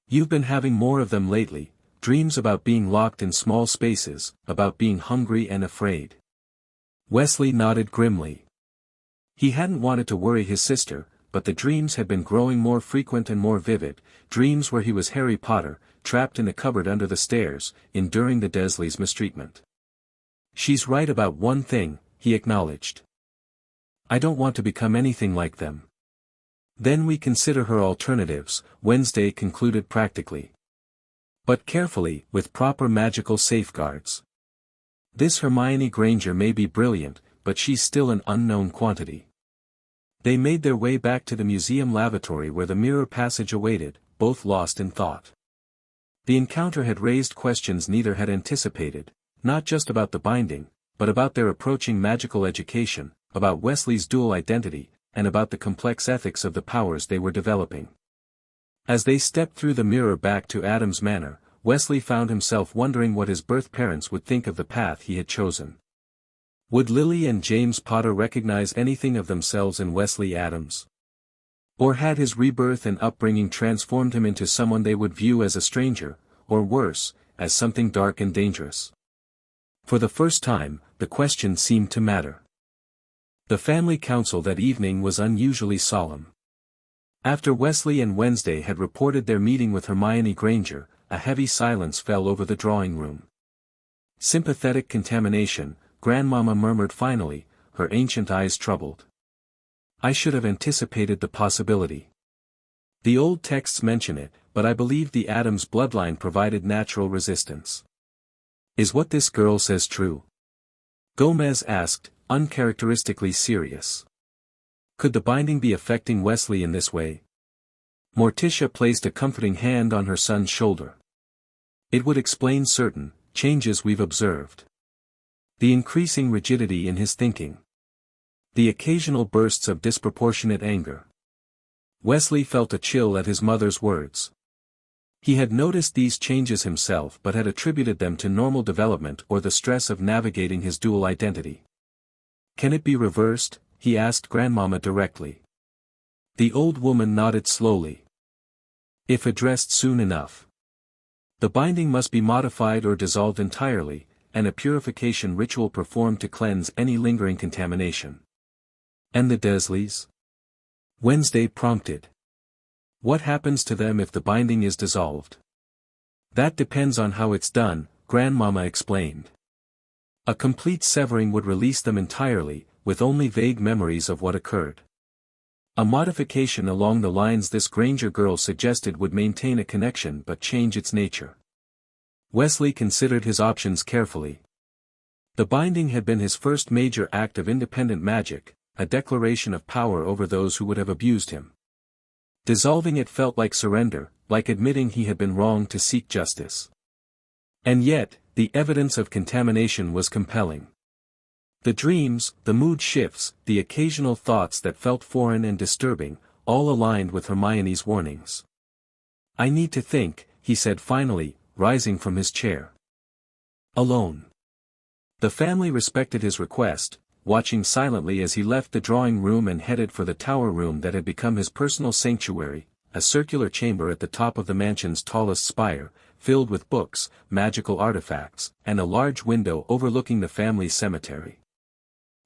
You've been having more of them lately, dreams about being locked in small spaces, about being hungry and afraid. Wesley nodded grimly. He hadn't wanted to worry his sister, but the dreams had been growing more frequent and more vivid, dreams where he was Harry Potter, trapped in a cupboard under the stairs, enduring the Dursleys' mistreatment. She's right about one thing, he acknowledged. I don't want to become anything like them. Then we consider her alternatives, Wednesday concluded practically. But carefully, with proper magical safeguards. This Hermione Granger may be brilliant, but she's still an unknown quantity. They made their way back to the museum lavatory where the mirror passage awaited, both lost in thought. The encounter had raised questions neither had anticipated, not just about the binding, but about their approaching magical education, about Wesley's dual identity, and about the complex ethics of the powers they were developing. As they stepped through the mirror back to Addams Manor, Wesley found himself wondering what his birth parents would think of the path he had chosen. Would Lily and James Potter recognize anything of themselves in Wesley Addams? Or had his rebirth and upbringing transformed him into someone they would view as a stranger, or worse, as something dark and dangerous? For the first time, the question seemed to matter. The family council that evening was unusually solemn. After Wesley and Wednesday had reported their meeting with Hermione Granger, a heavy silence fell over the drawing room. Sympathetic contamination, Grandmama murmured finally, her ancient eyes troubled. I should have anticipated the possibility. The old texts mention it, but I believe the Addams bloodline provided natural resistance. Is what this girl says true? Gomez asked, uncharacteristically serious. Could the binding be affecting Wesley in this way? Morticia placed a comforting hand on her son's shoulder. It would explain certain changes we've observed. The increasing rigidity in his thinking. The occasional bursts of disproportionate anger. Wesley felt a chill at his mother's words. He had noticed these changes himself but had attributed them to normal development or the stress of navigating his dual identity. Can it be reversed? He asked Grandmama directly. The old woman nodded slowly. If addressed soon enough. The binding must be modified or dissolved entirely, and a purification ritual performed to cleanse any lingering contamination. And the Dursleys? Wednesday prompted. What happens to them if the binding is dissolved? That depends on how it's done, Grandmama explained. A complete severing would release them entirely, with only vague memories of what occurred. A modification along the lines this Granger girl suggested would maintain a connection but change its nature. Wesley considered his options carefully. The binding had been his first major act of independent magic, a declaration of power over those who would have abused him. Dissolving it felt like surrender, like admitting he had been wrong to seek justice. And yet, the evidence of contamination was compelling. The dreams, the mood shifts, the occasional thoughts that felt foreign and disturbing, all aligned with Hermione's warnings. I need to think, he said finally, rising from his chair. Alone. The family respected his request, watching silently as he left the drawing room and headed for the tower room that had become his personal sanctuary, a circular chamber at the top of the mansion's tallest spire, filled with books, magical artifacts, and a large window overlooking the family's cemetery.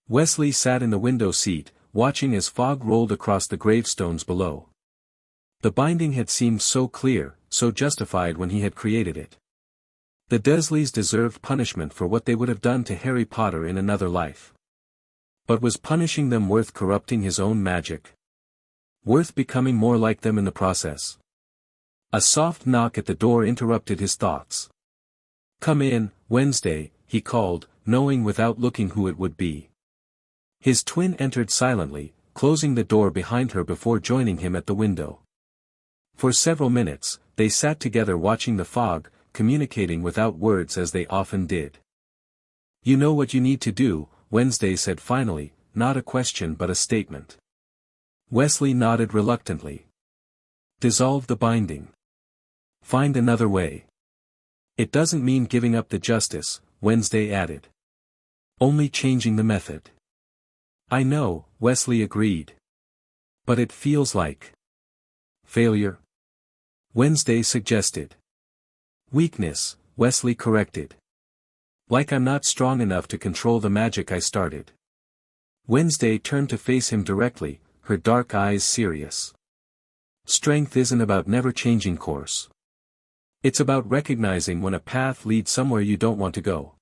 Wesley sat in the window seat, watching as fog rolled across the gravestones below. The binding had seemed so clear, so justified when he had created it. The Dursleys deserved punishment for what they would have done to Harry Potter in another life. But was punishing them worth corrupting his own magic? Worth becoming more like them in the process? A soft knock at the door interrupted his thoughts. Come in, Wednesday, he called, knowing without looking who it would be. His twin entered silently, closing the door behind her before joining him at the window. For several minutes, they sat together watching the fog, communicating without words as they often did. You know what you need to do, Wednesday said finally, not a question but a statement. Wesley nodded reluctantly. Dissolve the binding. Find another way. It doesn't mean giving up the justice, Wednesday added. Only changing the method. I know, Wesley agreed. But it feels like failure? Wednesday suggested. Weakness, Wesley corrected. Like I'm not strong enough to control the magic I started. Wednesday turned to face him directly, her dark eyes serious. Strength isn't about never changing course. It's about recognizing when a path leads somewhere you don't want to go.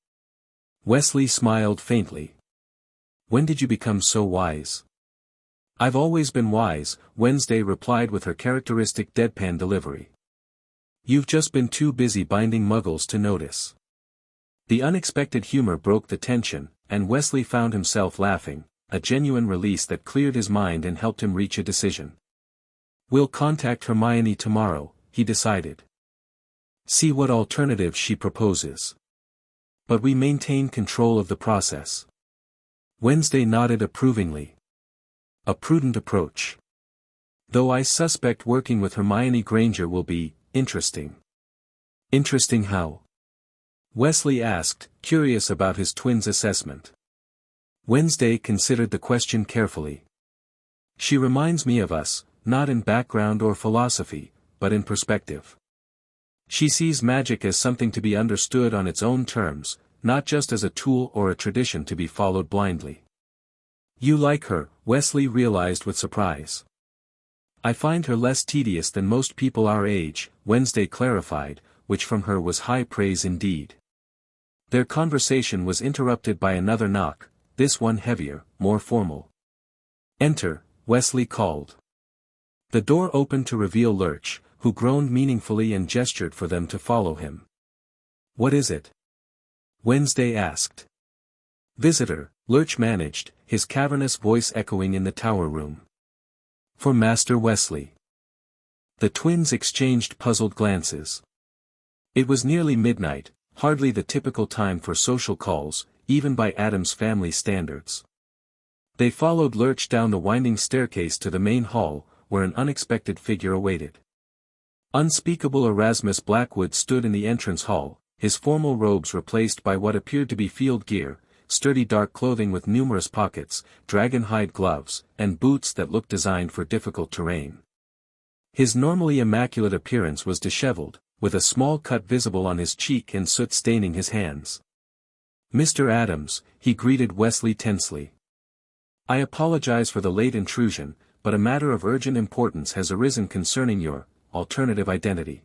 Wesley smiled faintly. When did you become so wise? I've always been wise, Wednesday replied with her characteristic deadpan delivery. You've just been too busy binding muggles to notice. The unexpected humor broke the tension, and Wesley found himself laughing, a genuine release that cleared his mind and helped him reach a decision. We'll contact Hermione tomorrow, he decided. See what alternative she proposes. But we maintain control of the process. Wednesday nodded approvingly. A prudent approach. Though I suspect working with Hermione Granger will be interesting. Interesting how? Wesley asked, curious about his twin's assessment. Wednesday considered the question carefully. She reminds me of us, not in background or philosophy, but in perspective. She sees magic as something to be understood on its own terms, not just as a tool or a tradition to be followed blindly. You like her, Wesley realized with surprise. I find her less tedious than most people our age, Wednesday clarified, which from her was high praise indeed. Their conversation was interrupted by another knock, this one heavier, more formal. Enter, Wesley called. The door opened to reveal Lurch, who groaned meaningfully and gestured for them to follow him. What is it? Wednesday asked. Visitor, Lurch managed, his cavernous voice echoing in the tower room. For Master Wesley. The twins exchanged puzzled glances. It was nearly midnight, hardly the typical time for social calls, even by Addams family standards. They followed Lurch down the winding staircase to the main hall, where an unexpected figure awaited. Unspeakable Erasmus Blackwood stood in the entrance hall, his formal robes replaced by what appeared to be field gear, sturdy dark clothing with numerous pockets, dragon-hide gloves, and boots that looked designed for difficult terrain. His normally immaculate appearance was disheveled, with a small cut visible on his cheek and soot staining his hands. Mr. Addams, he greeted Wesley tensely. I apologize for the late intrusion, but a matter of urgent importance has arisen concerning your alternative identity.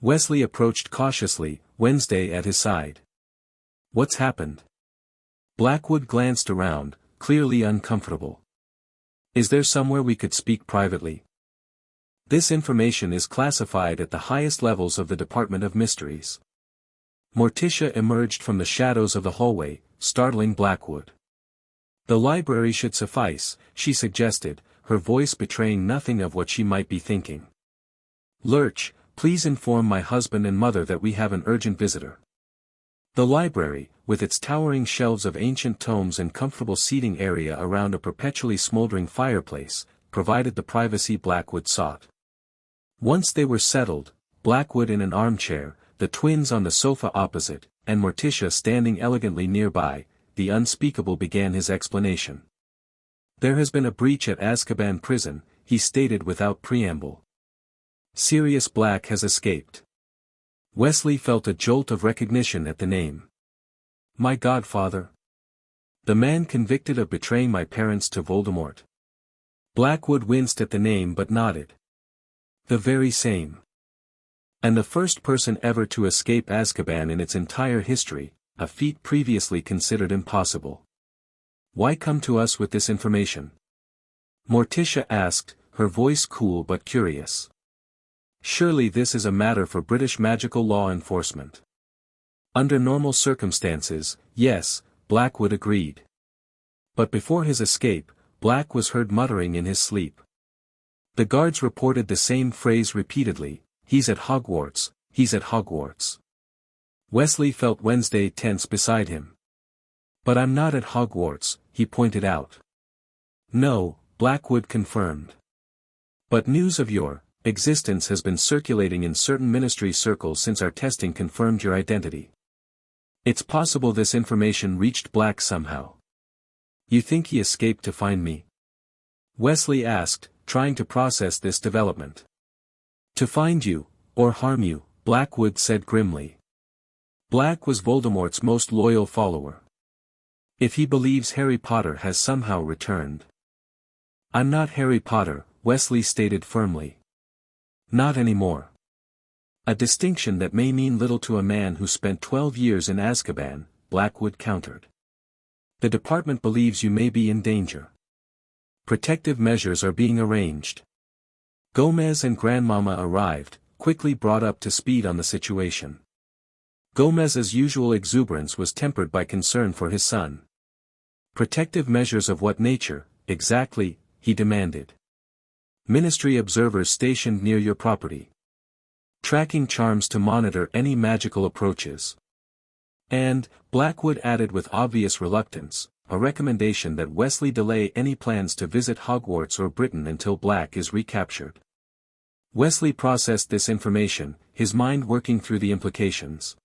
Wesley approached cautiously, Wednesday at his side. What's happened? Blackwood glanced around, clearly uncomfortable. Is there somewhere we could speak privately? This information is classified at the highest levels of the Department of Mysteries. Morticia emerged from the shadows of the hallway, startling Blackwood. The library should suffice, she suggested, her voice betraying nothing of what she might be thinking. Lurch, please inform my husband and mother that we have an urgent visitor. The library, with its towering shelves of ancient tomes and comfortable seating area around a perpetually smoldering fireplace, provided the privacy Blackwood sought. Once they were settled, Blackwood in an armchair, the twins on the sofa opposite, and Morticia standing elegantly nearby, the unspeakable began his explanation. There has been a breach at Azkaban prison, he stated without preamble. Sirius Black has escaped. Wesley felt a jolt of recognition at the name. My godfather. The man convicted of betraying my parents to Voldemort. Blackwood winced at the name but nodded. The very same. And the first person ever to escape Azkaban in its entire history, a feat previously considered impossible. Why come to us with this information? Morticia asked, her voice cool but curious. Surely this is a matter for British magical law enforcement. Under normal circumstances, yes, Blackwood agreed. But before his escape, Black was heard muttering in his sleep. The guards reported the same phrase repeatedly, he's at Hogwarts, he's at Hogwarts. Wesley felt Wednesday tense beside him. But I'm not at Hogwarts, he pointed out. No, Blackwood confirmed. But news of your existence has been circulating in certain ministry circles since our testing confirmed your identity. It's possible this information reached Black somehow. You think he escaped to find me? Wesley asked, trying to process this development. To find you, or harm you, Blackwood said grimly. Black was Voldemort's most loyal follower. If he believes Harry Potter has somehow returned. I'm not Harry Potter, Wesley stated firmly. Not anymore. A distinction that may mean little to a man who spent 12 years in Azkaban, Blackwood countered. The department believes you may be in danger. Protective measures are being arranged. Gomez and Grandmama arrived, quickly brought up to speed on the situation. Gomez's usual exuberance was tempered by concern for his son. Protective measures of what nature, exactly, he demanded. Ministry observers stationed near your property. Tracking charms to monitor any magical approaches. And, Blackwood added with obvious reluctance, a recommendation that Wesley delay any plans to visit Hogwarts or Britain until Black is recaptured. Wesley processed this information, his mind working through the implications.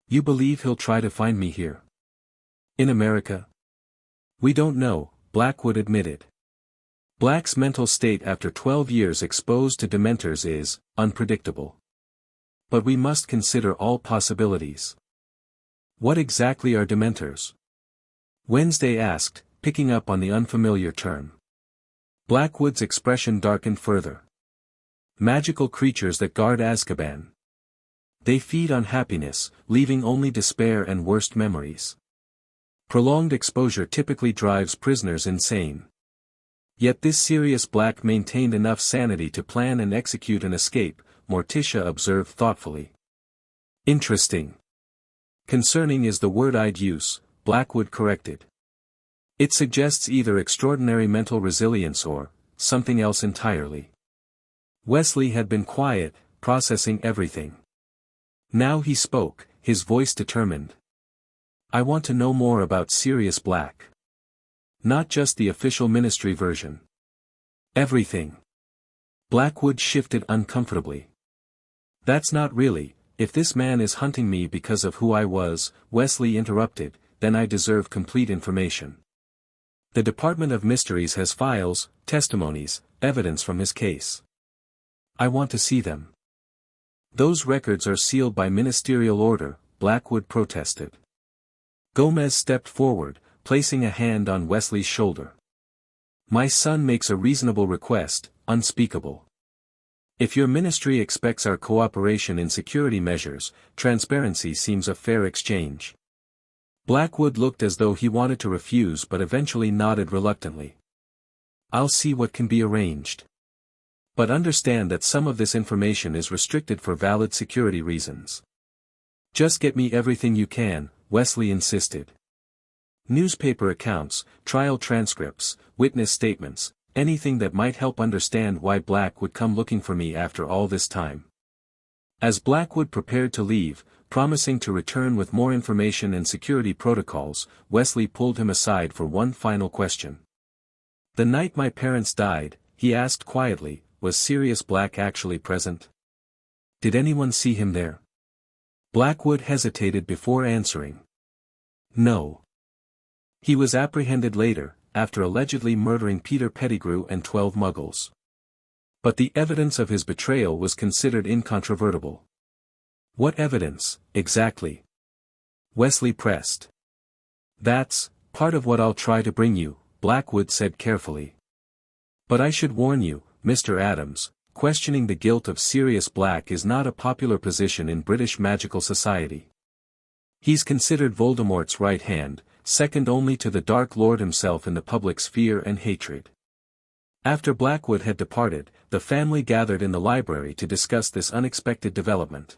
You believe he'll try to find me here? In America? We don't know, Blackwood admitted. Black's mental state after 12 years exposed to Dementors is unpredictable. But we must consider all possibilities. What exactly are Dementors? Wednesday asked, picking up on the unfamiliar term. Blackwood's expression darkened further. Magical creatures that guard Azkaban. They feed on happiness, leaving only despair and worst memories. Prolonged exposure typically drives prisoners insane. Yet this Sirius Black maintained enough sanity to plan and execute an escape, Morticia observed thoughtfully. Interesting. Concerning is the word I'd use, Blackwood corrected. It suggests either extraordinary mental resilience or something else entirely. Wesley had been quiet, processing everything. Now he spoke, his voice determined. I want to know more about Sirius Black. Not just the official ministry version. Everything. Blackwood shifted uncomfortably. That's not really, if this man is hunting me because of who I was, Wesley interrupted, then I deserve complete information. The Department of Mysteries has files, testimonies, evidence from his case. I want to see them. Those records are sealed by ministerial order, Blackwood protested. Gomez stepped forward, placing a hand on Wesley's shoulder. My son makes a reasonable request, unspeakable. If your ministry expects our cooperation in security measures, transparency seems a fair exchange. Blackwood looked as though he wanted to refuse but eventually nodded reluctantly. I'll see what can be arranged. But understand that some of this information is restricted for valid security reasons. Just get me everything you can, Wesley insisted. Newspaper accounts, trial transcripts, witness statements, anything that might help understand why Black would come looking for me after all this time. As Blackwood prepared to leave, promising to return with more information and security protocols, Wesley pulled him aside for one final question. The night my parents died, he asked quietly, was Sirius Black actually present? Did anyone see him there? Blackwood hesitated before answering. No. He was apprehended later, after allegedly murdering Peter Pettigrew and 12 Muggles. But the evidence of his betrayal was considered incontrovertible. What evidence, exactly? Wesley pressed. That's part of what I'll try to bring you, Blackwood said carefully. But I should warn you, Mr. Addams, questioning the guilt of Sirius Black is not a popular position in British magical society. He's considered Voldemort's right hand, second only to the Dark Lord himself in the public's fear and hatred. After Blackwood had departed, the family gathered in the library to discuss this unexpected development.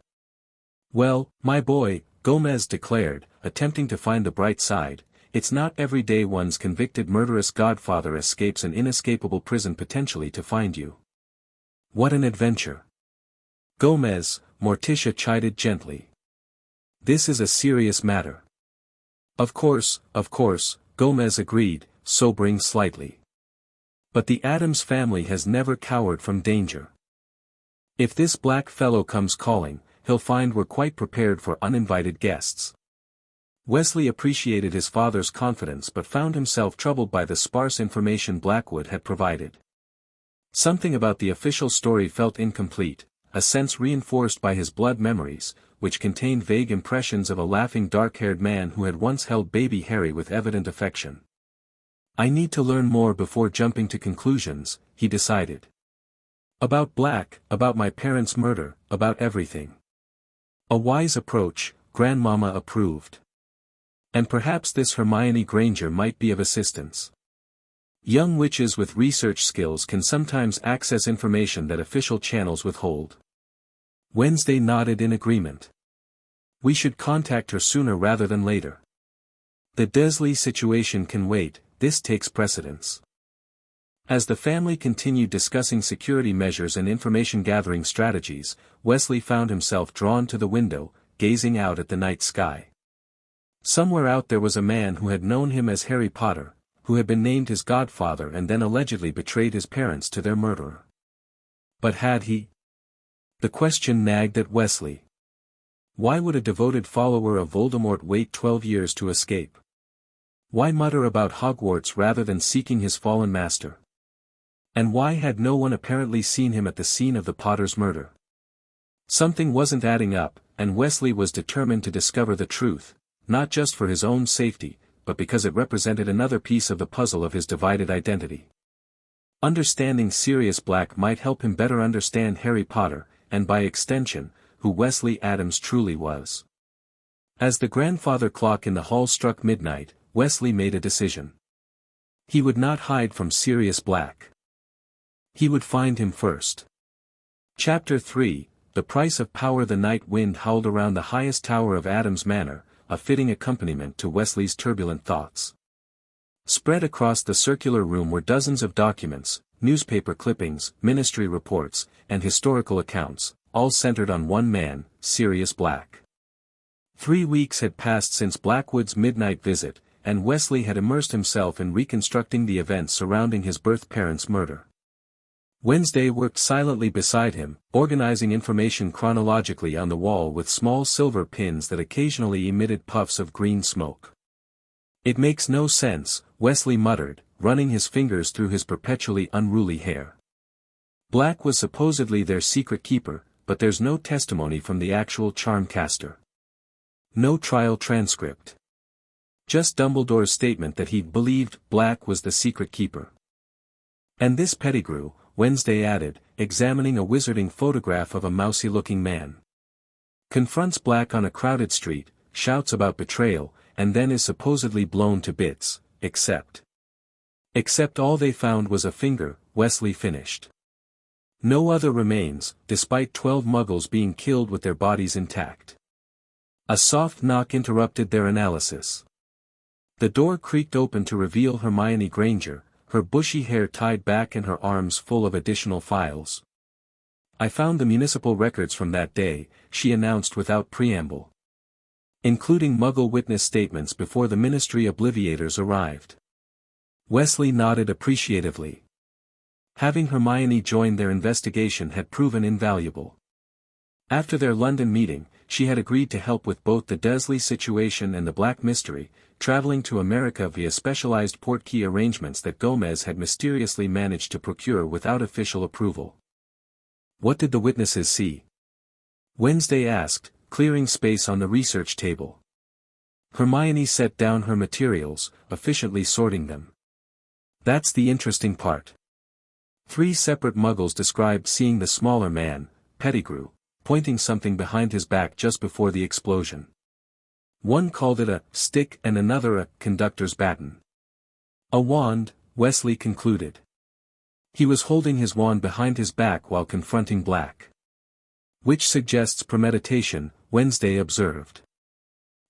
Well, my boy, Gomez declared, attempting to find the bright side, it's not every day one's convicted murderous godfather escapes an inescapable prison potentially to find you. What an adventure. Gomez, Morticia chided gently. This is a serious matter. Of course, Gomez agreed, sobering slightly. But the Addams family has never cowered from danger. If this Black fellow comes calling, he'll find we're quite prepared for uninvited guests. Wesley appreciated his father's confidence but found himself troubled by the sparse information Blackwood had provided. Something about the official story felt incomplete, a sense reinforced by his blood memories, which contained vague impressions of a laughing dark-haired man who had once held baby Harry with evident affection. I need to learn more before jumping to conclusions, he decided. About Black, about my parents' murder, about everything. A wise approach, Grandmama approved. And perhaps this Hermione Granger might be of assistance. Young witches with research skills can sometimes access information that official channels withhold. Wednesday nodded in agreement. We should contact her sooner rather than later. The Dursley situation can wait, this takes precedence. As the family continued discussing security measures and information-gathering strategies, Wesley found himself drawn to the window, gazing out at the night sky. Somewhere out there was a man who had known him as Harry Potter, who had been named his godfather and then allegedly betrayed his parents to their murderer. But had he? The question nagged at Wesley. Why would a devoted follower of Voldemort wait 12 years to escape? Why mutter about Hogwarts rather than seeking his fallen master? And why had no one apparently seen him at the scene of the Potter's murder? Something wasn't adding up, and Wesley was determined to discover the truth, not just for his own safety, but because it represented another piece of the puzzle of his divided identity. Understanding Sirius Black might help him better understand Harry Potter, and by extension, who Wesley Addams truly was. As the grandfather clock in the hall struck midnight, Wesley made a decision. He would not hide from Sirius Black. He would find him first. Chapter 3, The Price of Power. The night wind howled around the highest tower of Addams Manor, a fitting accompaniment to Wesley's turbulent thoughts. Spread across the circular room were dozens of documents, newspaper clippings, ministry reports, and historical accounts, all centered on one man, Sirius Black. 3 weeks had passed since Blackwood's midnight visit, and Wesley had immersed himself in reconstructing the events surrounding his birth parents' murder. Wednesday worked silently beside him, organizing information chronologically on the wall with small silver pins that occasionally emitted puffs of green smoke. "It makes no sense," Wesley muttered, running his fingers through his perpetually unruly hair. Black was supposedly their secret keeper, but there's no testimony from the actual charm caster. No trial transcript. Just Dumbledore's statement that he'd believed Black was the secret keeper. "And this Pettigrew," Wednesday added, examining a wizarding photograph of a mousy-looking man. "Confronts Black on a crowded street, shouts about betrayal, and then is supposedly blown to bits, except all they found was a finger," Wesley finished. "No other remains, despite 12 muggles being killed with their bodies intact." A soft knock interrupted their analysis. The door creaked open to reveal Hermione Granger, her bushy hair tied back and her arms full of additional files. "I found the municipal records from that day," she announced without preamble. "Including Muggle witness statements before the Ministry Obliviators arrived." Wesley nodded appreciatively. Having Hermione join their investigation had proven invaluable. After their London meeting, she had agreed to help with both the Dursleys situation and the Black Mystery, traveling to America via specialized portkey arrangements that Gomez had mysteriously managed to procure without official approval. "What did the witnesses see?" Wednesday asked, clearing space on the research table. Hermione set down her materials, efficiently sorting them. "That's the interesting part. 3 separate muggles described seeing the smaller man, Pettigrew, pointing something behind his back just before the explosion. One called it a stick and another a conductor's baton." "A wand," Wesley concluded. "He was holding his wand behind his back while confronting Black." "Which suggests premeditation," Wednesday observed.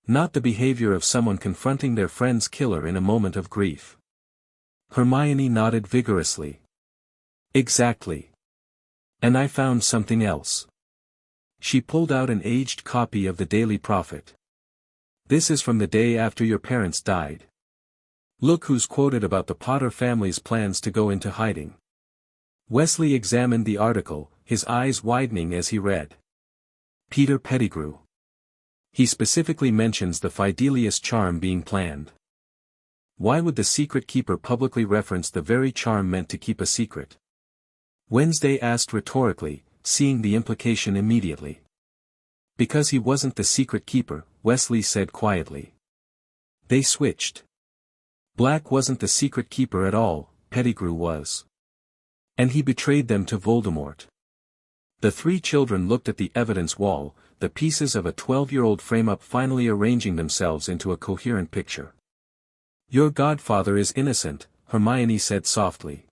"Not the behavior of someone confronting their friend's killer in a moment of grief." Hermione nodded vigorously. "Exactly. And I found something else." She pulled out an aged copy of the Daily Prophet. "This is from the day after your parents died. Look who's quoted about the Potter family's plans to go into hiding." Wesley examined the article, his eyes widening as he read. "Peter Pettigrew. He specifically mentions the Fidelius charm being planned. Why would the secret keeper publicly reference the very charm meant to keep a secret?" Wednesday asked rhetorically, seeing the implication immediately. "Because he wasn't the secret keeper," Wesley said quietly. "They switched. Black wasn't the secret keeper at all, Pettigrew was. And he betrayed them to Voldemort." The 3 children looked at the evidence wall, the pieces of a 12-year-old frame-up finally arranging themselves into a coherent picture. "Your godfather is innocent," Hermione said softly.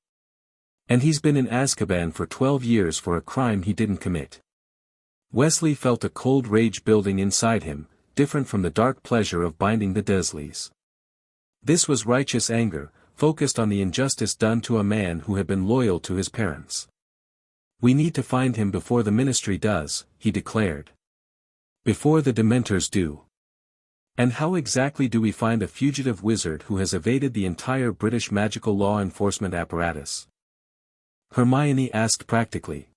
"And he's been in Azkaban for 12 years for a crime he didn't commit." Wesley felt a cold rage building inside him, different from the dark pleasure of binding the Dursleys. This was righteous anger, focused on the injustice done to a man who had been loyal to his parents. "We need to find him before the Ministry does," he declared. "Before the Dementors do." And how exactly do we find a fugitive wizard who has evaded the entire British magical law enforcement apparatus? Hermione asked practically.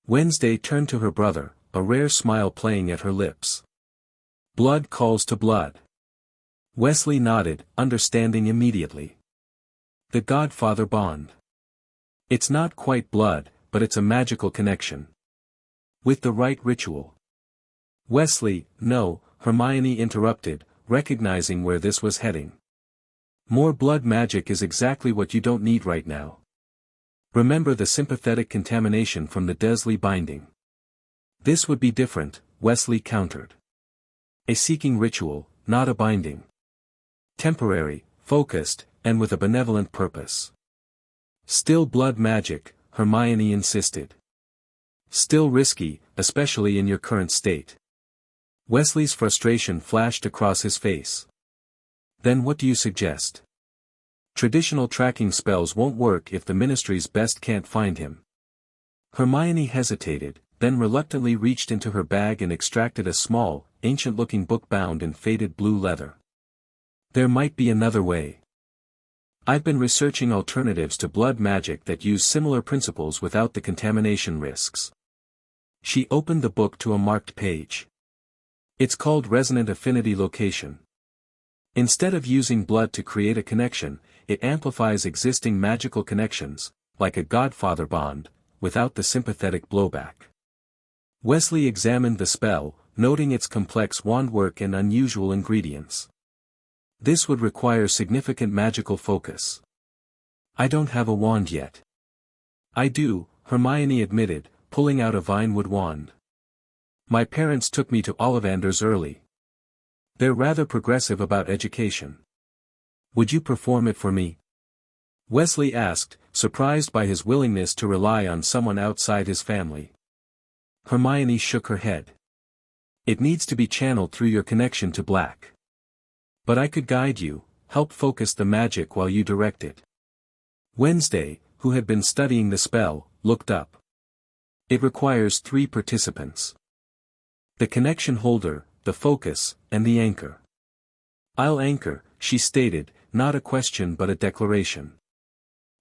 Wednesday turned to her brother, a rare smile playing at her lips. Blood calls to blood. Wesley nodded, understanding immediately. The godfather bond. It's not quite blood, but it's a magical connection. With the right ritual. Wesley, no, Hermione interrupted, recognizing where this was heading. More blood magic is exactly what you don't need right now. Remember the sympathetic contamination from the Dursley binding. This would be different, Wesley countered. A seeking ritual, not a binding. Temporary, focused, and with a benevolent purpose. Still blood magic, Hermione insisted. Still risky, especially in your current state. Wesley's frustration flashed across his face. Then what do you suggest? Traditional tracking spells won't work if the Ministry's best can't find him. Hermione hesitated, then reluctantly reached into her bag and extracted a small, ancient-looking book bound in faded blue leather. There might be another way. I've been researching alternatives to blood magic that use similar principles without the contamination risks. She opened the book to a marked page. It's called Resonant Affinity Location. Instead of using blood to create a connection, it amplifies existing magical connections, like a godfather bond, without the sympathetic blowback. Wesley examined the spell, noting its complex wandwork and unusual ingredients. This would require significant magical focus. I don't have a wand yet. I do, Hermione admitted, pulling out a vinewood wand. My parents took me to Ollivanders early. They're rather progressive about education. Would you perform it for me? Wesley asked, surprised by his willingness to rely on someone outside his family. Hermione shook her head. It needs to be channeled through your connection to black. But I could guide you, help focus the magic while you direct it. Wednesday, who had been studying the spell, looked up. It requires 3 participants. The connection holder, the focus, and the anchor. I'll anchor, she stated, not a question but a declaration.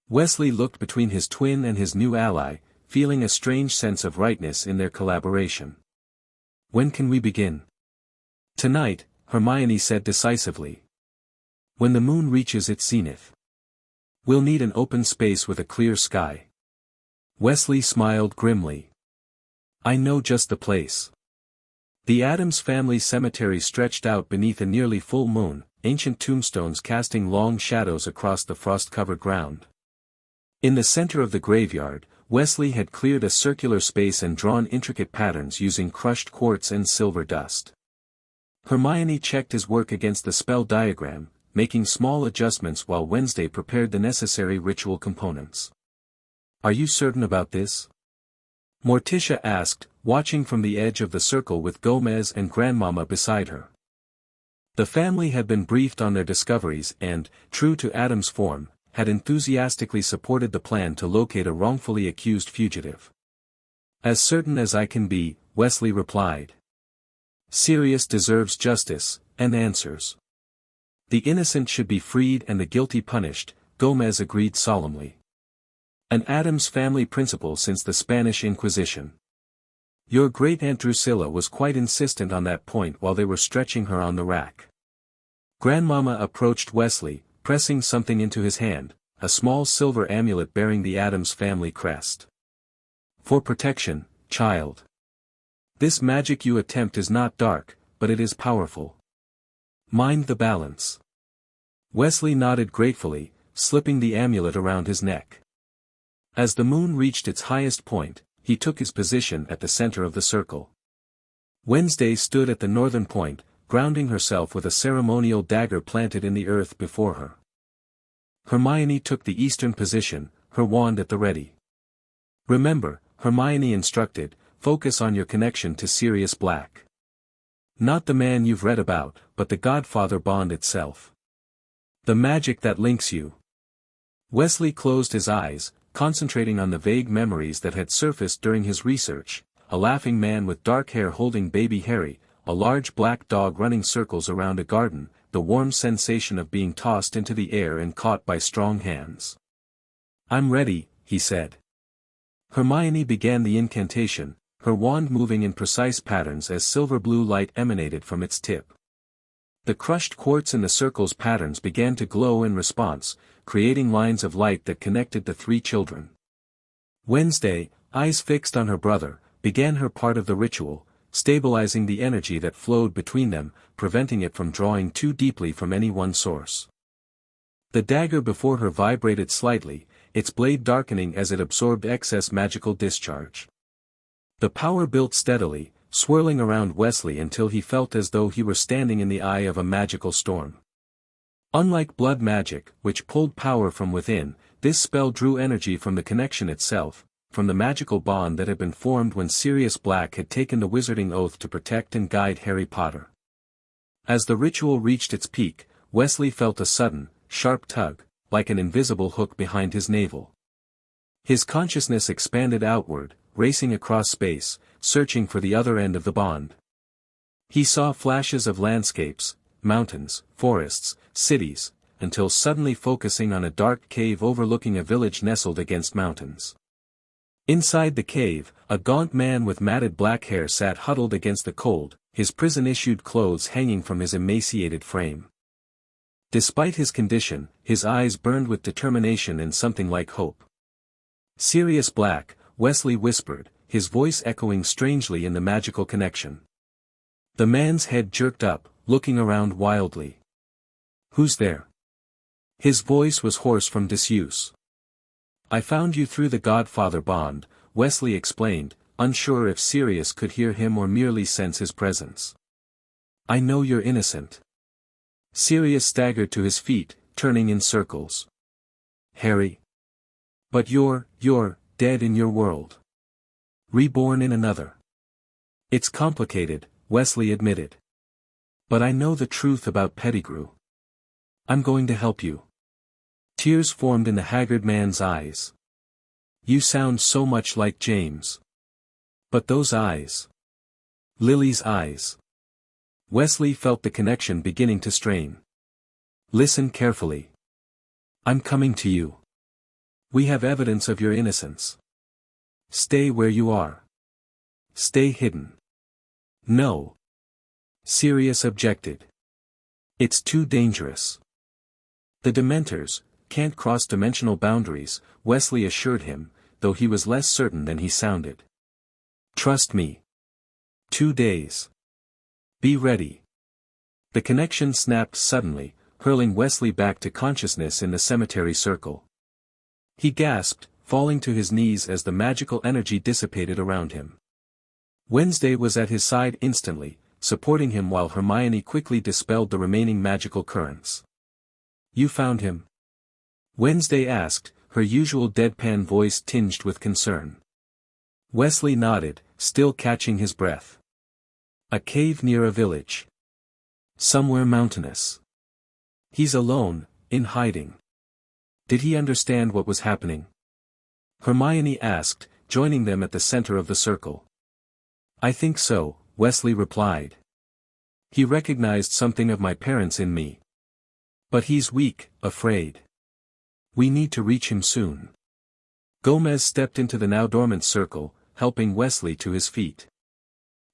Wesley looked between his twin and his new ally, feeling a strange sense of rightness in their collaboration. When can we begin? Tonight, Hermione said decisively. When the moon reaches its zenith. We'll need an open space with a clear sky. Wesley smiled grimly. I know just the place. The Addams family cemetery stretched out beneath a nearly full moon, ancient tombstones casting long shadows across the frost-covered ground. In the center of the graveyard, Wesley had cleared a circular space and drawn intricate patterns using crushed quartz and silver dust. Hermione checked his work against the spell diagram, making small adjustments while Wednesday prepared the necessary ritual components. Are you certain about this? Morticia asked, watching from the edge of the circle with Gomez and Grandmama beside her. The family had been briefed on their discoveries and, true to Addams' form, had enthusiastically supported the plan to locate a wrongfully accused fugitive. As certain as I can be, Wesley replied. Sirius deserves justice, and answers. The innocent should be freed and the guilty punished, Gomez agreed solemnly. An Addams family principle since the Spanish Inquisition. Your great-aunt Drusilla was quite insistent on that point while they were stretching her on the rack. Grandmama approached Wesley, pressing something into his hand, a small silver amulet bearing the Addams family crest. For protection, child. This magic you attempt is not dark, but it is powerful. Mind the balance. Wesley nodded gratefully, slipping the amulet around his neck. As the moon reached its highest point, he took his position at the center of the circle. Wednesday stood at the northern point, grounding herself with a ceremonial dagger planted in the earth before her. Hermione took the eastern position, her wand at the ready. Remember, Hermione instructed, focus on your connection to Sirius Black. Not the man you've read about, but the Godfather bond itself. The magic that links you. Wesley closed his eyes, concentrating on the vague memories that had surfaced during his research, a laughing man with dark hair holding baby Harry, a large black dog running circles around a garden, the warm sensation of being tossed into the air and caught by strong hands. "I'm ready," he said. Hermione began the incantation, her wand moving in precise patterns as silver-blue light emanated from its tip. The crushed quartz in the circle's patterns began to glow in response, creating lines of light that connected the three children. Wednesday, eyes fixed on her brother, began her part of the ritual, stabilizing the energy that flowed between them, preventing it from drawing too deeply from any one source. The dagger before her vibrated slightly, its blade darkening as it absorbed excess magical discharge. The power built steadily, swirling around Wesley until he felt as though he were standing in the eye of a magical storm. Unlike blood magic, which pulled power from within, this spell drew energy from the connection itself, from the magical bond that had been formed when Sirius Black had taken the wizarding oath to protect and guide Harry Potter. As the ritual reached its peak, Wesley felt a sudden, sharp tug, like an invisible hook behind his navel. His consciousness expanded outward, racing across space, searching for the other end of the bond. He saw flashes of landscapes, mountains, forests, cities, until suddenly focusing on a dark cave overlooking a village nestled against mountains. Inside the cave, a gaunt man with matted black hair sat huddled against the cold, his prison-issued clothes hanging from his emaciated frame. Despite his condition, his eyes burned with determination and something like hope. "Sirius Black," Wesley whispered, his voice echoing strangely in the magical connection. The man's head jerked up, looking around wildly. "Who's there?" His voice was hoarse from disuse. "I found you through the Godfather bond," Wesley explained, unsure if Sirius could hear him or merely sense his presence. "I know you're innocent." Sirius staggered to his feet, turning in circles. "Harry? But you're dead in your world. Reborn in another." "It's complicated," Wesley admitted. "But I know the truth about Pettigrew. I'm going to help you." Tears formed in the haggard man's eyes. "You sound so much like James. But those eyes. Lily's eyes." Wesley felt the connection beginning to strain. "Listen carefully. I'm coming to you. We have evidence of your innocence. Stay where you are. Stay hidden." "No." Sirius objected. "It's too dangerous. The Dementors can't cross dimensional boundaries," Wesley assured him, though he was less certain than he sounded. "Trust me. 2 days. Be ready." The connection snapped suddenly, hurling Wesley back to consciousness in the cemetery circle. He gasped, falling to his knees as the magical energy dissipated around him. Wednesday was at his side instantly, supporting him while Hermione quickly dispelled the remaining magical currents. "You found him?" Wednesday asked, her usual deadpan voice tinged with concern. Wesley nodded, still catching his breath. "A cave near a village. Somewhere mountainous. He's alone, in hiding." Did he understand what was happening? Hermione asked, joining them at the center of the circle. "I think so," Wesley replied. "He recognized something of my parents in me. But he's weak, afraid. We need to reach him soon." Gomez stepped into the now dormant circle, helping Wesley to his feet.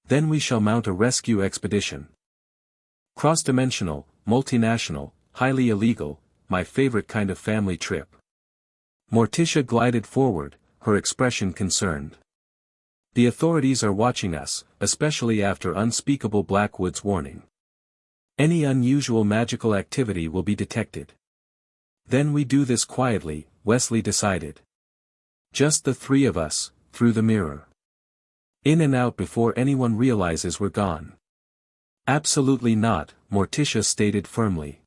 "Then we shall mount a rescue expedition. Cross-dimensional, multinational, highly illegal, my favorite kind of family trip." Morticia glided forward, her expression concerned. "The authorities are watching us, especially after Unspeakable Blackwood's warning. Any unusual magical activity will be detected. Then we do this quietly," Wesley decided. "Just the three of us, through the mirror. In and out before anyone realizes we're gone." "Absolutely not," Morticia stated firmly.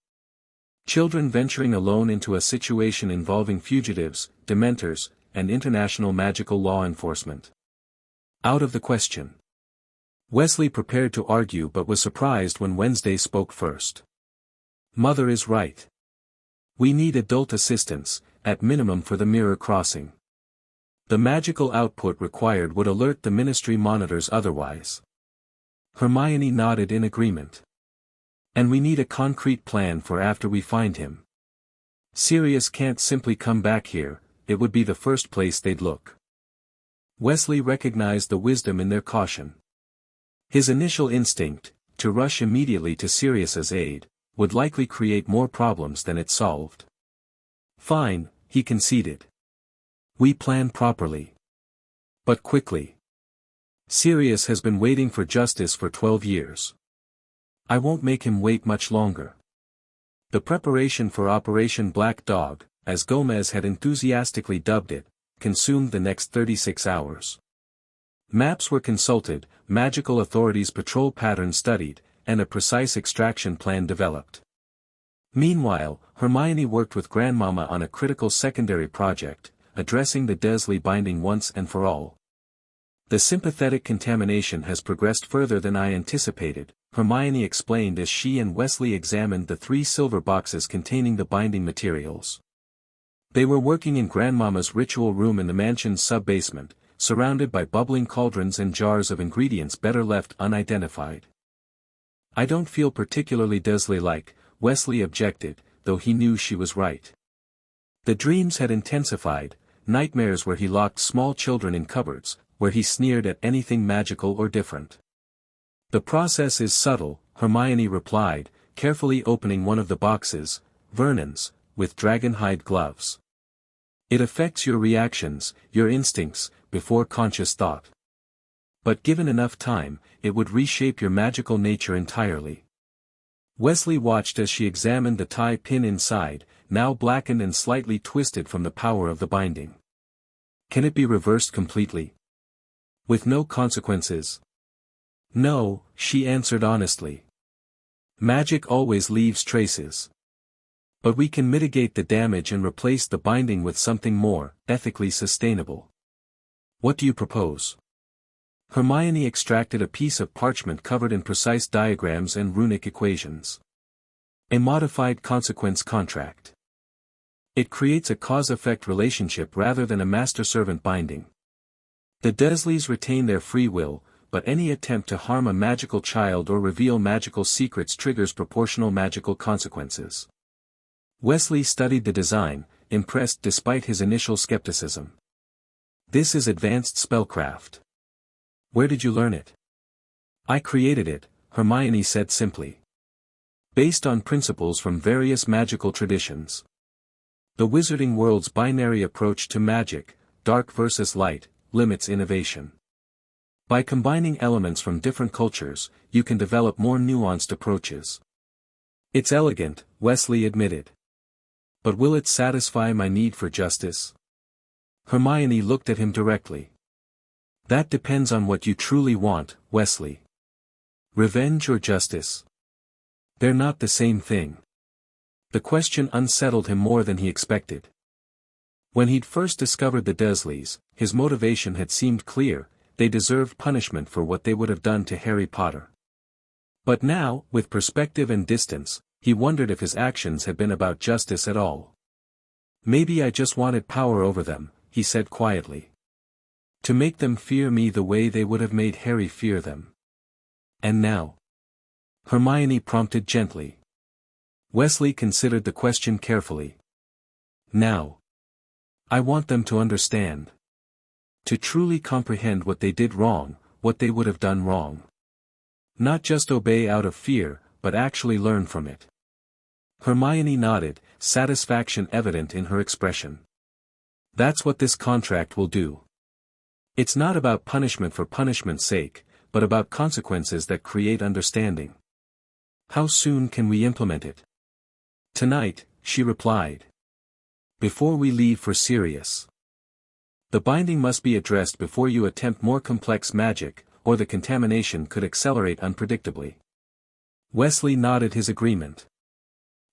"Children venturing alone into a situation involving fugitives, Dementors, and international magical law enforcement. Out of the question." Wesley prepared to argue but was surprised when Wednesday spoke first. "Mother is right. We need adult assistance, at minimum for the mirror crossing. The magical output required would alert the ministry monitors otherwise. Hermione nodded in agreement. And we need a concrete plan for after we find him. Sirius can't simply come back here, it would be the first place they'd look. Wesley recognized the wisdom in their caution. His initial instinct, to rush immediately to Sirius's aid, would likely create more problems than it solved. Fine, he conceded. We plan properly. But quickly. Sirius has been waiting for justice for 12 years. I won't make him wait much longer. The preparation for Operation Black Dog, as Gomez had enthusiastically dubbed it, consumed the next 36 hours. Maps were consulted, magical authorities' patrol patterns studied, and a precise extraction plan developed. Meanwhile, Hermione worked with Grandmama on a critical secondary project, addressing the Dursley binding once and for all. The sympathetic contamination has progressed further than I anticipated, Hermione explained as she and Wesley examined the 3 silver boxes containing the binding materials. They were working in Grandmama's ritual room in the mansion's sub-basement, surrounded by bubbling cauldrons and jars of ingredients better left unidentified. I don't feel particularly Dursley-like, Wesley objected, though he knew she was right. The dreams had intensified, nightmares where he locked small children in cupboards, where he sneered at anything magical or different. The process is subtle, Hermione replied, carefully opening one of the boxes, Vernon's, with dragonhide gloves. It affects your reactions, your instincts, before conscious thought. But given enough time, it would reshape your magical nature entirely. Wesley watched as she examined the tie pin inside, now blackened and slightly twisted from the power of the binding. Can it be reversed completely? With no consequences? No, she answered honestly. Magic always leaves traces. But we can mitigate the damage and replace the binding with something more, ethically sustainable. What do you propose? Hermione extracted a piece of parchment covered in precise diagrams and runic equations. A modified consequence contract. It creates a cause-effect relationship rather than a master-servant binding. The Dursleys retain their free will, but any attempt to harm a magical child or reveal magical secrets triggers proportional magical consequences. Wesley studied the design, impressed despite his initial skepticism. This is advanced spellcraft. Where did you learn it? I created it, Hermione said simply. Based on principles from various magical traditions. The wizarding world's binary approach to magic, dark versus light, limits innovation. By combining elements from different cultures, you can develop more nuanced approaches. It's elegant, Wesley admitted. But will it satisfy my need for justice? Hermione looked at him directly. That depends on what you truly want, Wesley. Revenge or justice? They're not the same thing. The question unsettled him more than he expected. When he'd first discovered the Dursleys, his motivation had seemed clear, they deserved punishment for what they would have done to Harry Potter. But now, with perspective and distance, he wondered if his actions had been about justice at all. Maybe I just wanted power over them, he said quietly. To make them fear me the way they would have made Harry fear them. And now? Hermione prompted gently. Wesley considered the question carefully. Now. I want them to understand. To truly comprehend what they did wrong, what they would have done wrong. Not just obey out of fear, but actually learn from it. Hermione nodded, satisfaction evident in her expression. That's what this contract will do. It's not about punishment for punishment's sake, but about consequences that create understanding. How soon can we implement it? Tonight, she replied. Before we leave for Sirius. The binding must be addressed before you attempt more complex magic, or the contamination could accelerate unpredictably. Wesley nodded his agreement.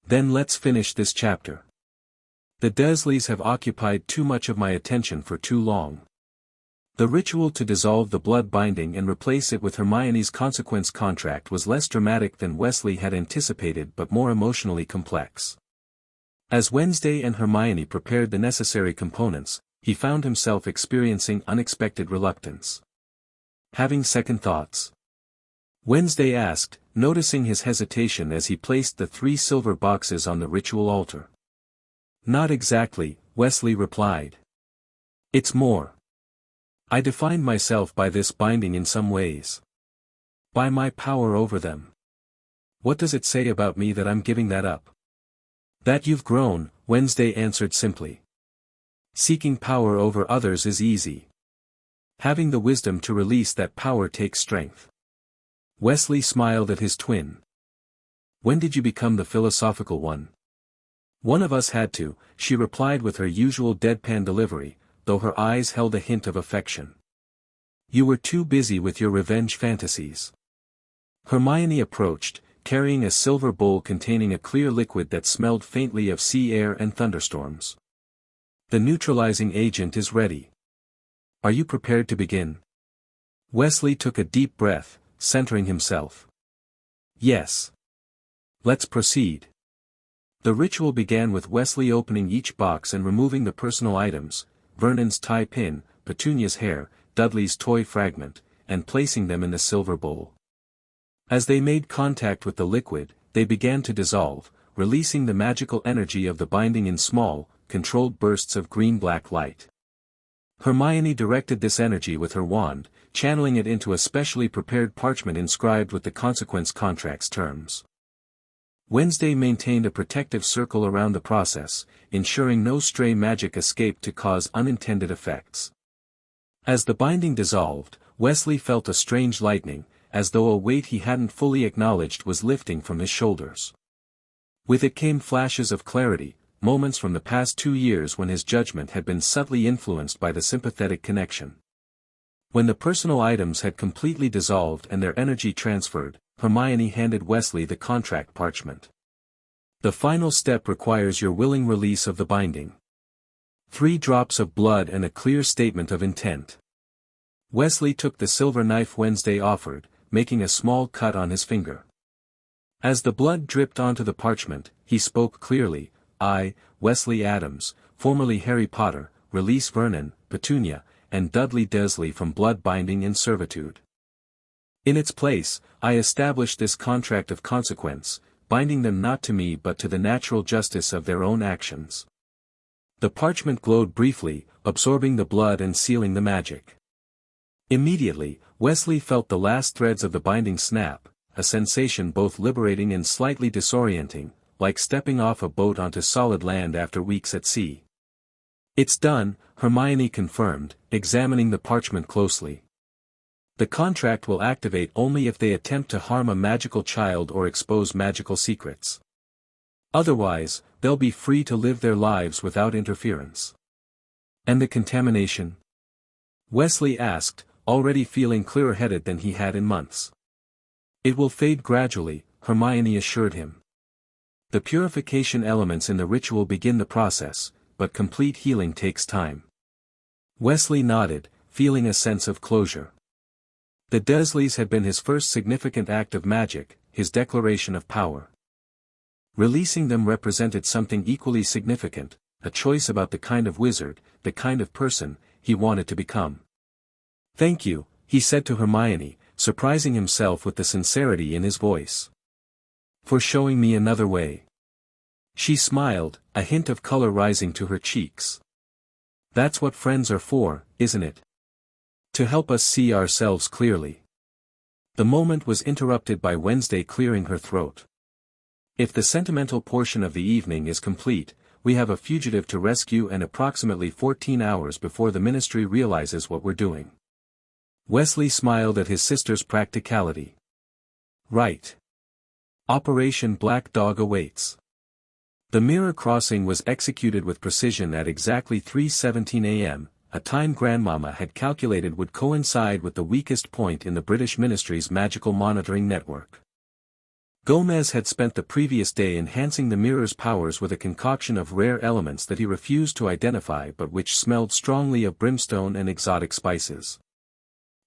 Then let's finish this chapter. The Dursleys have occupied too much of my attention for too long. The ritual to dissolve the blood binding and replace it with Hermione's consequence contract was less dramatic than Wesley had anticipated but more emotionally complex. As Wednesday and Hermione prepared the necessary components, he found himself experiencing unexpected reluctance. Having second thoughts. Wednesday asked, noticing his hesitation as he placed the 3 silver boxes on the ritual altar. Not exactly, Wesley replied. It's more. I define myself by this binding in some ways. By my power over them. What does it say about me that I'm giving that up? That you've grown, Wednesday answered simply. Seeking power over others is easy. Having the wisdom to release that power takes strength. Wesley smiled at his twin. When did you become the philosophical one? One of us had to, she replied with her usual deadpan delivery, though her eyes held a hint of affection. You were too busy with your revenge fantasies. Hermione approached, carrying a silver bowl containing a clear liquid that smelled faintly of sea air and thunderstorms. The neutralizing agent is ready. Are you prepared to begin? Wesley took a deep breath, centering himself. Yes. Let's proceed. The ritual began with Wesley opening each box and removing the personal items, Vernon's tie pin, Petunia's hair, Dudley's toy fragment, and placing them in the silver bowl. As they made contact with the liquid, they began to dissolve, releasing the magical energy of the binding in small, controlled bursts of green-black light. Hermione directed this energy with her wand, channeling it into a specially prepared parchment inscribed with the consequence contract's terms. Wednesday maintained a protective circle around the process, ensuring no stray magic escaped to cause unintended effects. As the binding dissolved, Wesley felt a strange lightening, as though a weight he hadn't fully acknowledged was lifting from his shoulders. With it came flashes of clarity, moments from the past 2 years when his judgment had been subtly influenced by the sympathetic connection. When the personal items had completely dissolved and their energy transferred, Hermione handed Wesley the contract parchment. The final step requires your willing release of the binding. 3 drops of blood and a clear statement of intent. Wesley took the silver knife Wednesday offered, making a small cut on his finger. As the blood dripped onto the parchment, he spoke clearly, I, Wesley Addams, formerly Harry Potter, release Vernon, Petunia, and Dudley Dursley from blood binding and servitude. In its place, I establish this contract of consequence, binding them not to me but to the natural justice of their own actions. The parchment glowed briefly, absorbing the blood and sealing the magic. Immediately, Wesley felt the last threads of the binding snap, a sensation both liberating and slightly disorienting, like stepping off a boat onto solid land after weeks at sea. It's done, Hermione confirmed, examining the parchment closely. The contract will activate only if they attempt to harm a magical child or expose magical secrets. Otherwise, they'll be free to live their lives without interference. And the contamination? Wesley asked, already feeling clearer-headed than he had in months. It will fade gradually, Hermione assured him. The purification elements in the ritual begin the process, but complete healing takes time. Wesley nodded, feeling a sense of closure. The Dursleys had been his first significant act of magic, his declaration of power. Releasing them represented something equally significant, a choice about the kind of wizard, the kind of person, he wanted to become. Thank you, he said to Hermione, surprising himself with the sincerity in his voice. For showing me another way. She smiled, a hint of color rising to her cheeks. That's what friends are for, isn't it? To help us see ourselves clearly. The moment was interrupted by Wednesday clearing her throat. If the sentimental portion of the evening is complete, we have a fugitive to rescue and approximately 14 hours before the ministry realizes what we're doing. Wesley smiled at his sister's practicality. Right. Operation Black Dog awaits. The mirror crossing was executed with precision at exactly 3:17 a.m., a time Grandmama had calculated would coincide with the weakest point in the British ministry's magical monitoring network. Gomez had spent the previous day enhancing the mirror's powers with a concoction of rare elements that he refused to identify but which smelled strongly of brimstone and exotic spices.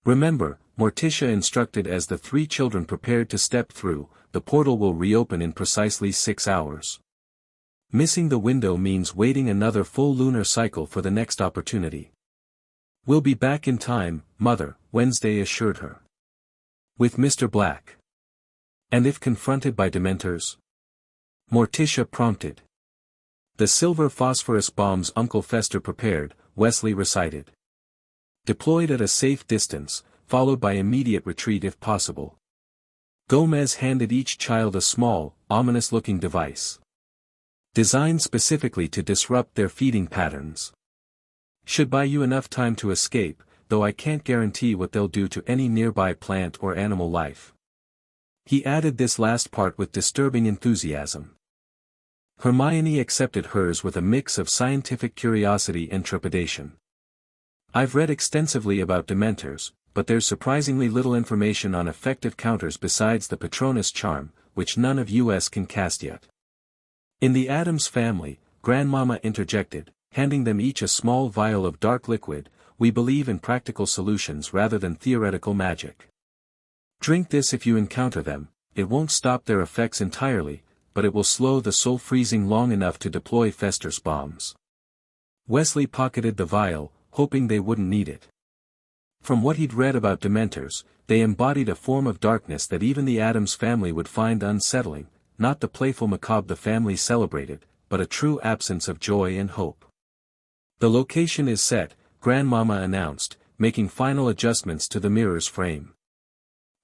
Remember, Morticia instructed as the 3 children prepared to step through, the portal will reopen in precisely 6 hours. Missing the window means waiting another full lunar cycle for the next opportunity. We'll be back in time, Mother, Wednesday assured her. With Mr. Black. And if confronted by Dementors? Morticia prompted. The silver phosphorus bombs Uncle Fester prepared, Wesley recited. Deployed at a safe distance, followed by immediate retreat if possible. Gomez handed each child a small, ominous-looking device. Designed specifically to disrupt their feeding patterns. Should buy you enough time to escape, though I can't guarantee what they'll do to any nearby plant or animal life. He added this last part with disturbing enthusiasm. Hermione accepted hers with a mix of scientific curiosity and trepidation. I've read extensively about Dementors, but there's surprisingly little information on effective counters besides the Patronus charm, which none of us can cast yet. In the Addams family, Grandmama interjected, handing them each a small vial of dark liquid, we believe in practical solutions rather than theoretical magic. Drink this if you encounter them, it won't stop their effects entirely, but it will slow the soul freezing long enough to deploy Fester's bombs. Wesley pocketed the vial, hoping they wouldn't need it. From what he'd read about Dementors, they embodied a form of darkness that even the Addams family would find unsettling, not the playful macabre the family celebrated, but a true absence of joy and hope. The location is set, Grandmama announced, making final adjustments to the mirror's frame.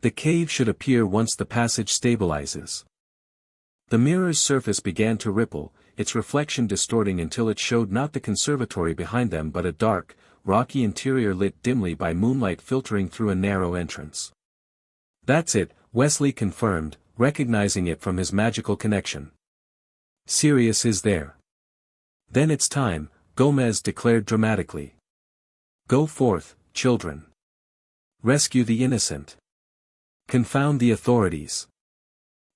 The cave should appear once the passage stabilizes. The mirror's surface began to ripple, its reflection distorting until it showed not the conservatory behind them but a dark, rocky interior lit dimly by moonlight filtering through a narrow entrance. That's it, Wesley confirmed, recognizing it from his magical connection. Sirius is there. Then it's time, Gomez declared dramatically. Go forth, children. Rescue the innocent. Confound the authorities.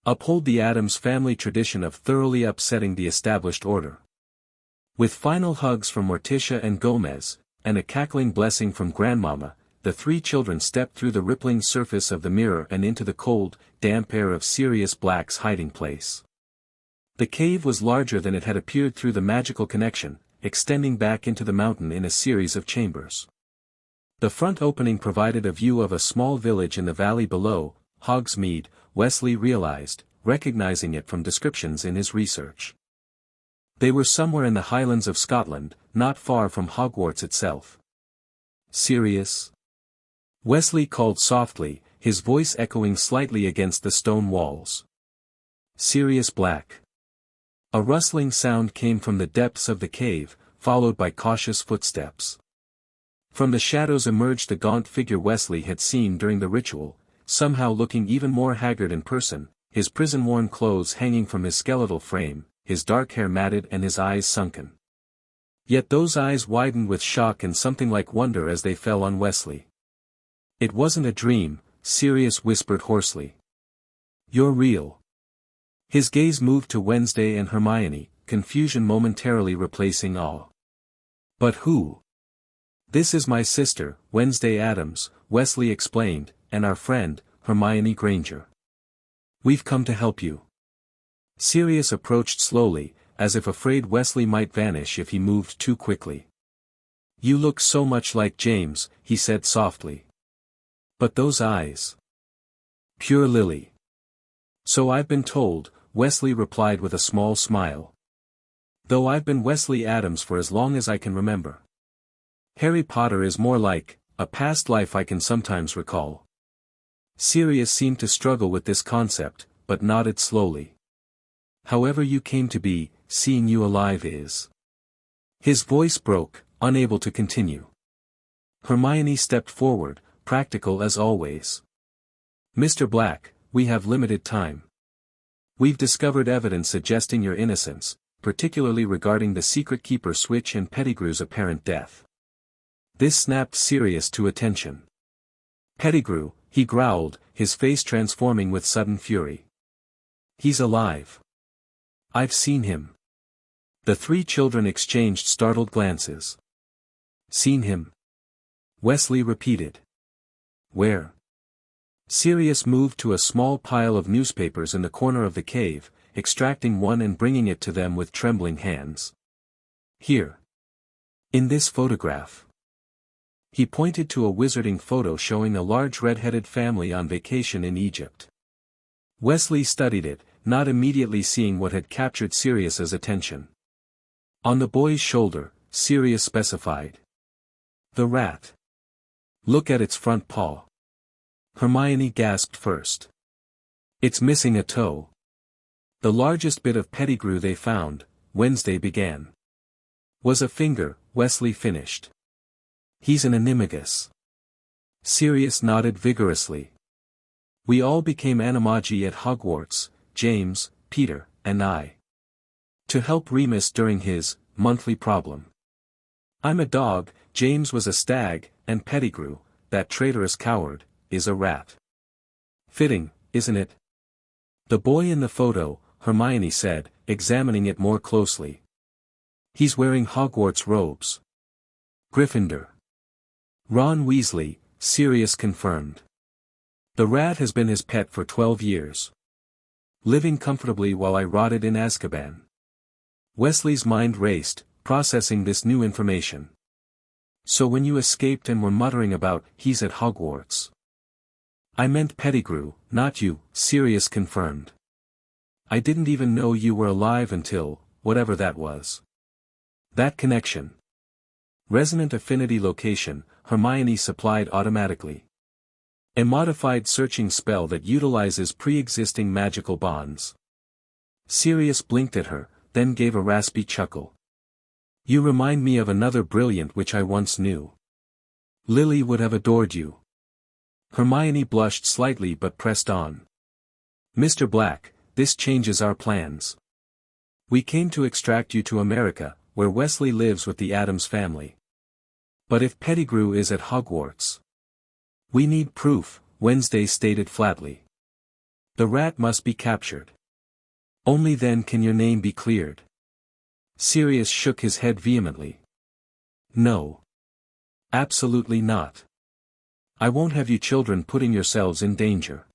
Uphold the Addams family tradition of thoroughly upsetting the established order. With final hugs from Morticia and Gomez, and a cackling blessing from Grandmama, the three children stepped through the rippling surface of the mirror and into the cold, damp air of Sirius Black's hiding place. The cave was larger than it had appeared through the magical connection, extending back into the mountain in a series of chambers. The front opening provided a view of a small village in the valley below, Hogsmeade, Wesley realized, recognizing it from descriptions in his research. They were somewhere in the Highlands of Scotland, not far from Hogwarts itself. Sirius? Wesley called softly, his voice echoing slightly against the stone walls. Sirius Black. A rustling sound came from the depths of the cave, followed by cautious footsteps. From the shadows emerged the gaunt figure Wesley had seen during the ritual, somehow looking even more haggard in person, his prison-worn clothes hanging from his skeletal frame, his dark hair matted and his eyes sunken. Yet those eyes widened with shock and something like wonder as they fell on Wesley. It wasn't a dream, Sirius whispered hoarsely. You're real. His gaze moved to Wednesday and Hermione, confusion momentarily replacing awe. But who? This is my sister, Wednesday Addams, Wesley explained, and our friend, Hermione Granger. We've come to help you. Sirius approached slowly, as if afraid Wesley might vanish if he moved too quickly. You look so much like James, he said softly. But those eyes. Pure lily. So I've been told, Wesley replied with a small smile. Though I've been Wesley Addams for as long as I can remember. Harry Potter is more like, a past life I can sometimes recall. Sirius seemed to struggle with this concept, but nodded slowly. However you came to be, seeing you alive is. His voice broke, unable to continue. Hermione stepped forward, practical as always. Mr. Black, we have limited time. We've discovered evidence suggesting your innocence, particularly regarding the secret keeper switch and Pettigrew's apparent death. This snapped Sirius to attention. Pettigrew, he growled, his face transforming with sudden fury. He's alive. I've seen him. The three children exchanged startled glances. Seen him? Wesley repeated. Where? Sirius moved to a small pile of newspapers in the corner of the cave, extracting one and bringing it to them with trembling hands. Here. In this photograph. He pointed to a wizarding photo showing a large red-headed family on vacation in Egypt. Wesley studied it, not immediately seeing what had captured Sirius's attention. On the boy's shoulder, Sirius specified. The rat. Look at its front paw. Hermione gasped first. It's missing a toe. The largest bit of pettigrew they found, Wednesday began. Was a finger, Wesley finished. He's an animagus. Sirius nodded vigorously. We all became animagi at Hogwarts, James, Peter, and I. To help Remus during his monthly problem. I'm a dog, James was a stag, and Pettigrew, that traitorous coward, is a rat. Fitting, isn't it? The boy in the photo, Hermione said, examining it more closely. He's wearing Hogwarts robes. Gryffindor. Ron Weasley, Sirius confirmed. The rat has been his pet for 12 years. Living comfortably while I rotted in Azkaban. Wesley's mind raced, processing this new information. So when you escaped and were muttering about, he's at Hogwarts. I meant Pettigrew, not you, Sirius confirmed. I didn't even know you were alive until, whatever that was. That connection. Resonant affinity location, Hermione supplied automatically. A modified searching spell that utilizes pre-existing magical bonds. Sirius blinked at her, then gave a raspy chuckle. You remind me of another brilliant which I once knew. Lily would have adored you. Hermione blushed slightly but pressed on. Mr. Black, this changes our plans. We came to extract you to America, where Wesley lives with the Addams family. But if Pettigrew is at Hogwarts. We need proof, Wednesday stated flatly. The rat must be captured. Only then can your name be cleared. Sirius shook his head vehemently. No. Absolutely not. I won't have you children putting yourselves in danger.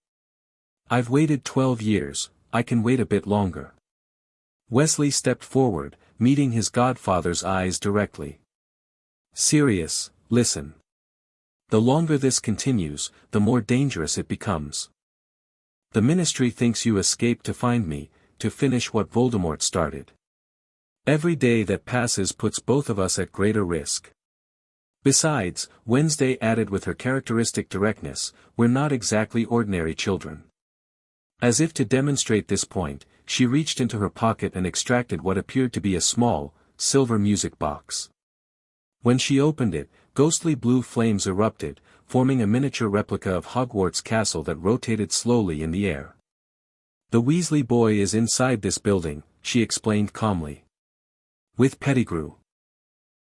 I've waited 12 years, I can wait a bit longer. Wesley stepped forward, meeting his godfather's eyes directly. Sirius, listen. The longer this continues, the more dangerous it becomes. The Ministry thinks you escaped to find me, to finish what Voldemort started. Every day that passes puts both of us at greater risk. Besides, Wednesday added with her characteristic directness, we're not exactly ordinary children. As if to demonstrate this point, she reached into her pocket and extracted what appeared to be a small, silver music box. When she opened it, ghostly blue flames erupted, forming a miniature replica of Hogwarts Castle that rotated slowly in the air. The Weasley boy is inside this building, she explained calmly. With Pettigrew.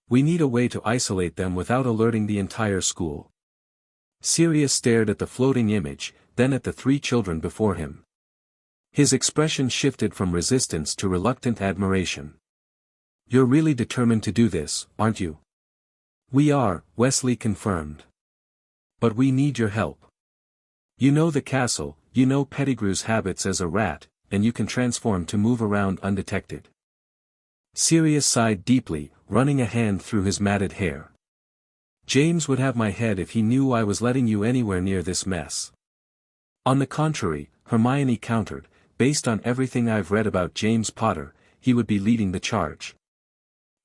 We need a way to isolate them without alerting the entire school. Sirius stared at the floating image, then at the three children before him. His expression shifted from resistance to reluctant admiration. You're really determined to do this, aren't you? We are, Wesley confirmed. But we need your help. You know the castle, you know Pettigrew's habits as a rat, and you can transform to move around undetected. Sirius sighed deeply, running a hand through his matted hair. James would have my head if he knew I was letting you anywhere near this mess. On the contrary, Hermione countered, based on everything I've read about James Potter, he would be leading the charge.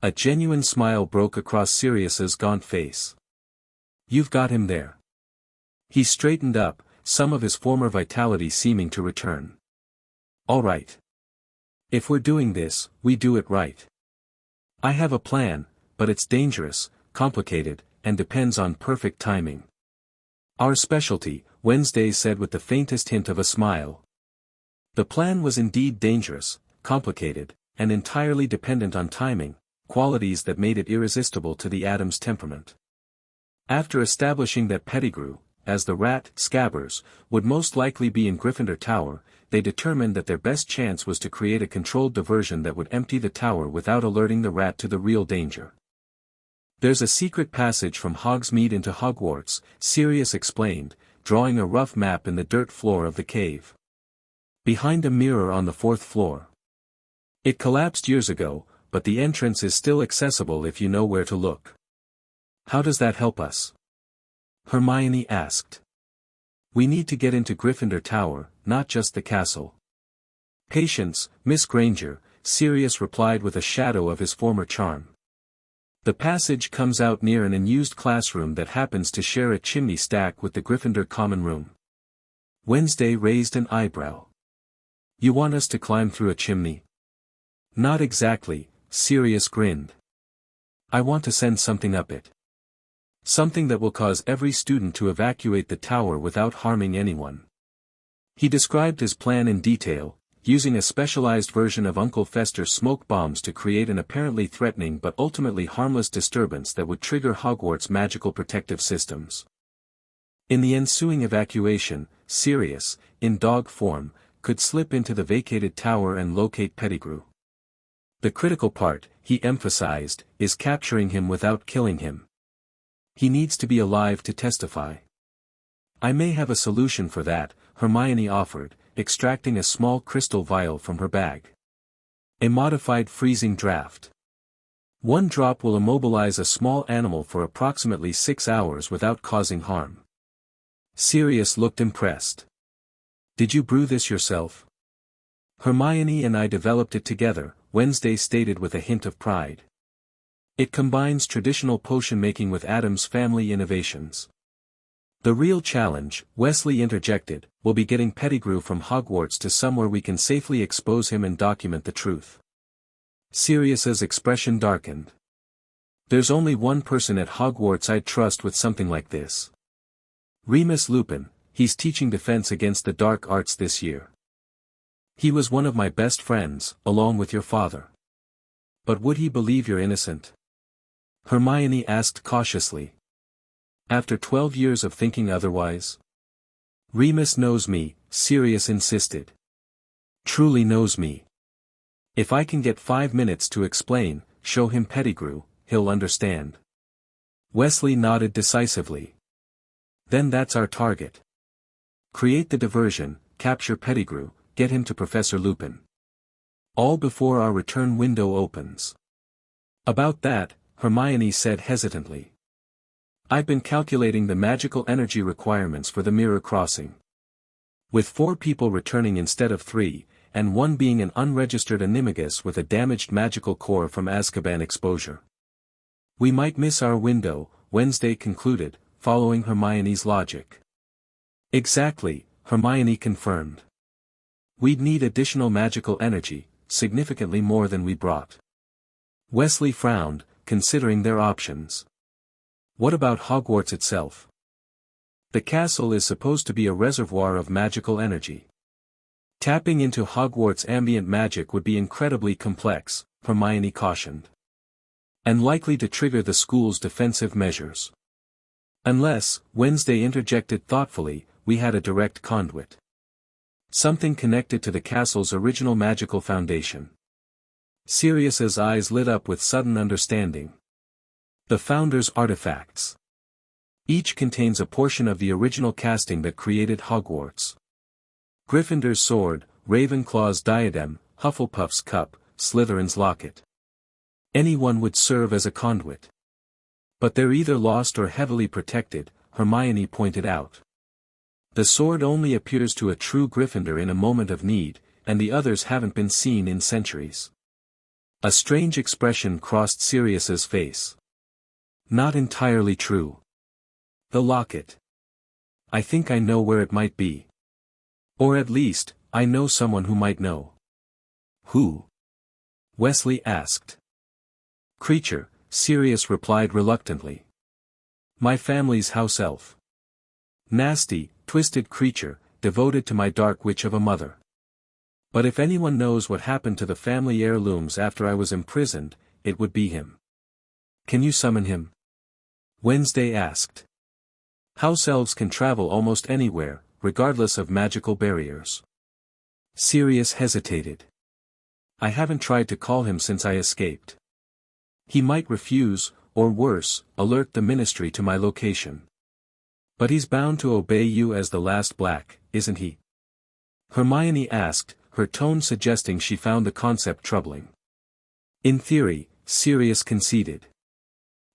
A genuine smile broke across Sirius's gaunt face. You've got him there. He straightened up, some of his former vitality seeming to return. All right. If we're doing this, we do it right. I have a plan, but it's dangerous, complicated, and depends on perfect timing. Our specialty, Wednesday said with the faintest hint of a smile. The plan was indeed dangerous, complicated, and entirely dependent on timing, qualities that made it irresistible to the Addams temperament. After establishing that Pettigrew, as the rat, Scabbers, would most likely be in Gryffindor Tower, they determined that their best chance was to create a controlled diversion that would empty the tower without alerting the rat to the real danger. There's a secret passage from Hogsmeade into Hogwarts, Sirius explained, drawing a rough map in the dirt floor of the cave. Behind a mirror on the 4th floor. It collapsed years ago, but the entrance is still accessible if you know where to look. How does that help us? Hermione asked. We need to get into Gryffindor Tower, not just the castle. Patience, Miss Granger, Sirius replied with a shadow of his former charm. The passage comes out near an unused classroom that happens to share a chimney stack with the Gryffindor common room. Wednesday raised an eyebrow. You want us to climb through a chimney? Not exactly, Sirius grinned. I want to send something up it. Something that will cause every student to evacuate the tower without harming anyone. He described his plan in detail, using a specialized version of Uncle Fester's smoke bombs to create an apparently threatening but ultimately harmless disturbance that would trigger Hogwarts' magical protective systems. In the ensuing evacuation, Sirius, in dog form, could slip into the vacated tower and locate Pettigrew. The critical part, he emphasized, is capturing him without killing him. He needs to be alive to testify. I may have a solution for that, Hermione offered, extracting a small crystal vial from her bag. A modified freezing draft. 1 drop will immobilize a small animal for approximately 6 hours without causing harm. Sirius looked impressed. Did you brew this yourself? Hermione and I developed it together, Wednesday stated with a hint of pride. It combines traditional potion making with Addams family innovations. The real challenge, Wesley interjected, will be getting Pettigrew from Hogwarts to somewhere we can safely expose him and document the truth. Sirius's expression darkened. There's only one person at Hogwarts I'd trust with something like this. Remus Lupin, he's teaching defense against the dark arts this year. He was one of my best friends, along with your father. But would he believe you're innocent? Hermione asked cautiously. After 12 years of thinking otherwise? Remus knows me, Sirius insisted. Truly knows me. If I can get 5 minutes to explain, show him Pettigrew, he'll understand. Wesley nodded decisively. Then that's our target. Create the diversion, capture Pettigrew, get him to Professor Lupin. All before our return window opens. About that, Hermione said hesitantly. I've been calculating the magical energy requirements for the mirror crossing. With 4 people returning instead of 3, and 1 being an unregistered animagus with a damaged magical core from Azkaban exposure. We might miss our window, Wednesday concluded, following Hermione's logic. Exactly, Hermione confirmed. We'd need additional magical energy, significantly more than we brought. Wesley frowned, considering their options. What about Hogwarts itself? The castle is supposed to be a reservoir of magical energy. Tapping into Hogwarts' ambient magic would be incredibly complex, Hermione cautioned. And likely to trigger the school's defensive measures. Unless, Wednesday interjected thoughtfully, we had a direct conduit. Something connected to the castle's original magical foundation. Sirius's eyes lit up with sudden understanding. The Founder's artifacts. Each contains a portion of the original casting that created Hogwarts. Gryffindor's sword, Ravenclaw's diadem, Hufflepuff's cup, Slytherin's locket. Anyone would serve as a conduit. But they're either lost or heavily protected, Hermione pointed out. The sword only appears to a true Gryffindor in a moment of need, and the others haven't been seen in centuries. A strange expression crossed Sirius's face. Not entirely true. The locket. I think I know where it might be. Or at least, I know someone who might know. Who? Wesley asked. Creature, Sirius replied reluctantly. My family's house elf. Nasty, twisted creature, devoted to my dark witch of a mother. But if anyone knows what happened to the family heirlooms after I was imprisoned, it would be him. Can you summon him? Wednesday asked. House elves can travel almost anywhere, regardless of magical barriers. Sirius hesitated. I haven't tried to call him since I escaped. He might refuse, or worse, alert the ministry to my location. But he's bound to obey you as the last Black, isn't he? Hermione asked, her tone suggesting she found the concept troubling. In theory, Sirius conceded.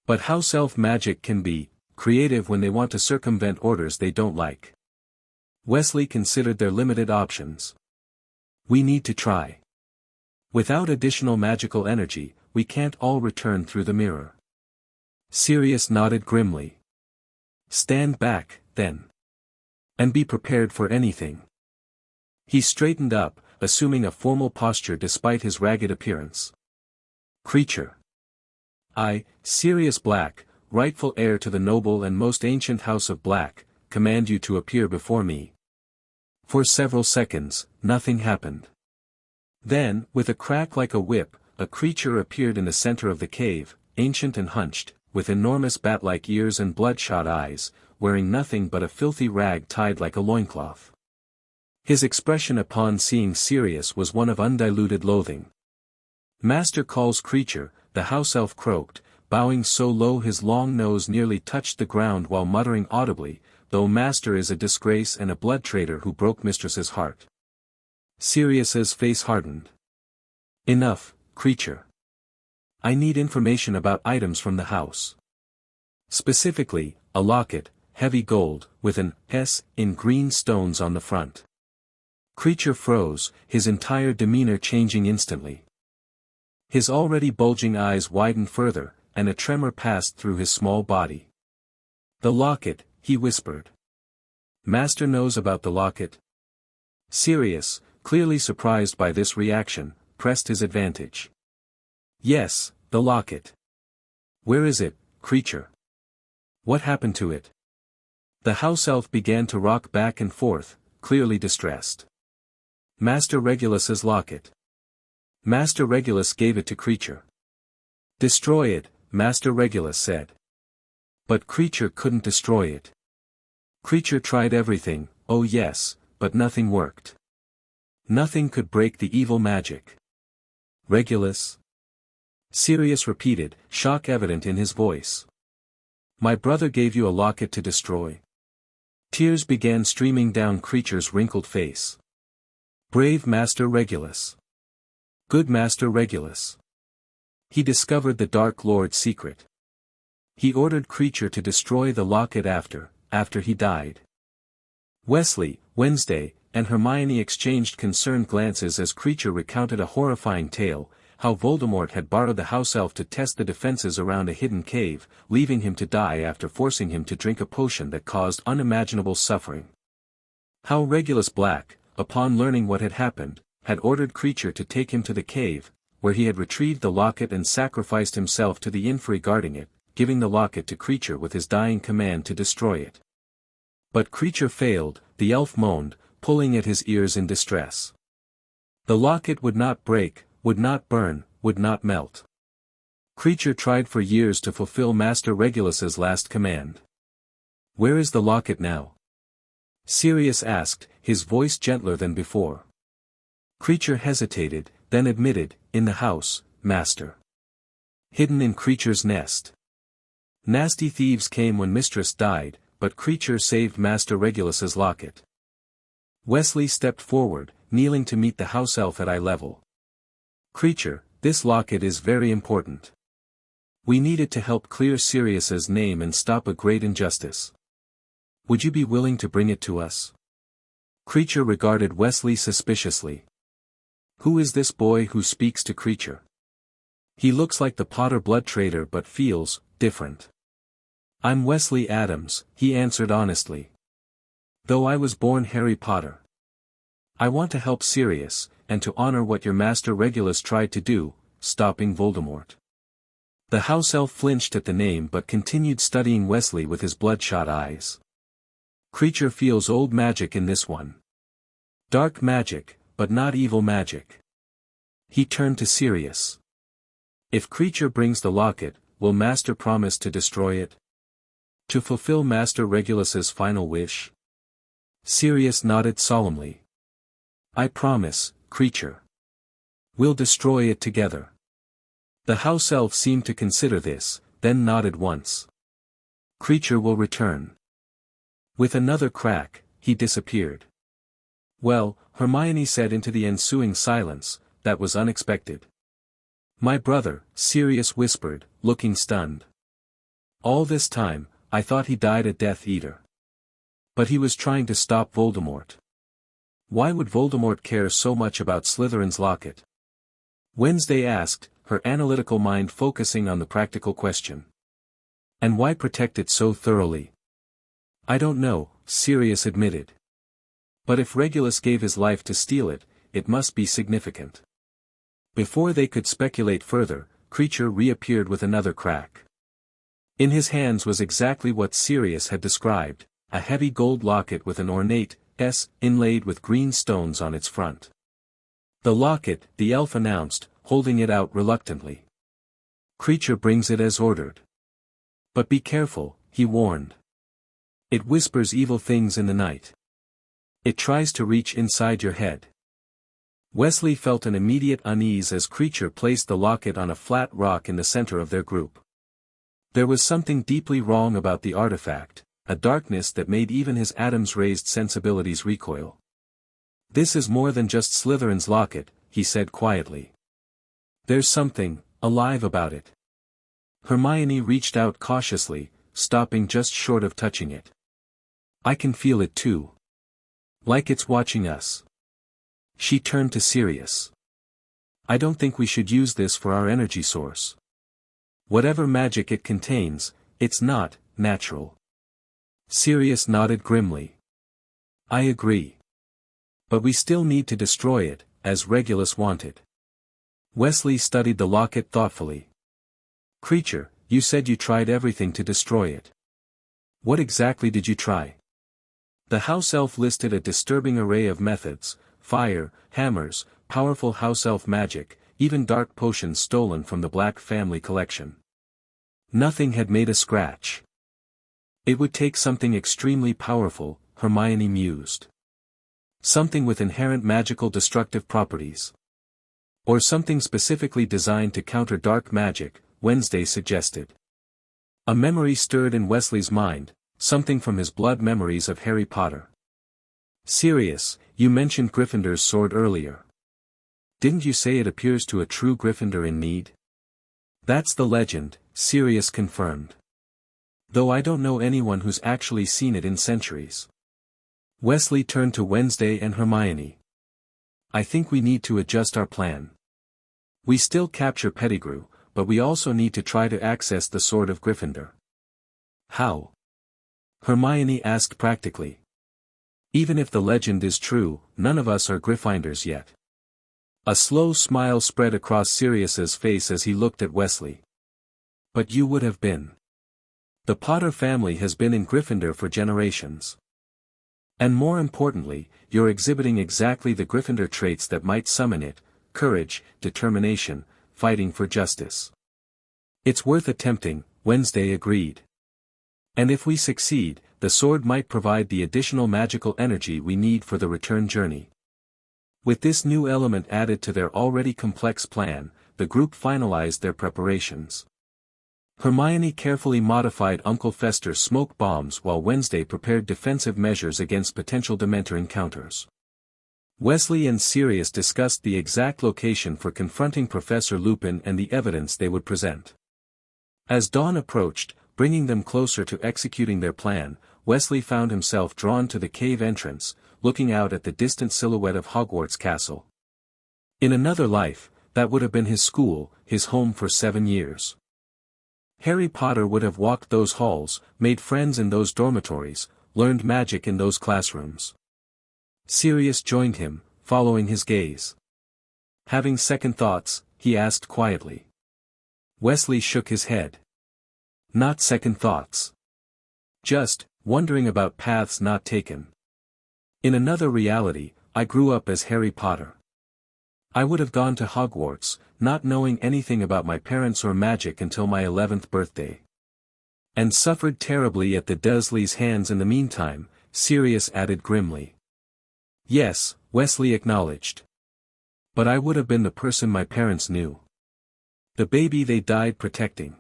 But house elf magic can be creative when they want to circumvent orders they don't like. Wesley considered their limited options. We need to try. Without additional magical energy, we can't all return through the mirror. Sirius nodded grimly. Stand back, then. And be prepared for anything. He straightened up, assuming a formal posture despite his ragged appearance. Creature. I, Sirius Black, rightful heir to the noble and most ancient house of Black, command you to appear before me. For several seconds, nothing happened. Then, with a crack like a whip, a creature appeared in the center of the cave, ancient and hunched, with enormous bat-like ears and bloodshot eyes, wearing nothing but a filthy rag tied like a loincloth. His expression upon seeing Sirius was one of undiluted loathing. Master calls creature, the house elf croaked, bowing so low his long nose nearly touched the ground while muttering audibly, though Master is a disgrace and a blood traitor who broke Mistress's heart. Sirius's face hardened. Enough, creature. I need information about items from the house. Specifically, a locket, heavy gold, with an S in green stones on the front. Creature froze, his entire demeanor changing instantly. His already bulging eyes widened further, and a tremor passed through his small body. The locket, he whispered. Master knows about the locket. Sirius, clearly surprised by this reaction, pressed his advantage. Yes, the locket. Where is it, creature? What happened to it? The house elf began to rock back and forth, clearly distressed. Master Regulus's locket. Master Regulus gave it to creature. Destroy it, Master Regulus said. But creature couldn't destroy it. Creature tried everything, oh yes, but nothing worked. Nothing could break the evil magic. Regulus? Sirius repeated, shock evident in his voice. My brother gave you a locket to destroy. Tears began streaming down creature's wrinkled face. Brave Master Regulus. Good Master Regulus. He discovered the Dark Lord's secret. He ordered creature to destroy the locket after he died. Wesley, Wednesday, and Hermione exchanged concerned glances as creature recounted a horrifying tale, how Voldemort had borrowed the house elf to test the defenses around a hidden cave, leaving him to die after forcing him to drink a potion that caused unimaginable suffering. How Regulus Black, upon learning what had happened, had ordered creature to take him to the cave, where he had retrieved the locket and sacrificed himself to the inferi guarding it, giving the locket to creature with his dying command to destroy it. But creature failed, the elf moaned, pulling at his ears in distress. The locket would not break, would not burn, would not melt. Creature tried for years to fulfill Master Regulus's last command. Where is the locket now? Sirius asked, his voice gentler than before. Creature hesitated, then admitted, in the house, Master. Hidden in creature's nest. Nasty thieves came when Mistress died, but creature saved Master Regulus's locket. Wesley stepped forward, kneeling to meet the house elf at eye level. Creature, this locket is very important. We need it to help clear Sirius's name and stop a great injustice. Would you be willing to bring it to us? Creature regarded Wesley suspiciously. Who is this boy who speaks to creature? He looks like the Potter blood traitor but feels different. I'm Wesley Addams, he answered honestly. Though I was born Harry Potter. I want to help Sirius, and to honor what your Master Regulus tried to do, stopping Voldemort. The house elf flinched at the name but continued studying Wesley with his bloodshot eyes. Creature feels old magic in this one. Dark magic, but not evil magic. He turned to Sirius. If creature brings the locket, will Master promise to destroy it? To fulfill Master Regulus's final wish? Sirius nodded solemnly. I promise, creature. We'll destroy it together. The house elf seemed to consider this, then nodded once. Creature will return. With another crack, he disappeared. Well, Hermione said into the ensuing silence, that was unexpected. My brother, Sirius whispered, looking stunned. All this time, I thought he died a Death Eater. But he was trying to stop Voldemort. Why would Voldemort care so much about Slytherin's locket? Wednesday asked, her analytical mind focusing on the practical question. And why protect it so thoroughly? I don't know, Sirius admitted. But if Regulus gave his life to steal it, it must be significant. Before they could speculate further, Creature reappeared with another crack. In his hands was exactly what Sirius had described, a heavy gold locket with an ornate S inlaid with green stones on its front. The locket, the elf announced, holding it out reluctantly. Creature brings it as ordered. But be careful, he warned. It whispers evil things in the night. It tries to reach inside your head. Wesley felt an immediate unease as Creature placed the locket on a flat rock in the center of their group. There was something deeply wrong about the artifact, a darkness that made even his Addams-raised sensibilities recoil. This is more than just Slytherin's locket, he said quietly. There's something alive about it. Hermione reached out cautiously, stopping just short of touching it. I can feel it too. Like it's watching us. She turned to Sirius. I don't think we should use this for our energy source. Whatever magic it contains, it's not natural. Sirius nodded grimly. I agree. But we still need to destroy it, as Regulus wanted. Wesley studied the locket thoughtfully. Creature, you said you tried everything to destroy it. What exactly did you try? The house elf listed a disturbing array of methods: fire, hammers, powerful house elf magic, even dark potions stolen from the Black family collection. Nothing had made a scratch. It would take something extremely powerful, Hermione mused. Something with inherent magical destructive properties. Or something specifically designed to counter dark magic, Wednesday suggested. A memory stirred in Wesley's mind, something from his blood memories of Harry Potter. Sirius, you mentioned Gryffindor's sword earlier. Didn't you say it appears to a true Gryffindor in need? That's the legend, Sirius confirmed. Though I don't know anyone who's actually seen it in centuries. Wesley turned to Wednesday and Hermione. I think we need to adjust our plan. We still capture Pettigrew, but we also need to try to access the sword of Gryffindor. How? Hermione asked practically. Even if the legend is true, none of us are Gryffindors yet. A slow smile spread across Sirius's face as he looked at Wesley. But you would have been. The Potter family has been in Gryffindor for generations. And more importantly, you're exhibiting exactly the Gryffindor traits that might summon it: courage, determination, fighting for justice. It's worth attempting, Wednesday agreed. And if we succeed, the sword might provide the additional magical energy we need for the return journey. With this new element added to their already complex plan, the group finalized their preparations. Hermione carefully modified Uncle Fester's smoke bombs while Wednesday prepared defensive measures against potential Dementor encounters. Wesley and Sirius discussed the exact location for confronting Professor Lupin and the evidence they would present. As dawn approached, bringing them closer to executing their plan, Wesley found himself drawn to the cave entrance, looking out at the distant silhouette of Hogwarts Castle. In another life, that would have been his school, his home for 7 years. Harry Potter would have walked those halls, made friends in those dormitories, learned magic in those classrooms. Sirius joined him, following his gaze. Having second thoughts, he asked quietly. Wesley shook his head. Not second thoughts. Just, wondering about paths not taken. In another reality, I grew up as Harry Potter. I would have gone to Hogwarts, not knowing anything about my parents or magic until my 11th birthday. And suffered terribly at the Dursleys' hands in the meantime, Sirius added grimly. Yes, Wesley acknowledged. But I would have been the person my parents knew. The baby they died protecting.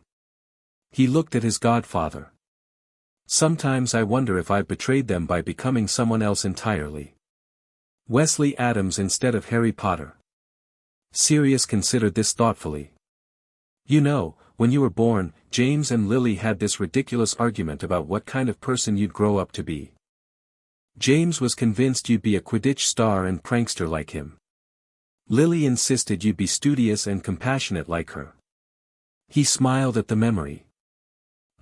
He looked at his godfather. Sometimes I wonder if I've betrayed them by becoming someone else entirely. Wesley Addams instead of Harry Potter. Sirius considered this thoughtfully. You know, When you were born, James and Lily had this ridiculous argument about what kind of person you'd grow up to be. James was convinced you'd be a Quidditch star and prankster like him. Lily insisted you'd be studious and compassionate like her. He smiled at the memory.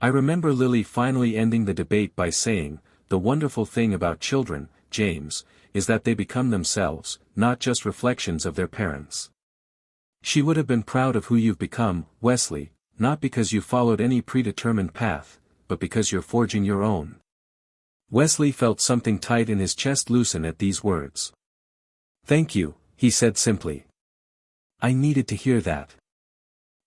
I remember Lily finally ending the debate by saying, "The wonderful thing about children, James, is that they become themselves, not just reflections of their parents." She would have been proud of who you've become, Wesley, not because you followed any predetermined path, but because you're forging your own. Wesley felt something tight in his chest loosen at these words. "Thank you," he said simply. "I needed to hear that."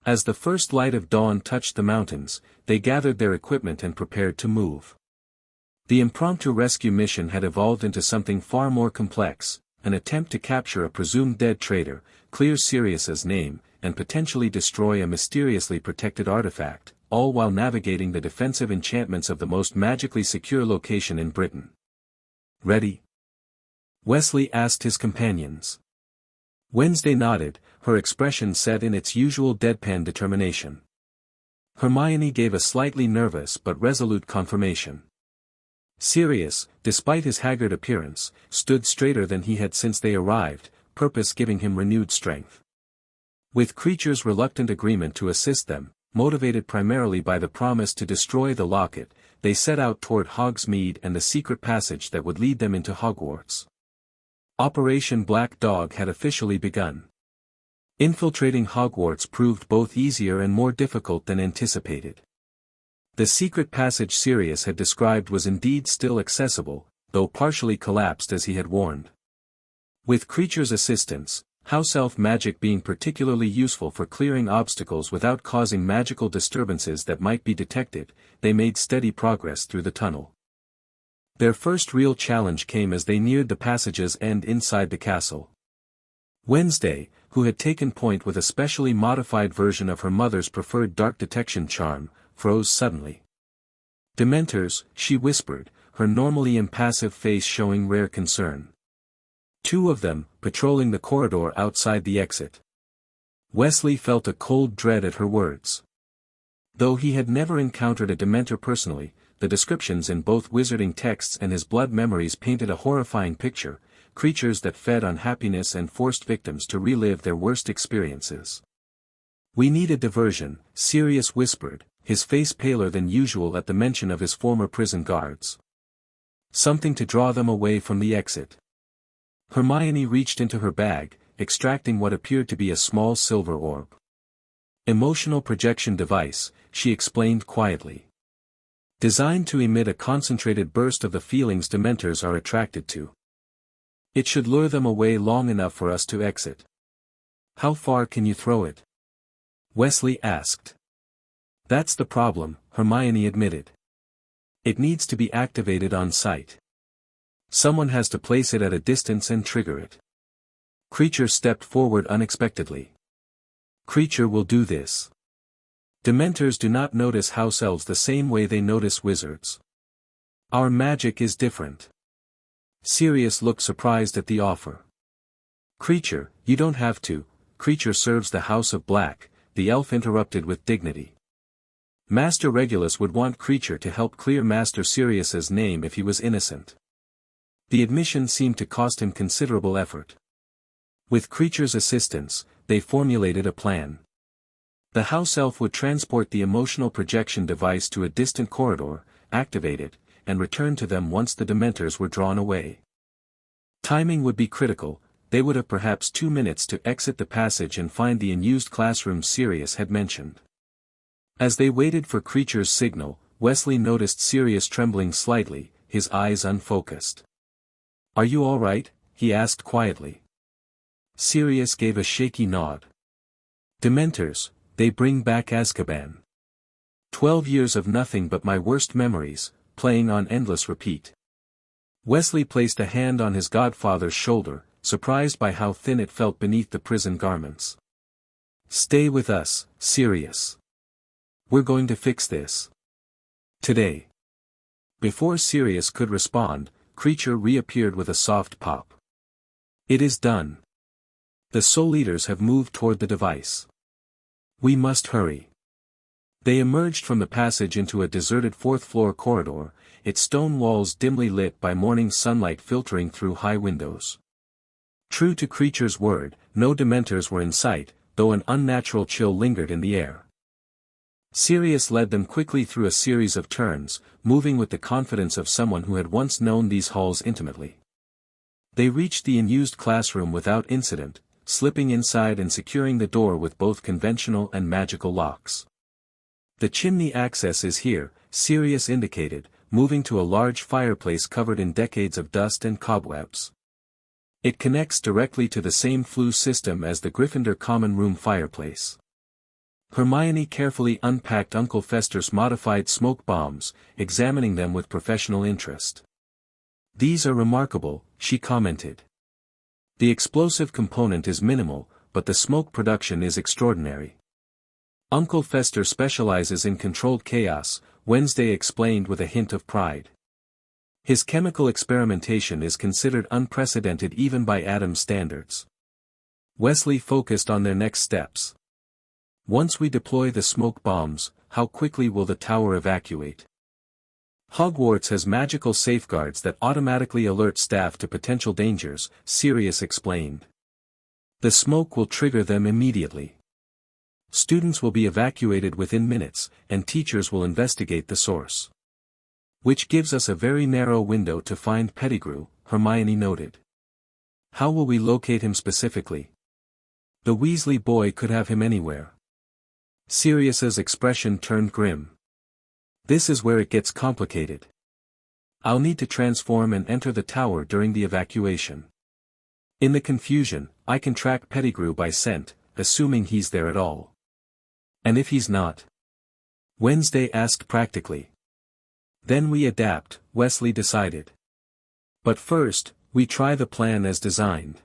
As the first light of dawn touched the mountains, they gathered their equipment and prepared to move. The impromptu rescue mission had evolved into something far more complex, an attempt to capture a presumed dead traitor, clear Sirius's name, and potentially destroy a mysteriously protected artifact, all while navigating the defensive enchantments of the most magically secure location in Britain. "Ready?" Wesley asked his companions. Wednesday nodded, her expression set in its usual deadpan determination. Hermione gave a slightly nervous but resolute confirmation. Sirius, despite his haggard appearance, stood straighter than he had since they arrived, purpose giving him renewed strength. With Creature's reluctant agreement to assist them, motivated primarily by the promise to destroy the locket, they set out toward Hogsmeade and the secret passage that would lead them into Hogwarts. Operation Black Dog had officially begun. Infiltrating Hogwarts proved both easier and more difficult than anticipated. The secret passage Sirius had described was indeed still accessible, though partially collapsed as he had warned. With Creature's assistance, house elf magic being particularly useful for clearing obstacles without causing magical disturbances that might be detected, they made steady progress through the tunnel. Their first real challenge came as they neared the passage's end inside the castle. Wednesday, who had taken point with a specially modified version of her mother's preferred dark detection charm, froze suddenly. "Dementors," she whispered, her normally impassive face showing rare concern. Two of them, patrolling the corridor outside the exit. Wesley felt a cold dread at her words. Though he had never encountered a Dementor personally, the descriptions in both wizarding texts and his blood memories painted a horrifying picture, creatures that fed on happiness and forced victims to relive their worst experiences. "We need a diversion," Sirius whispered, his face paler than usual at the mention of his former prison guards. "Something to draw them away from the exit." Hermione reached into her bag, extracting what appeared to be a small silver orb. "Emotional projection device," she explained quietly. "Designed to emit a concentrated burst of the feelings Dementors are attracted to. It should lure them away long enough for us to exit." "How far can you throw it?" Wesley asked. "That's the problem," Hermione admitted. "It needs to be activated on sight. Someone has to place it at a distance and trigger it." Creature stepped forward unexpectedly. "Creature will do this. Dementors do not notice house elves the same way they notice wizards. Our magic is different." Sirius looked surprised at the offer. "Creature, you don't have to. Creature serves the House of Black," the elf interrupted with dignity. "Master Regulus would want Creature to help clear Master Sirius's name if he was innocent." The admission seemed to cost him considerable effort. With Creature's assistance, they formulated a plan. The house elf would transport the emotional projection device to a distant corridor, activate it, and return to them once the Dementors were drawn away. Timing would be critical. They would have perhaps 2 minutes to exit the passage and find the unused classroom Sirius had mentioned. As they waited for Creature's signal, Wesley noticed Sirius trembling slightly, his eyes unfocused. "Are you all right?" he asked quietly. Sirius gave a shaky nod. "Dementors, they bring back Azkaban. 12 years of nothing but my worst memories, playing on endless repeat." Wesley placed a hand on his godfather's shoulder, surprised by how thin it felt beneath the prison garments. "Stay with us, Sirius. We're going to fix this. Today." Before Sirius could respond, Creature reappeared with a soft pop. "It is done. The Soul Eaters have moved toward the device. We must hurry." They emerged from the passage into a deserted fourth-floor corridor, its stone walls dimly lit by morning sunlight filtering through high windows. True to Creature's word, no Dementors were in sight, though an unnatural chill lingered in the air. Sirius led them quickly through a series of turns, moving with the confidence of someone who had once known these halls intimately. They reached the unused classroom without incident, slipping inside and securing the door with both conventional and magical locks. The chimney access is here, Sirius indicated, moving to a large fireplace covered in decades of dust and cobwebs. It connects directly to the same flue system as the Gryffindor common room fireplace. Hermione carefully unpacked Uncle Fester's modified smoke bombs, examining them with professional interest. "These are remarkable," she commented. "The explosive component is minimal, but the smoke production is extraordinary." "Uncle Fester specializes in controlled chaos," Wednesday explained with a hint of pride. "His chemical experimentation is considered unprecedented even by Addams standards." Wesley focused on their next steps. "Once we deploy the smoke bombs, how quickly will the tower evacuate?" "Hogwarts has magical safeguards that automatically alert staff to potential dangers," Sirius explained. "The smoke will trigger them immediately. Students will be evacuated within minutes, and teachers will investigate the source. Which gives us a very narrow window to find Pettigrew," Hermione noted. "How will we locate him specifically? The Weasley boy could have him anywhere." Sirius's expression turned grim. "This is where it gets complicated. I'll need to transform and enter the tower during the evacuation. In the confusion, I can track Pettigrew by scent, assuming he's there at all. And if he's not?" Wednesday asked practically. "Then we adapt," Wesley decided. "But first, we try the plan as designed."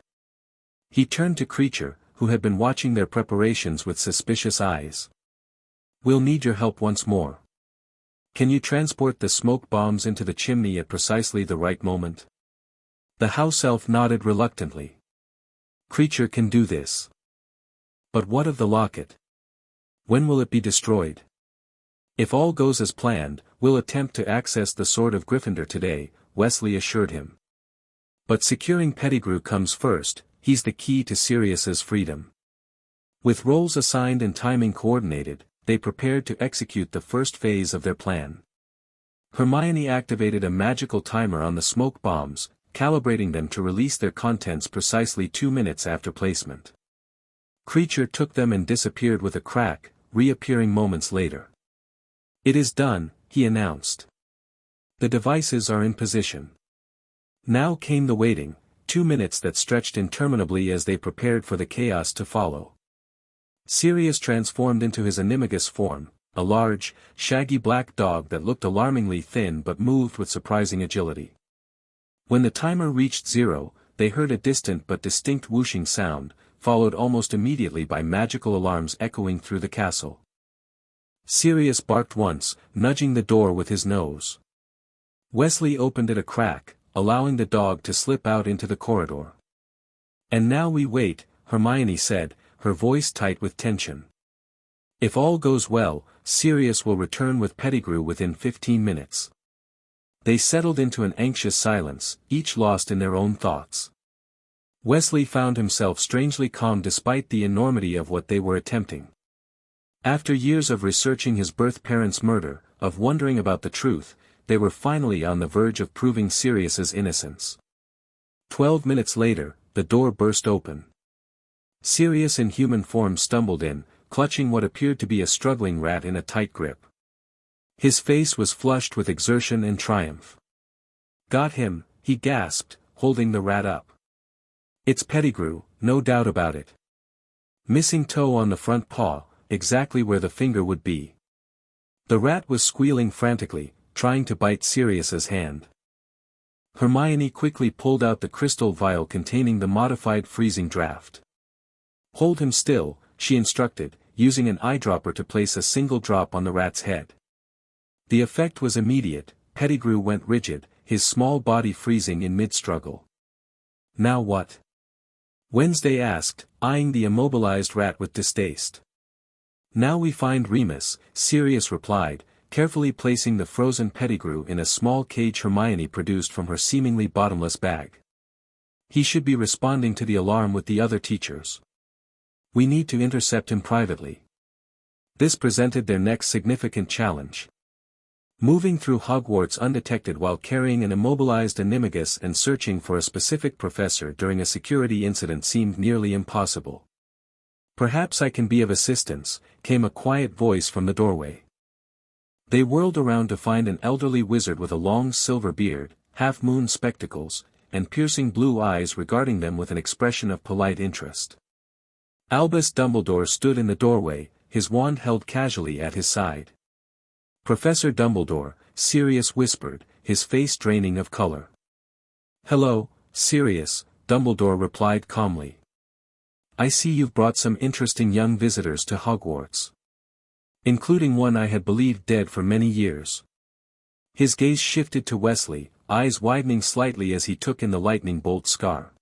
He turned to Creature, who had been watching their preparations with suspicious eyes. "We'll need your help once more. Can you transport the smoke bombs into the chimney at precisely the right moment?" The house elf nodded reluctantly. "Creature can do this. But what of the locket? When will it be destroyed?" "If all goes as planned, we'll attempt to access the Sword of Gryffindor today," Wesley assured him. "But securing Pettigrew comes first, he's the key to Sirius's freedom." With roles assigned and timing coordinated, they prepared to execute the first phase of their plan. Hermione activated a magical timer on the smoke bombs, calibrating them to release their contents precisely 2 minutes after placement. Creature took them and disappeared with a crack, reappearing moments later. "It is done," he announced. "The devices are in position." Now came the waiting, 2 minutes that stretched interminably as they prepared for the chaos to follow. Sirius transformed into his animagus form, a large, shaggy black dog that looked alarmingly thin but moved with surprising agility. When the timer reached 0, they heard a distant but distinct whooshing sound, followed almost immediately by magical alarms echoing through the castle. Sirius barked once, nudging the door with his nose. Wesley opened it a crack, allowing the dog to slip out into the corridor. "And now we wait," Hermione said, her voice tight with tension. "If all goes well, Sirius will return with Pettigrew within 15 minutes." They settled into an anxious silence, each lost in their own thoughts. Wesley found himself strangely calm despite the enormity of what they were attempting. After years of researching his birth parents' murder, of wondering about the truth, they were finally on the verge of proving Sirius's innocence. 12 minutes later, the door burst open. Sirius in human form stumbled in, clutching what appeared to be a struggling rat in a tight grip. His face was flushed with exertion and triumph. "Got him," he gasped, holding the rat up. "It's Pettigrew, no doubt about it. Missing toe on the front paw, exactly where the finger would be." The rat was squealing frantically, trying to bite Sirius's hand. Hermione quickly pulled out the crystal vial containing the modified freezing draft. "Hold him still," she instructed, using an eyedropper to place a single drop on the rat's head. The effect was immediate. Pettigrew went rigid, his small body freezing in mid-struggle. "Now what?" Wednesday asked, eyeing the immobilized rat with distaste. Now we find Remus, Sirius replied, carefully placing the frozen Pettigrew in a small cage Hermione produced from her seemingly bottomless bag. He should be responding to the alarm with the other teachers. We need to intercept him privately. This presented their next significant challenge. Moving through Hogwarts undetected while carrying an immobilized animagus and searching for a specific professor during a security incident seemed nearly impossible. "Perhaps I can be of assistance," came a quiet voice from the doorway. They whirled around to find an elderly wizard with a long silver beard, half-moon spectacles, and piercing blue eyes regarding them with an expression of polite interest. Albus Dumbledore stood in the doorway, his wand held casually at his side. "Professor Dumbledore," Sirius whispered, his face draining of color. "Hello, Sirius," Dumbledore replied calmly. "I see you've brought some interesting young visitors to Hogwarts. Including one I had believed dead for many years." His gaze shifted to Wesley, eyes widening slightly as he took in the lightning bolt scar.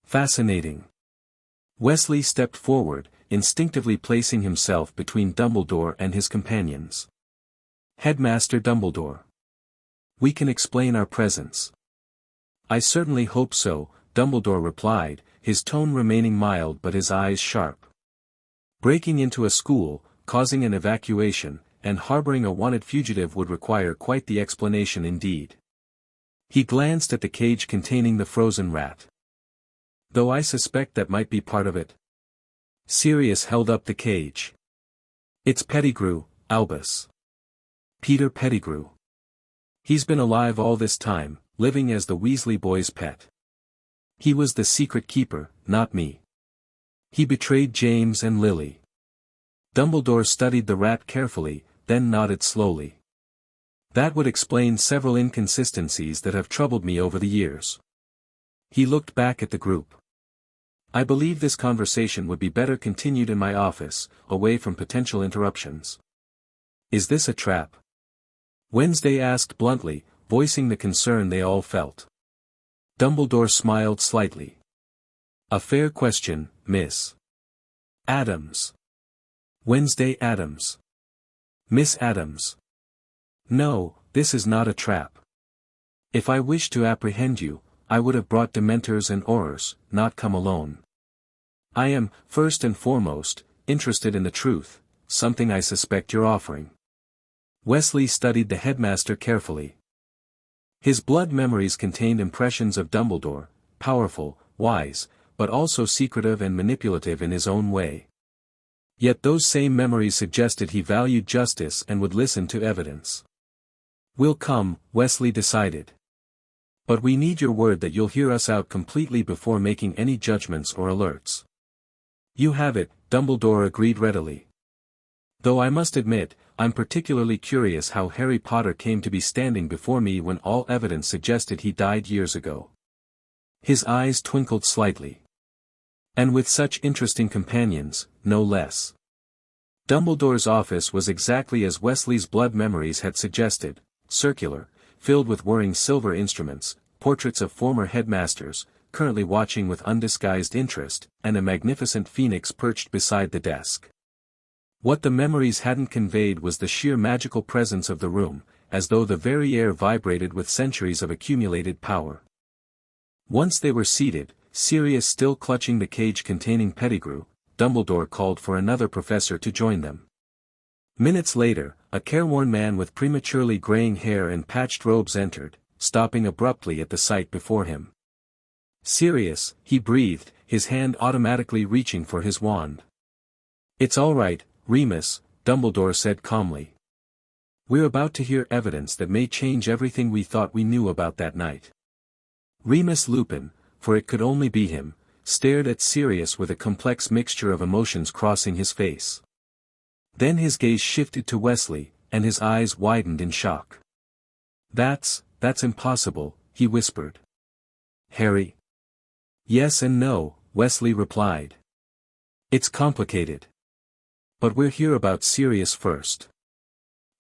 "Fascinating." Wesley stepped forward, instinctively placing himself between Dumbledore and his companions. "Headmaster Dumbledore. We can explain our presence." "I certainly hope so," Dumbledore replied, his tone remaining mild but his eyes sharp. "Breaking into a school, causing an evacuation, and harboring a wanted fugitive would require quite the explanation indeed." He glanced at the cage containing the frozen rat. "Though I suspect that might be part of it." Sirius held up the cage. "It's Pettigrew, Albus. Peter Pettigrew. He's been alive all this time, living as the Weasley boy's pet. He was the secret keeper, not me. He betrayed James and Lily." Dumbledore studied the rat carefully, then nodded slowly. "That would explain several inconsistencies that have troubled me over the years." He looked back at the group. "I believe this conversation would be better continued in my office, away from potential interruptions." "Is this a trap?" Wednesday asked bluntly, voicing the concern they all felt. Dumbledore smiled slightly. "A fair question, Miss Addams." Wednesday Addams. "Miss Addams. No, this is not a trap. If I wished to apprehend you, I would have brought Dementors and Aurors, not come alone. I am, first and foremost, interested in the truth, something I suspect you're offering." Wesley studied the headmaster carefully. His blood memories contained impressions of Dumbledore, powerful, wise, but also secretive and manipulative in his own way. Yet those same memories suggested he valued justice and would listen to evidence. "We'll come," Wesley decided. "But we need your word that you'll hear us out completely before making any judgments or alerts." "You have it," Dumbledore agreed readily. "Though I must admit, I'm particularly curious how Harry Potter came to be standing before me when all evidence suggested he died years ago." His eyes twinkled slightly. "And with such interesting companions, no less." Dumbledore's office was exactly as Wesley's blood memories had suggested, circular, filled with whirring silver instruments, portraits of former headmasters, currently watching with undisguised interest, and a magnificent phoenix perched beside the desk. What the memories hadn't conveyed was the sheer magical presence of the room, as though the very air vibrated with centuries of accumulated power. Once they were seated, Sirius still clutching the cage containing Pettigrew, Dumbledore called for another professor to join them. Minutes later, a careworn man with prematurely graying hair and patched robes entered, stopping abruptly at the sight before him. "Sirius," he breathed, his hand automatically reaching for his wand. "It's all right, Remus," Dumbledore said calmly. "We're about to hear evidence that may change everything we thought we knew about that night." Remus Lupin, for it could only be him, stared at Sirius with a complex mixture of emotions crossing his face. Then his gaze shifted to Wesley, and his eyes widened in shock. That's impossible," he whispered. "Harry?" "Yes and no," Wesley replied. "It's complicated. But we'll hear about Sirius first."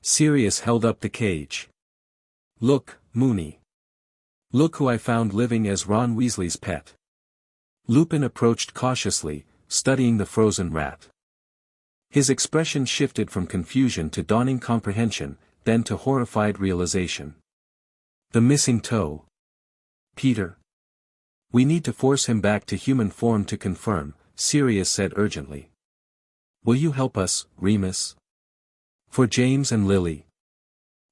Sirius held up the cage. "Look, Moony. Look who I found living as Ron Weasley's pet." Lupin approached cautiously, studying the frozen rat. His expression shifted from confusion to dawning comprehension, then to horrified realization. The missing toe. Peter. We need to force him back to human form to confirm, Sirius said urgently. Will you help us, Remus? For James and Lily.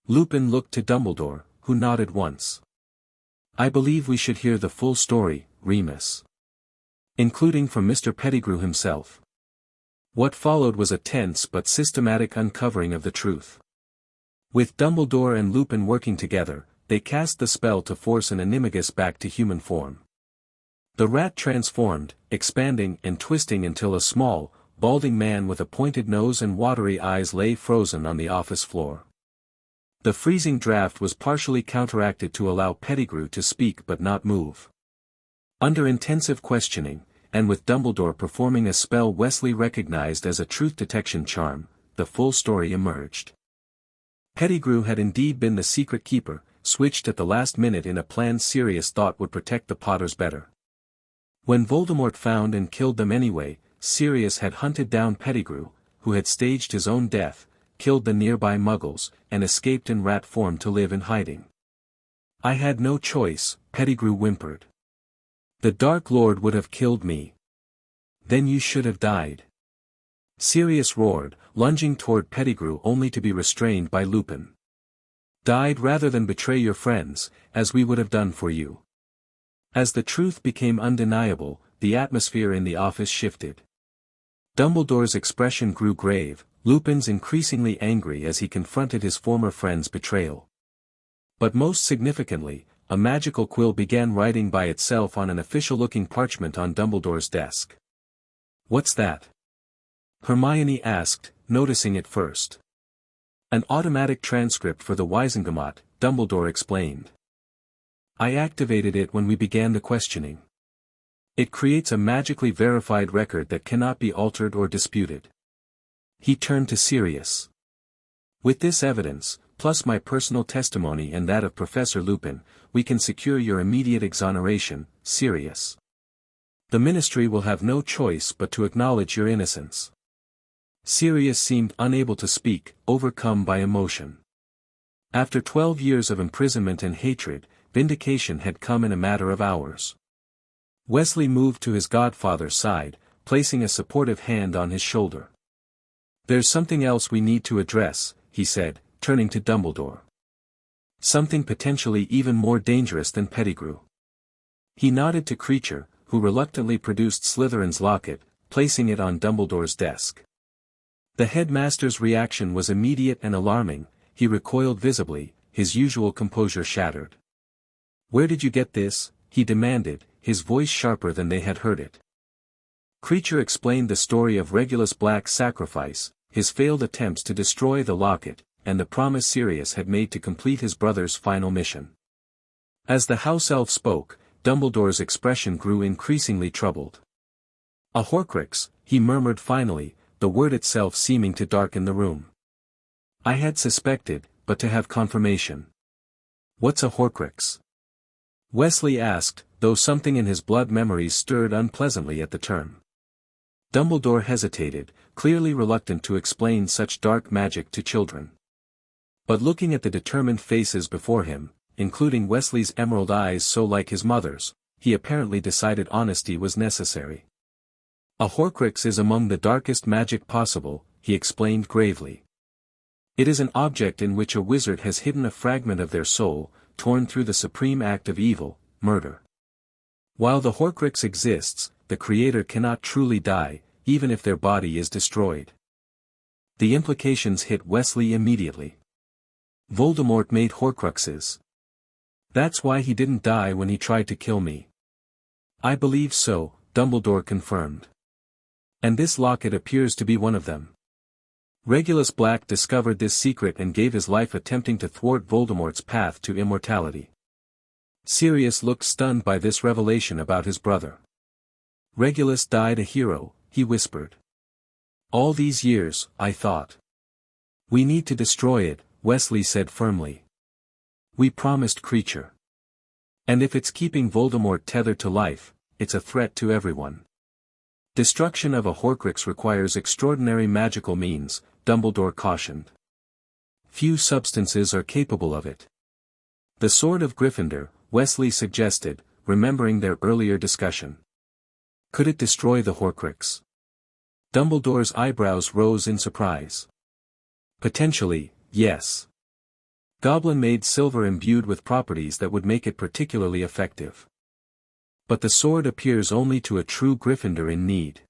Lupin looked to Dumbledore, who nodded once. I believe we should hear the full story, Remus. Including from Mr. Pettigrew himself. What followed was a tense but systematic uncovering of the truth. With Dumbledore and Lupin working together, they cast the spell to force an animagus back to human form. The rat transformed, expanding and twisting until a small, balding man with a pointed nose and watery eyes lay frozen on the office floor. The freezing draft was partially counteracted to allow Pettigrew to speak but not move. Under intensive questioning, and with Dumbledore performing a spell Wesley recognized as a truth detection charm, the full story emerged. Pettigrew had indeed been the secret keeper, switched at the last minute in a plan Sirius thought would protect the Potters better. When Voldemort found and killed them anyway, Sirius had hunted down Pettigrew, who had staged his own death, killed the nearby Muggles, and escaped in rat form to live in hiding. I had no choice, Pettigrew whimpered. The Dark Lord would have killed me. Then you should have died. Sirius roared, lunging toward Pettigrew only to be restrained by Lupin. Died rather than betray your friends, as we would have done for you. As the truth became undeniable, the atmosphere in the office shifted. Dumbledore's expression grew grave, Lupin's increasingly angry as he confronted his former friend's betrayal. But most significantly, a magical quill began writing by itself on an official-looking parchment on Dumbledore's desk. What's that? Hermione asked, noticing it first. An automatic transcript for the Wizengamot, Dumbledore explained. I activated it when we began the questioning. It creates a magically verified record that cannot be altered or disputed. He turned to Sirius. With this evidence, plus my personal testimony and that of Professor Lupin, we can secure your immediate exoneration, Sirius. The Ministry will have no choice but to acknowledge your innocence. Sirius seemed unable to speak, overcome by emotion. After 12 years of imprisonment and hatred, vindication had come in a matter of hours. Wesley moved to his godfather's side, placing a supportive hand on his shoulder. There's something else we need to address, he said, turning to Dumbledore. Something potentially even more dangerous than Pettigrew. He nodded to Creature, who reluctantly produced Slytherin's locket, placing it on Dumbledore's desk. The headmaster's reaction was immediate and alarming. He recoiled visibly, his usual composure shattered. Where did you get this? He demanded, his voice sharper than they had heard it. Creature explained the story of Regulus Black's sacrifice, his failed attempts to destroy the locket, and the promise Sirius had made to complete his brother's final mission. As the house elf spoke, Dumbledore's expression grew increasingly troubled. A Horcrux, he murmured finally, the word itself seeming to darken the room. I had suspected, but to have confirmation. What's a Horcrux? Wesley asked, though something in his blood memories stirred unpleasantly at the term. Dumbledore hesitated, clearly reluctant to explain such dark magic to children. But looking at the determined faces before him, including Wesley's emerald eyes so like his mother's, he apparently decided honesty was necessary. A Horcrux is among the darkest magic possible, he explained gravely. It is an object in which a wizard has hidden a fragment of their soul, torn through the supreme act of evil, murder. While the Horcrux exists, the creator cannot truly die, even if their body is destroyed. The implications hit Wesley immediately. Voldemort made Horcruxes. That's why he didn't die when he tried to kill me. I believe so, Dumbledore confirmed. And this locket appears to be one of them. Regulus Black discovered this secret and gave his life attempting to thwart Voldemort's path to immortality. Sirius looked stunned by this revelation about his brother. Regulus died a hero, he whispered. All these years, I thought. We need to destroy it, Wesley said firmly. We promised Creature. And if it's keeping Voldemort tethered to life, it's a threat to everyone. Destruction of a Horcrux requires extraordinary magical means, Dumbledore cautioned. Few substances are capable of it. The Sword of Gryffindor, Wesley suggested, remembering their earlier discussion. Could it destroy the Horcrux? Dumbledore's eyebrows rose in surprise. Potentially, yes. Goblin-made silver imbued with properties that would make it particularly effective. But the sword appears only to a true Gryffindor in need.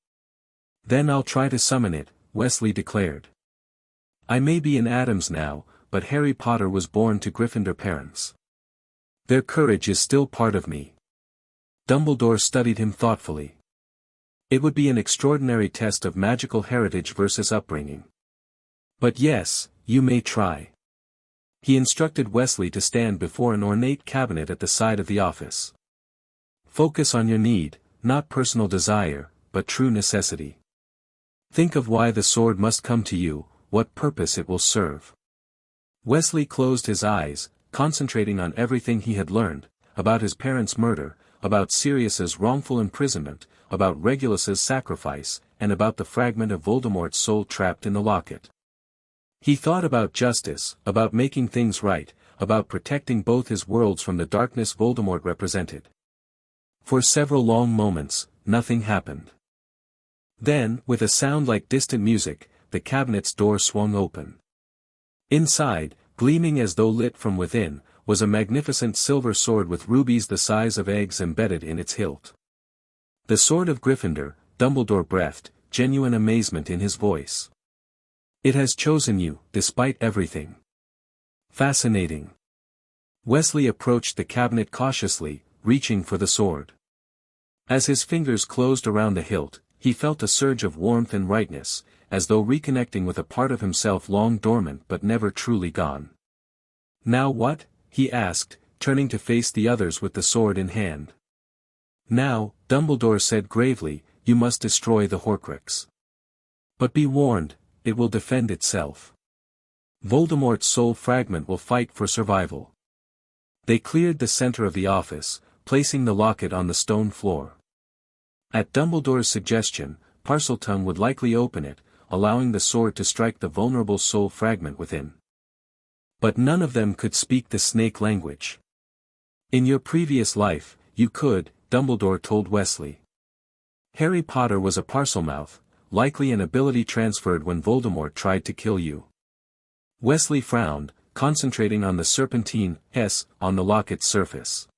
Then I'll try to summon it, Wesley declared. I may be an Addams now, but Harry Potter was born to Gryffindor parents. Their courage is still part of me. Dumbledore studied him thoughtfully. It would be an extraordinary test of magical heritage versus upbringing. But yes, you may try. He instructed Wesley to stand before an ornate cabinet at the side of the office. Focus on your need, not personal desire, but true necessity. Think of why the sword must come to you, what purpose it will serve. Wesley closed his eyes, concentrating on everything he had learned, about his parents' murder, about Sirius's wrongful imprisonment, about Regulus's sacrifice, and about the fragment of Voldemort's soul trapped in the locket. He thought about justice, about making things right, about protecting both his worlds from the darkness Voldemort represented. For several long moments, nothing happened. Then, with a sound like distant music, the cabinet's door swung open. Inside, gleaming as though lit from within, was a magnificent silver sword with rubies the size of eggs embedded in its hilt. The Sword of Gryffindor, Dumbledore breathed, genuine amazement in his voice. It has chosen you, despite everything. Fascinating. Wesley approached the cabinet cautiously, reaching for the sword. As his fingers closed around the hilt, he felt a surge of warmth and rightness, as though reconnecting with a part of himself long dormant but never truly gone. Now what? He asked, turning to face the others with the sword in hand. Now, Dumbledore said gravely, you must destroy the Horcrux. But be warned, it will defend itself. Voldemort's soul fragment will fight for survival. They cleared the center of the office, placing the locket on the stone floor. At Dumbledore's suggestion, Parseltongue would likely open it, allowing the sword to strike the vulnerable soul fragment within. But none of them could speak the snake language. In your previous life, you could, Dumbledore told Wesley. Harry Potter was a Parselmouth, likely an ability transferred when Voldemort tried to kill you. Wesley frowned, concentrating on the serpentine S on the locket's surface.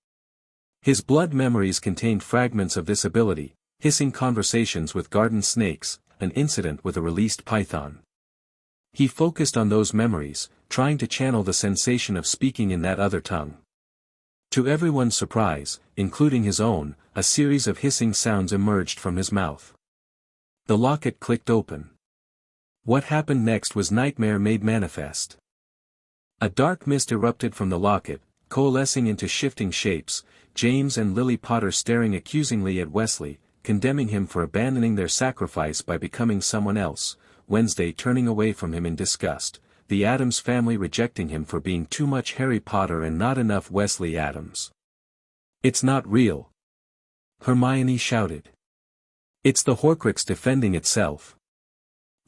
His blood memories contained fragments of this ability, hissing conversations with garden snakes, an incident with a released python. He focused on those memories, trying to channel the sensation of speaking in that other tongue. To everyone's surprise, including his own, a series of hissing sounds emerged from his mouth. The locket clicked open. What happened next was nightmare made manifest. A dark mist erupted from the locket, coalescing into shifting shapes, James and Lily Potter staring accusingly at Wesley, condemning him for abandoning their sacrifice by becoming someone else, Wednesday turning away from him in disgust, the Addams family rejecting him for being too much Harry Potter and not enough Wesley Addams. It's not real. Hermione shouted. It's the Horcrux defending itself.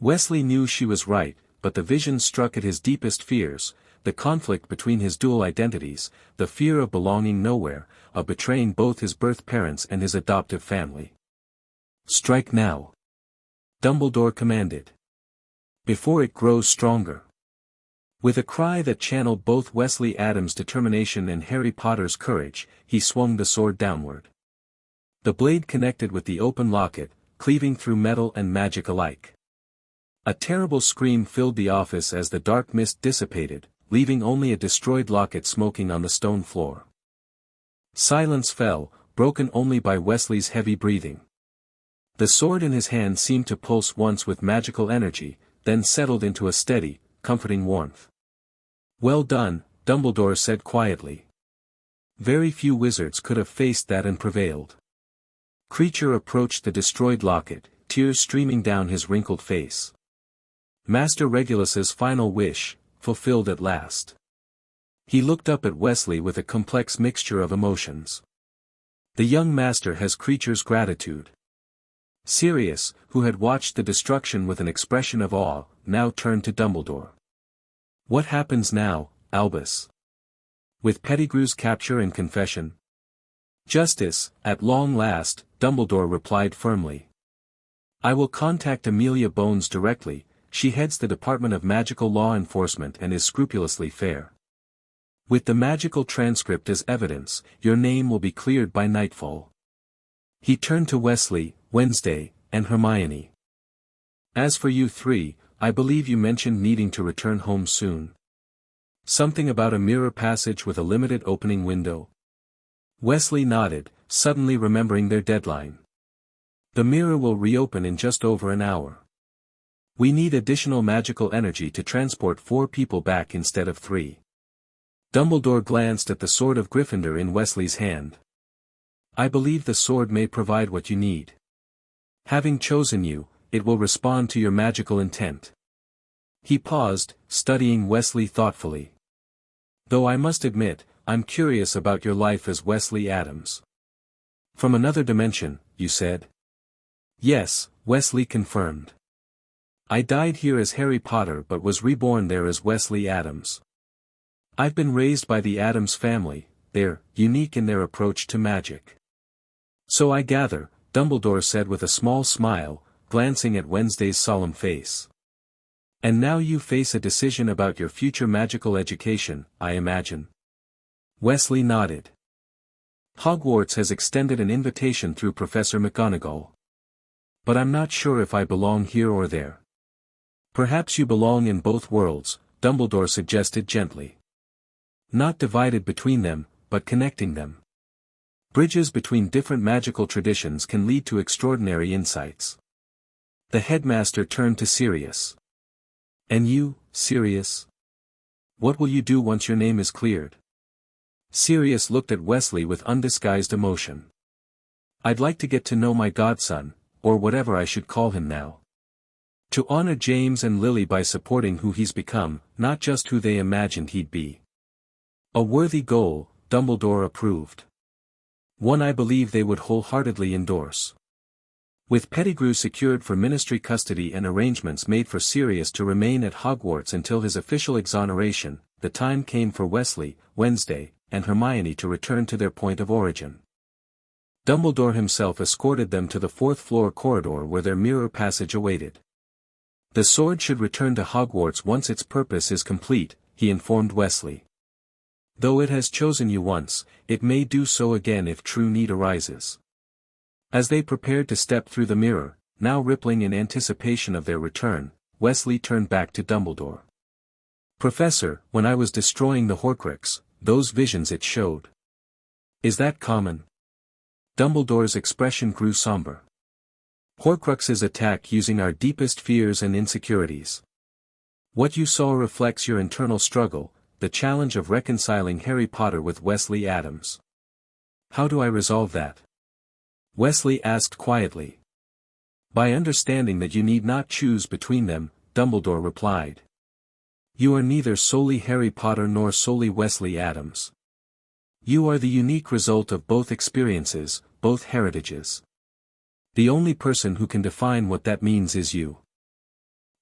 Wesley knew she was right, but the vision struck at his deepest fears, the conflict between his dual identities, the fear of belonging nowhere, of betraying both his birth parents and his adoptive family. Strike now. Dumbledore commanded. Before it grows stronger. With a cry that channeled both Wesley Addams' determination and Harry Potter's courage, he swung the sword downward. The blade connected with the open locket, cleaving through metal and magic alike. A terrible scream filled the office as the dark mist dissipated, leaving only a destroyed locket smoking on the stone floor. Silence fell, broken only by Wesley's heavy breathing. The sword in his hand seemed to pulse once with magical energy, then settled into a steady, comforting warmth. Well done, Dumbledore said quietly. Very few wizards could have faced that and prevailed. Creature approached the destroyed locket, tears streaming down his wrinkled face. Master Regulus's final wish, fulfilled at last. He looked up at Wesley with a complex mixture of emotions. The young master has Creature's gratitude. Sirius, who had watched the destruction with an expression of awe, now turned to Dumbledore. What happens now, Albus? With Pettigrew's capture and confession? Justice, at long last, Dumbledore replied firmly. I will contact Amelia Bones directly. She heads the Department of Magical Law Enforcement and is scrupulously fair. With the magical transcript as evidence, your name will be cleared by nightfall. He turned to Wesley, Wednesday, and Hermione. As for you three, I believe you mentioned needing to return home soon. Something about a mirror passage with a limited opening window? Wesley nodded, suddenly remembering their deadline. The mirror will reopen in just over an hour. We need additional magical energy to transport 4 people back instead of 3. Dumbledore glanced at the sword of Gryffindor in Wesley's hand. I believe the sword may provide what you need. Having chosen you, it will respond to your magical intent. He paused, studying Wesley thoughtfully. Though I must admit, I'm curious about your life as Wesley Addams. From another dimension, you said? Yes, Wesley confirmed. I died here as Harry Potter but was reborn there as Wesley Addams. I've been raised by the Addams family. They're unique in their approach to magic. So I gather, Dumbledore said with a small smile, glancing at Wednesday's solemn face. And now you face a decision about your future magical education, I imagine. Wesley nodded. Hogwarts has extended an invitation through Professor McGonagall. But I'm not sure if I belong here or there. Perhaps you belong in both worlds, Dumbledore suggested gently. Not divided between them, but connecting them. Bridges between different magical traditions can lead to extraordinary insights. The headmaster turned to Sirius. And you, Sirius? What will you do once your name is cleared? Sirius looked at Wesley with undisguised emotion. I'd like to get to know my godson, or whatever I should call him now. To honor James and Lily by supporting who he's become, not just who they imagined he'd be. A worthy goal, Dumbledore approved. One I believe they would wholeheartedly endorse. With Pettigrew secured for ministry custody and arrangements made for Sirius to remain at Hogwarts until his official exoneration, the time came for Wesley, Wednesday, and Hermione to return to their point of origin. Dumbledore himself escorted them to the 4th-floor corridor where their mirror passage awaited. The sword should return to Hogwarts once its purpose is complete, he informed Wesley. Though it has chosen you once, it may do so again if true need arises. As they prepared to step through the mirror, now rippling in anticipation of their return, Wesley turned back to Dumbledore. Professor, when I was destroying the Horcrux, those visions it showed. Is that common? Dumbledore's expression grew somber. Horcruxes attack using our deepest fears and insecurities. What you saw reflects your internal struggle, the challenge of reconciling Harry Potter with Wesley Addams. How do I resolve that? Wesley asked quietly. By understanding that you need not choose between them, Dumbledore replied. You are neither solely Harry Potter nor solely Wesley Addams. You are the unique result of both experiences, both heritages. The only person who can define what that means is you.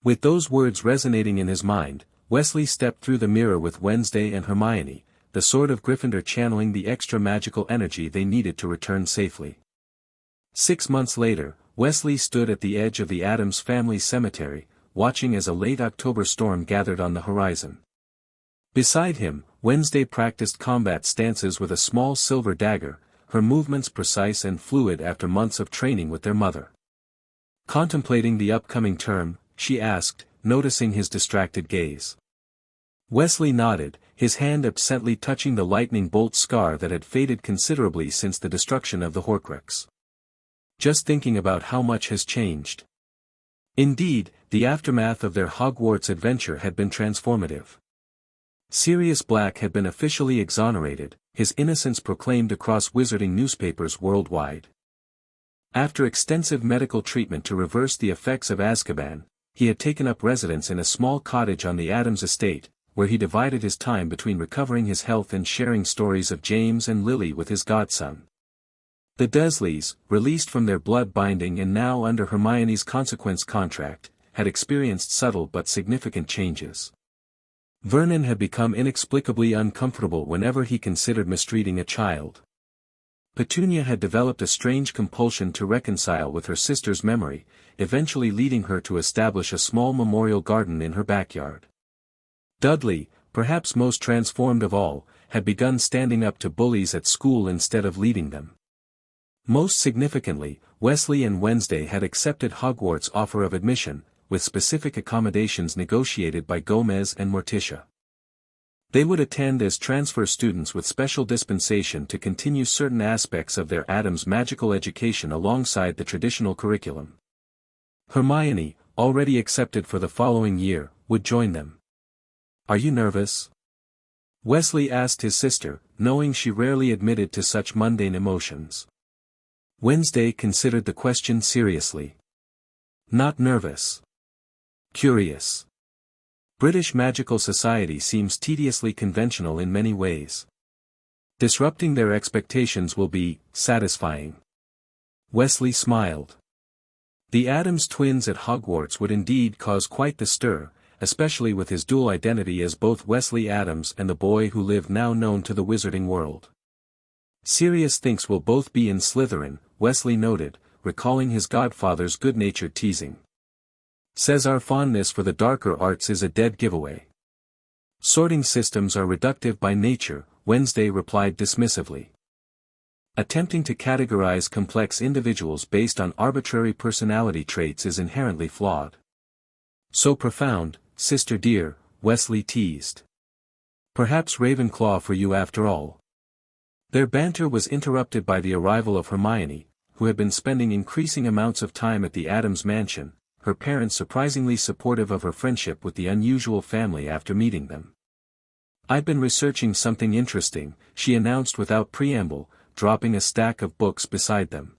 With those words resonating in his mind, Wesley stepped through the mirror with Wednesday and Hermione, the sword of Gryffindor channeling the extra magical energy they needed to return safely. 6 months later, Wesley stood at the edge of the Addams family cemetery, watching as a late October storm gathered on the horizon. Beside him, Wednesday practiced combat stances with a small silver dagger, her movements precise and fluid after months of training with their mother. Contemplating the upcoming term, she asked, noticing his distracted gaze. Wesley nodded, his hand absently touching the lightning bolt scar that had faded considerably since the destruction of the Horcrux. Just thinking about how much has changed. Indeed, the aftermath of their Hogwarts adventure had been transformative. Sirius Black had been officially exonerated, his innocence proclaimed across wizarding newspapers worldwide. After extensive medical treatment to reverse the effects of Azkaban, he had taken up residence in a small cottage on the Addams estate, where he divided his time between recovering his health and sharing stories of James and Lily with his godson. The Dursleys, released from their blood binding and now under Hermione's consequence contract, had experienced subtle but significant changes. Vernon had become inexplicably uncomfortable whenever he considered mistreating a child. Petunia had developed a strange compulsion to reconcile with her sister's memory, eventually leading her to establish a small memorial garden in her backyard. Dudley, perhaps most transformed of all, had begun standing up to bullies at school instead of leading them. Most significantly, Wesley and Wednesday had accepted Hogwarts' offer of admission, with specific accommodations negotiated by Gomez and Morticia. They would attend as transfer students with special dispensation to continue certain aspects of their Addams magical education alongside the traditional curriculum. Hermione, already accepted for the following year, would join them. "Are you nervous?" Wesley asked his sister, knowing she rarely admitted to such mundane emotions. Wednesday considered the question seriously. "Not nervous. Curious. British Magical Society seems tediously conventional in many ways. Disrupting their expectations will be satisfying." Wesley smiled. The Addams twins at Hogwarts would indeed cause quite the stir, especially with his dual identity as both Wesley Addams and the boy who lived now known to the wizarding world. "Sirius thinks we'll both be in Slytherin," Wesley noted, recalling his godfather's good-natured teasing. "Says our fondness for the darker arts is a dead giveaway." "Sorting systems are reductive by nature," Wednesday replied dismissively. "Attempting to categorize complex individuals based on arbitrary personality traits is inherently flawed." "So profound, sister dear," Wesley teased. "Perhaps Ravenclaw for you after all." Their banter was interrupted by the arrival of Hermione, who had been spending increasing amounts of time at the Addams mansion, her parents surprisingly supportive of her friendship with the unusual family after meeting them. "I've been researching something interesting," she announced without preamble, dropping a stack of books beside them.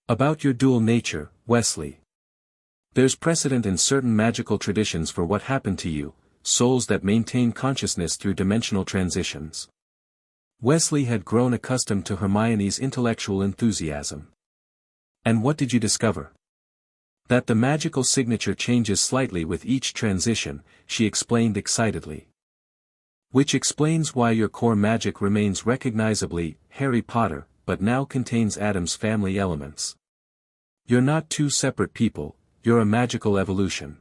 "About your dual nature, Wesley. There's precedent in certain magical traditions for what happened to you, souls that maintain consciousness through dimensional transitions." Wesley had grown accustomed to Hermione's intellectual enthusiasm. "And what did you discover?" "That the magical signature changes slightly with each transition," she explained excitedly. "Which explains why your core magic remains recognizably Harry Potter, but now contains Addams family elements. You're not two separate people, you're a magical evolution."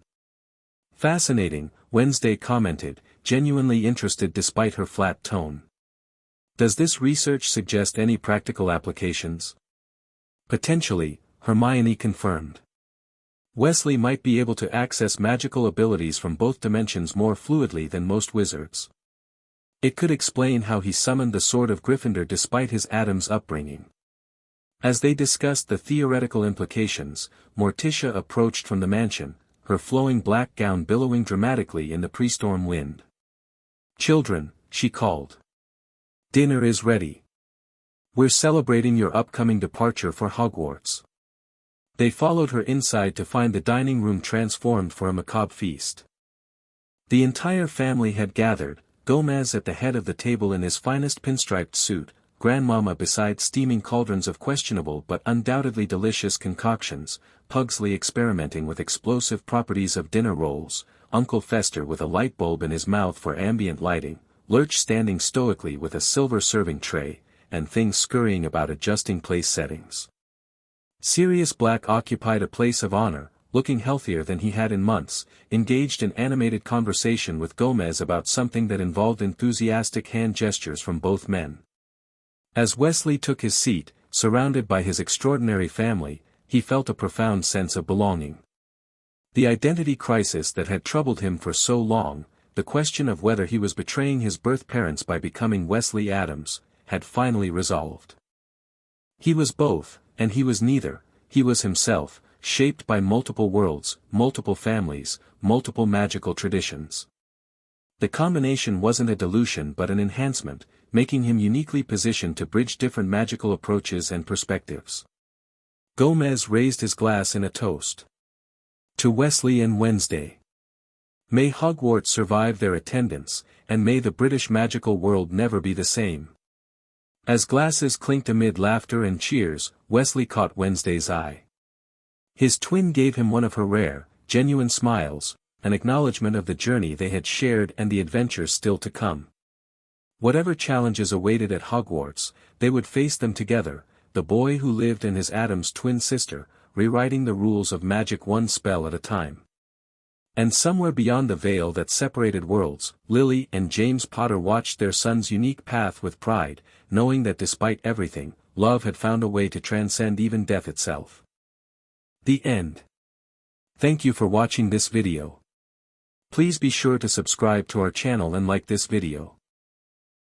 "Fascinating," Wednesday commented, genuinely interested despite her flat tone. "Does this research suggest any practical applications?" "Potentially," Hermione confirmed. "Wesley might be able to access magical abilities from both dimensions more fluidly than most wizards. It could explain how he summoned the Sword of Gryffindor despite his Addams upbringing." As they discussed the theoretical implications, Morticia approached from the mansion, her flowing black gown billowing dramatically in the pre-storm wind. "Children," she called. "Dinner is ready. We're celebrating your upcoming departure for Hogwarts." They followed her inside to find the dining room transformed for a macabre feast. The entire family had gathered, Gomez at the head of the table in his finest pinstriped suit, Grandmama beside steaming cauldrons of questionable but undoubtedly delicious concoctions, Pugsley experimenting with explosive properties of dinner rolls, Uncle Fester with a light bulb in his mouth for ambient lighting, Lurch standing stoically with a silver serving tray, and things scurrying about adjusting place settings. Sirius Black occupied a place of honor, looking healthier than he had in months, engaged in animated conversation with Gomez about something that involved enthusiastic hand gestures from both men. As Wesley took his seat, surrounded by his extraordinary family, he felt a profound sense of belonging. The identity crisis that had troubled him for so long, the question of whether he was betraying his birth parents by becoming Wesley Addams, had finally resolved. He was both, and he was neither. He was himself, shaped by multiple worlds, multiple families, multiple magical traditions. The combination wasn't a dilution but an enhancement, making him uniquely positioned to bridge different magical approaches and perspectives. Gomez raised his glass in a toast. To Wesley and Wednesday. May Hogwarts survive their attendance, and may the British magical world never be the same. As glasses clinked amid laughter and cheers, Wesley caught Wednesday's eye. His twin gave him one of her rare, genuine smiles, an acknowledgement of the journey they had shared and the adventures still to come. Whatever challenges awaited at Hogwarts, they would face them together, the boy who lived and his Addams twin sister, rewriting the rules of magic one spell at a time. And somewhere beyond the veil that separated worlds, Lily and James Potter watched their son's unique path with pride, knowing that despite everything, love had found a way to transcend even death itself. The end. Thank you for watching this video. Please be sure to subscribe to our channel and like this video.